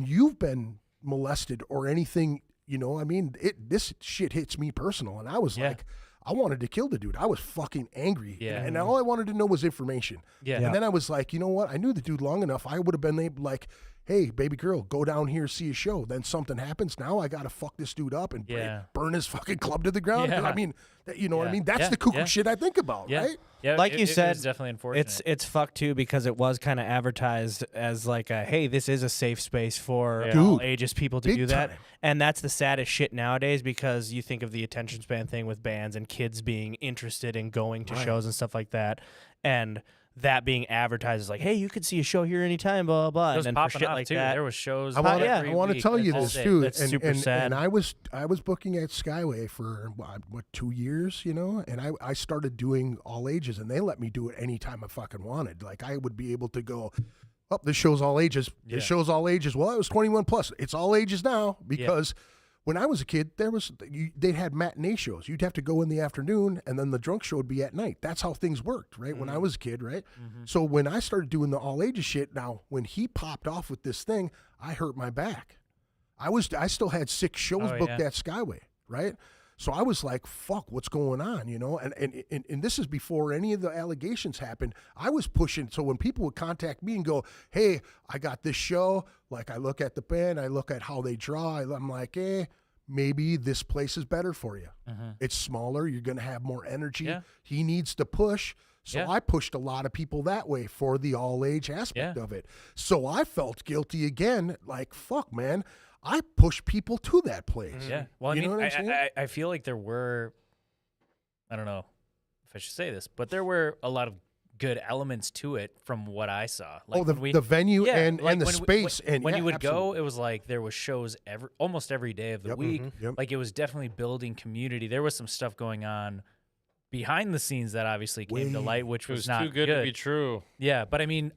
you've been molested or anything, I mean, this shit hits me personal, and I was like, I wanted to kill the dude. I was fucking angry. Yeah. And all I wanted to know was information. Yeah. And then I was like, you know what? I knew the dude long enough. I would have been able, like, hey, baby girl, go down here, see a show. Then something happens. Now I got to fuck this dude up and burn his fucking club to the ground. Yeah. I mean, you know what I mean? That's the cuckoo shit I think about, right? Yeah, Like you said, it was definitely unfortunate. It's fucked too because it was kind of advertised as like a, hey, this is a safe space for Dude, all ages people to big do that. time. And that's the saddest shit nowadays because you think of the attention span thing with bands and kids being interested in going to shows and stuff like that. And that being advertised as like, hey, you could see a show here anytime, blah, blah, blah. It was and then for popping shit off like too. that. There was shows. I want every to week, tell you all this day. too. That's super sad. And I was booking at Skyway for what 2 years, and I started doing all ages, and they let me do it anytime I fucking wanted. Like I would be able to go, oh, this show's all ages. Yeah. This show's all ages. Well, it was 21 plus. It's all ages now because when I was a kid, they had matinee shows. You'd have to go in the afternoon, and then the drunk show would be at night. That's how things worked, right? When I was a kid, right? So when I started doing the all ages shit, now when he popped off with this thing, I hurt my back. I still had 6 shows booked at Skyway, right? So I was like, fuck, what's going on, And this is before any of the allegations happened. I was pushing. So when people would contact me and go, hey, I got this show. Like I look at the band, I look at how they draw. I'm like, maybe this place is better for you. It's smaller. You're going to have more energy. Yeah. He needs to push. So Yeah. I pushed a lot of people that way for the all age aspect of it. So I felt guilty again. Like, fuck, man. I push people to that place. Yeah. Well, I You know mean, what I'm saying? I feel like there were, I don't know if I should say this, but there were a lot of good elements to it from what I saw. Like the venue and like the when space. when and you would absolutely. go, it was like there was shows almost every day of the week. Yep. Like it was definitely building community. There was some stuff going on behind the scenes that obviously came to light, which It was not too good to be true. Yeah, but I mean,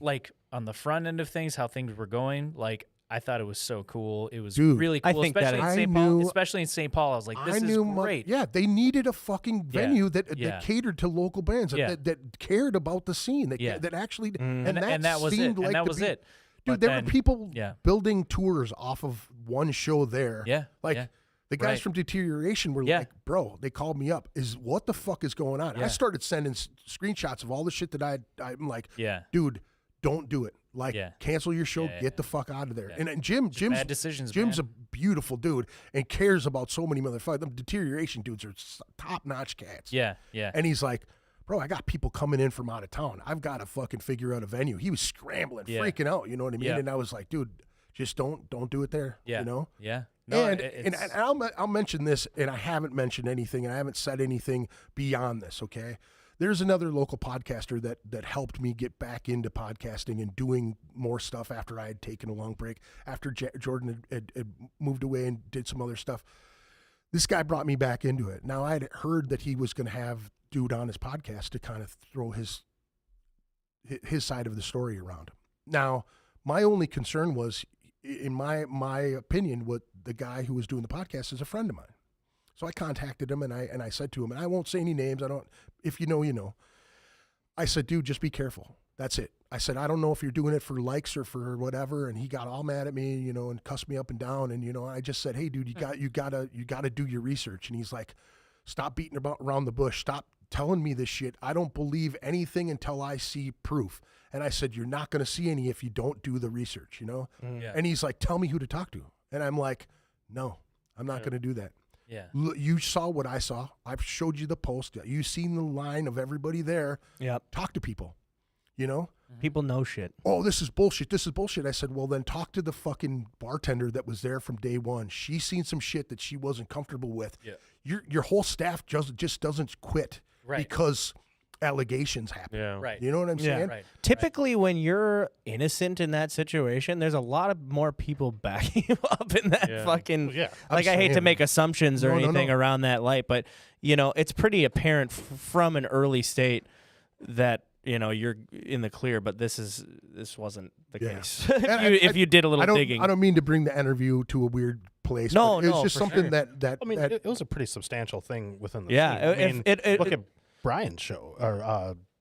like on the front end of things, how things were going, like I thought it was so cool. It was Dude, really I cool, think that especially in I St. Paul. knew- Especially in St. Paul, I was like, this is great. They needed a fucking venue that Yeah. catered to local bands, Yeah. that cared about the scene, that Yeah. that actually, And that was it. seemed And like that to was be- it. Dude, But there then- were people yeah. building tours off of one show there. Yeah, Like yeah. the guys Right. from Deterioration were Yeah. like, bro, they called me up. What the fuck is going on? Yeah. I started sending screenshots of all the shit that I'm like, Yeah. dude, don't do it. Like, Yeah. cancel your show, Yeah, get the fuck out of there. Yeah. And Jim's bad decisions, Jim's man. a beautiful dude and cares about so many motherfuckers. Them Deterioration dudes are top notch cats. Yeah, yeah. And he's like, bro, I got people coming in from out of town. I've got to fucking figure out a venue. He was scrambling, Yeah. freaking out. You know what I mean? Yeah. And I was like, dude, just don't do it there. Yeah. You know? Yeah. No, and it's- I'll mention this, and I haven't mentioned anything, and I haven't said anything beyond this, okay? There's another local podcaster that helped me get back into podcasting and doing more stuff after I had taken a long break, after Jordan had moved away and did some other stuff. This guy brought me back into it. Now, I had heard that he was going to have dude on his podcast to kind of throw his side of the story around. Now, my only concern was, in my opinion, what the guy who was doing the podcast is a friend of mine. So I contacted him and I said to him, and I won't say any names. If you know, you know. I said, dude, just be careful. That's it. I said, I don't know if you're doing it for likes or for whatever. And he got all mad at me, and cussed me up and down. And, I just said, hey, dude, you gotta do your research. And he's like, stop beating around the bush. Stop telling me this shit. I don't believe anything until I see proof. And I said, you're not going to see any if you don't do the research, Yeah. And he's like, tell me who to talk to. And I'm like, no, I'm not going to do that. Yeah. You saw what I saw. I've showed you the post. You've seen the line of everybody there. Yep. Talk to people, People know shit. Oh, this is bullshit. This is bullshit. I said, well, then talk to the fucking bartender that was there from day one. She's seen some shit that she wasn't comfortable with. Yeah. Your whole staff just doesn't quit Right. because allegations happen. Yeah. Right. You know what I'm saying? Right. Typically, when you're innocent in that situation, there's a lot of more people backing you up in that Yeah. fucking. Well, yeah, Like, I hate to saying. make assumptions or No, no, anything no. around that light, but it's pretty apparent from an early state that you're in the clear. But this wasn't the Yeah. case. And if you did a little I don't, digging. I don't mean to bring the interview to a weird place. No, but it was no, just for something sure. that I mean, that it was a pretty substantial thing within the Yeah, scene. I if mean, it- look at Brian's show.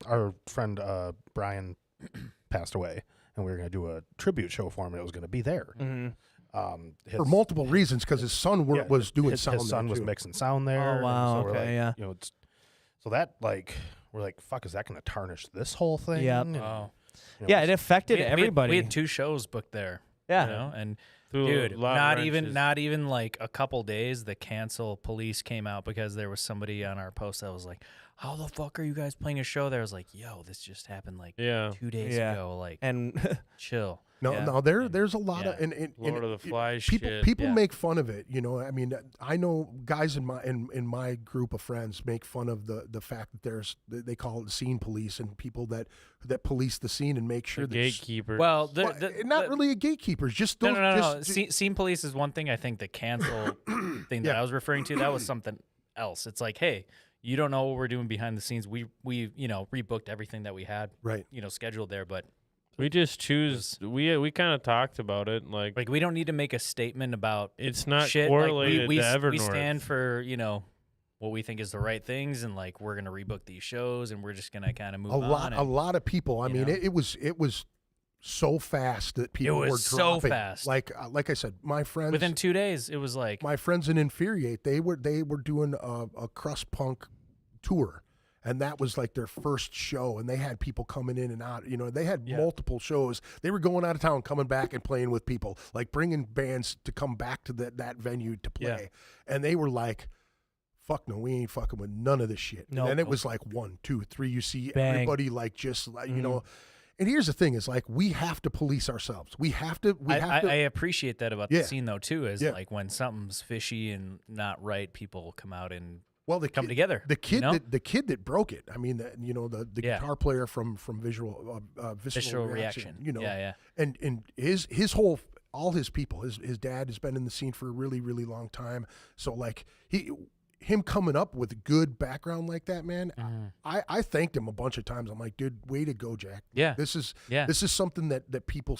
Our friend Brian passed away, and we were going to do a tribute show for him. And it was going to be there. Mhm. for multiple reasons because his son was doing sound. His son there, was too. mixing sound there. Oh, and wow, So we're okay, like, yeah. So that we're like, fuck, is that going to tarnish this whole thing? Yep. And, Oh. Yeah, it affected We had- everybody. We had 2 shows booked there. Yeah. You know? And Threw a dude, lot of wrenches. not even like a couple days, the cancel police came out because there was somebody on our post that was like, "How the fuck are you guys playing a show there?" I was like, "Yo, this just happened like Yeah. 2 days Yeah. ago. Like, and chill." No, Yeah. no, there's a lot of Yeah. and Lord of the Flies people shit. people Yeah. make fun of it. I mean, I know guys in my group of friends make fun of the fact that they call it scene police and people that police the scene and make sure The that gatekeeper. Well, not really a gatekeeper, just those. no. just- Scene police is one thing. I think the cancel thing that Yeah. I was referring to, that was something else. It's like, hey, you don't know what we're doing behind the scenes. We rebooked everything that we had Right. scheduled there, but we just choose. We kind of talked about it. Like we don't need to make a statement about it's not shit. correlated we to Evernorth. we stand for what we think is the right things, and like we're gonna rebook these shows, and we're just gonna kind of move a lot on. a lot of people. I you mean, know? it was so fast that people was were so dropping. fast. Like I said, my friends Within 2 days, it was like my friends in Infuriate, they were doing a crust punk tour, and that was like their first show, and they had people coming in and out. They had multiple shows. They were going out of town, coming back and playing with people, like bringing bands to come back to that venue to play, and they were like, "Fuck no, we ain't fucking with none of this shit." Nope. And then it was like 1, 2, 3. You see Bang. everybody like just like And here's the thing: is like we have to police ourselves. We have to. I appreciate that about Yeah. the scene though too. Is Yeah. like when something's fishy and not right, people come out and Well, the come kid, together. The kid, you know? the kid that broke it. I mean, the Yeah. guitar player from visceral reaction. Yeah. And his whole all his people. His dad has been in the scene for a really really long time. So like him coming up with a good background like that, man. I thanked him a bunch of times. I'm like, dude, way to go, Jack. Yeah. This is Yeah. this is something that people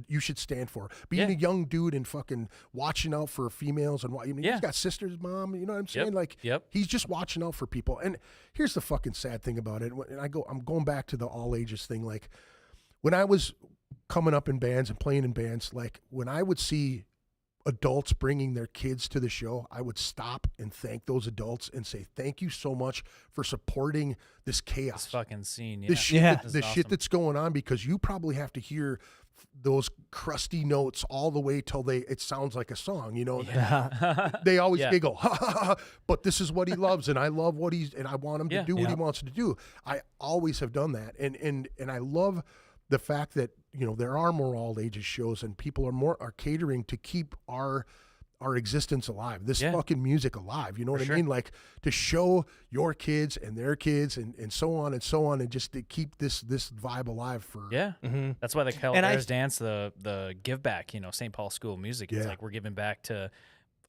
you should stand for. Being Yeah. a young dude and fucking watching out for females and Yeah. he's got sisters, mom. You know what I'm saying? Yep. Like, Yep. he's just watching out for people. And here's the fucking sad thing about it. And I'm going back to the all ages thing. Like when I was coming up in bands and playing in bands, like when I would see adults bringing their kids to the show, I would stop and thank those adults and say, thank you so much for supporting this chaos. This fucking scene. Yeah. This shit, Yeah. This the is shit awesome. that's going on, because you probably have to hear those crusty notes all the way till it sounds like a song. They always Yeah. giggle, ha, ha, ha, but this is what he loves, and I love what and I want him to Yeah. do what he wants to do. I always have done that, and I love the fact that there are more all ages shows, and people are catering to keep our existence alive, this Yeah. fucking music alive. You know what I sure. mean? Like to show your kids and their kids and so on and so on, and just to keep this vibe alive for Yeah, that's why the And I- Calaveras dance, the give back. St. Paul School of Music. It's Yeah. like we're giving back to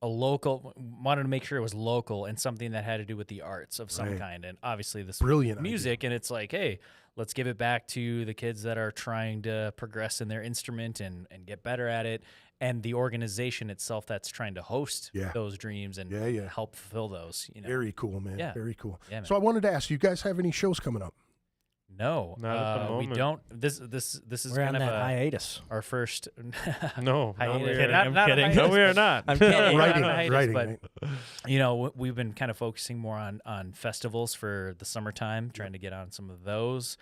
a local. Wanted to make sure it was local and something that had to do with the arts of some Right. kind. And obviously this Brilliant idea. music. And it's like, hey, let's give it back to the kids that are trying to progress in their instrument and get better at it. And the organization itself that's trying to host Yeah. those dreams and Yeah. help fulfill those. Very cool, man. Yeah. Very cool. Yeah, man. So I wanted to ask you guys, have any shows coming up? No, Not at the we moment. don't. This is We're on kind of that a, hiatus. our first. No, hiatus. we are kidding, Not- I'm not a kidding. hiatus, No, we are but- not. I'm kidding. Not Writing, a hiatus, writing, but right? we've been kind of focusing more on festivals for the summertime, trying to get on some of those,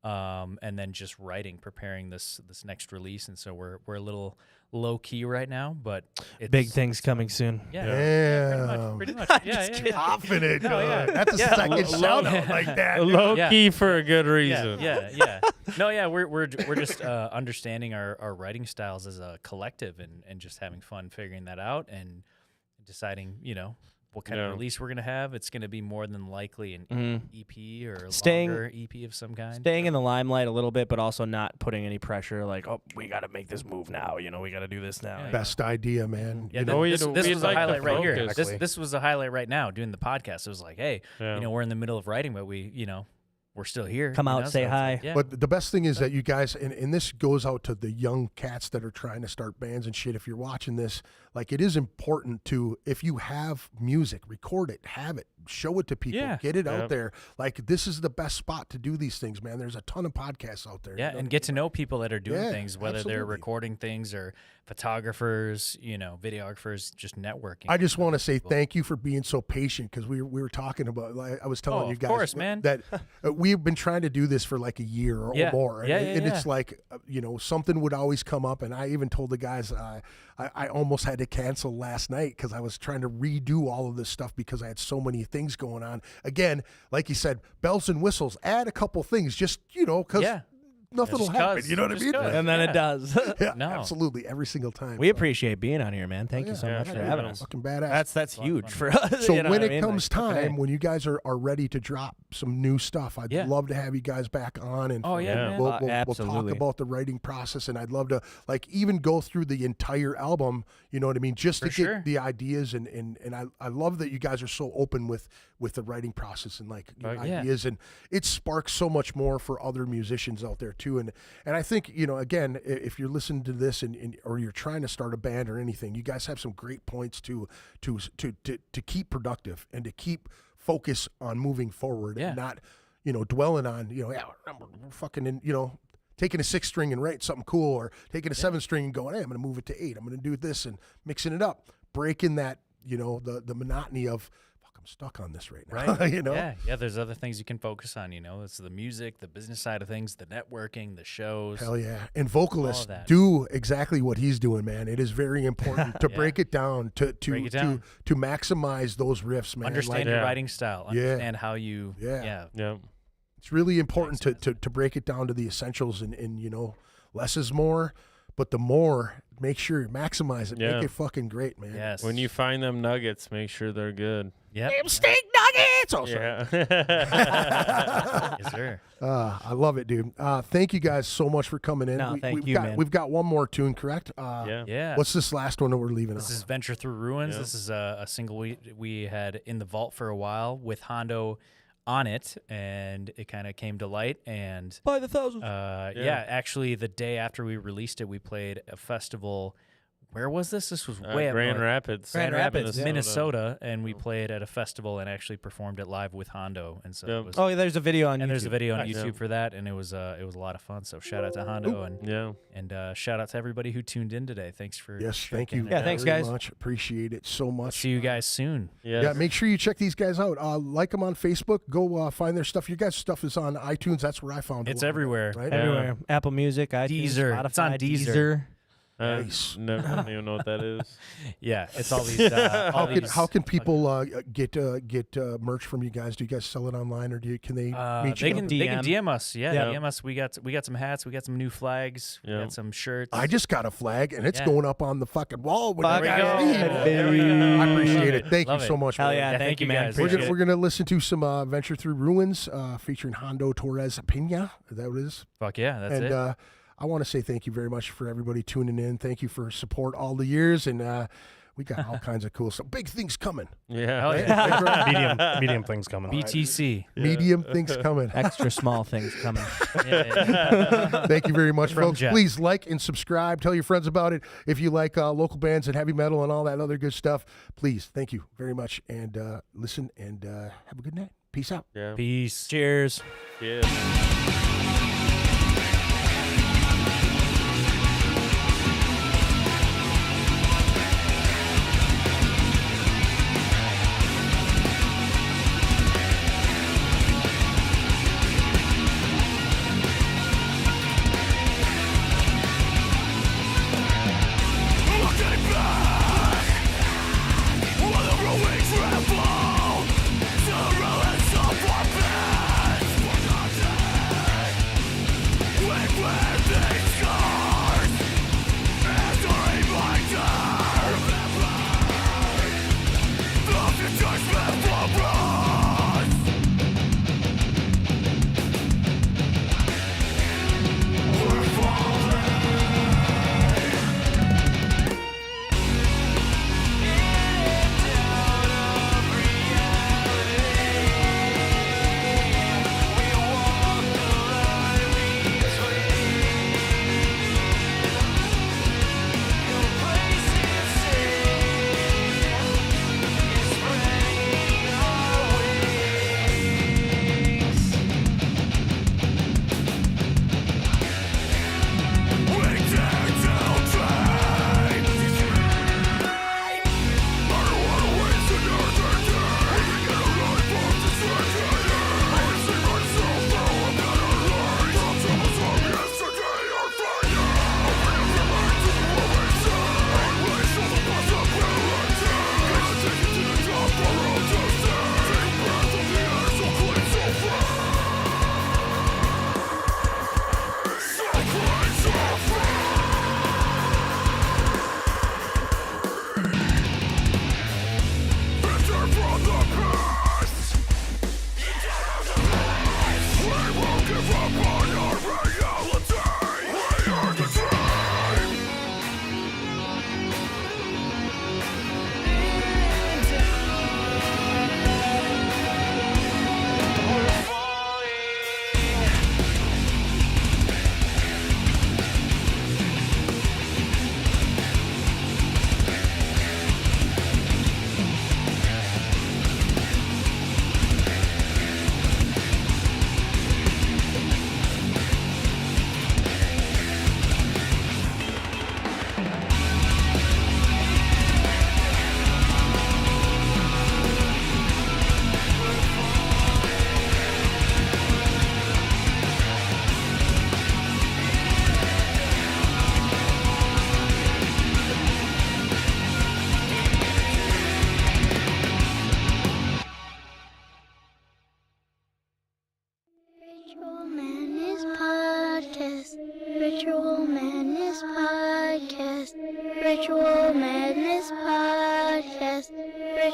and then just writing, preparing this next release. And so we're a little low key right now, but it's, Big things coming soon. Yeah, Yeah. pretty much. Yeah, yeah. Confident. No, yeah. That's a Yeah. second shout out like that. Low Yeah. key for a good reason. Yeah. No, yeah, we're just understanding our writing styles as a collective and just having fun figuring that out and deciding, what kind of release we're gonna have. It's gonna be more than likely an EP or a Staying- longer EP of some kind. Staying in the limelight a little bit, but also not putting any pressure. Like, oh, we got to make this move now. You know, we got to do this now. Best idea, man. Yeah, You know, this we'd was like a to highlight right here. focus. This was a highlight right now doing the podcast. It was like, hey, Yeah. we're in the middle of writing, but we're still here. Come out, so say it's hi. like, yeah. But the best thing is that you guys, and this goes out to the young cats that are trying to start bands and shit. If you're watching this, like, it is important to, if you have music, record it, have it, show it to people, Yeah. get it out there. Like, this is the best spot to do these things, man. There's a ton of podcasts out there. Yeah, you know? and get to know people that are doing Yeah, things, whether absolutely. they're recording things or photographers, videographers, just networking. I just want to say people. thank you for being so patient, because we were talking about, like, I was telling Oh, you of guys course, man. that we've been trying to do this for like a year or Yeah. more. Yeah, and yeah, it's like, something would always come up. And I even told the guys, I almost had to cancel last night because I was trying to redo all of this stuff because I had so many things going on. Again, like you said, bells and whistles, add a couple things, just, because Yeah. nothing will Just happen. 'cause. You know what I Just mean? 'cause. And then Yeah. it does. Yeah, No. absolutely. Every single time. We appreciate being on here, man. Thank you so Yeah, much for yeah, having yeah. us. Fucking badass. That's huge for us. So you know when what it I mean? comes Like, time, okay. when you guys are ready to drop some new stuff, I'd Yeah. love to have you guys back on, and Oh, yeah, man. we'll talk Absolutely. about the writing process, and I'd love to even go through the entire album. You know what I mean? Just to For sure. get the ideas, and I love that you guys are so open with the writing process and yeah. ideas, and it sparks so much more for other musicians out there too. And I think again, if you're listening to this or you're trying to start a band or anything, you guys have some great points to keep productive and to keep focus on moving forward, Yeah. and not dwelling on we're fucking taking a 6-string and writing something cool, or taking a 7-string and going, hey, I'm going to move it to 8. I'm going to do this, and mixing it up, breaking that the monotony of, fuck, I'm stuck on this right now. Right. Yeah. There's other things you can focus on. It's the music, the business side of things, the networking, the shows. Hell yeah. And vocalists that. do exactly what he's doing, man. It is very important to break it down, to maximize those riffs, man. Understand your writing style. Understand how you. Yeah. Yeah. It's really important to break it down to the essentials, and less is more, but the more, make sure you maximize it. Yeah. Make it fucking great, man. Yes. When you find them nuggets, make sure they're good. Yep. Damn steak nuggets! Oh, sorry. Yeah. Yes, sir. I love it, dude. Thank you guys so much for coming in. No, thank you, got, man. We've got one more tune, correct? Yeah. Yeah. What's this last one that we're leaving This off? is Venture Through Ruins. Yeah. This is a single we had in the vault for a while with Hondo on it, and it kind of came to light. And By the thousands. actually, the day after we released it, we played a festival. Where was this? This was way up Grand north. Rapids. Grand Rapids, Minnesota, and we played at a festival and actually performed it live with Hondo. And so Yep. it was, Oh, there's a video on and YouTube. there's a video on Nice. YouTube Yeah. for that, and it was a lot of fun. So shout out to Hondo Yeah. and shout out to everybody who tuned in today. Thanks for Yes, thank checking you. it Yeah, out. thanks, very guys. much. Appreciate it so much. See you guys soon. Yes. Yeah, make sure you check these guys out. Like them on Facebook. Go find their stuff. Your guys' stuff is on iTunes. That's where I found it. It's everywhere. Right? Everywhere. Apple Music, iTunes, Deezer. Spotify, It's on Deezer. Nice. I don't even know what that is. Yeah, it's all these. How can people get merch from you guys? Do you guys sell it online, or can they meet They you? can DM. DM us. Yeah, Yeah. DM us. We got some hats. We got some new flags. We Yeah. got some shirts. I just got a flag, and it's Yeah. going up on the fucking wall. When Fuck you guys yeah. leave. There we go. I appreciate it. Thank Love you it. so much. Hell man. yeah, Yeah, thank you, thank you, man. guys. Appreciate We're it. gonna listen to some Venture Through Ruins featuring Hondo Torres Pena. Is that what it is? Fuck yeah, that's and it. I want to say thank you very much for everybody tuning in. Thank you for support all the years, and we got all kinds of cool stuff. Big things coming. Yeah. Hell yeah. medium things coming. BTC. Medium things coming. Extra small things coming. Yeah. Thank you very much, From folks. Jeff. Please like and subscribe. Tell your friends about it. If you like local bands and heavy metal and all that other good stuff, please, thank you very much. And listen and have a good night. Peace out. Yeah. Peace. Cheers. Cheers.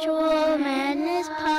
Ritual Madness Podcast.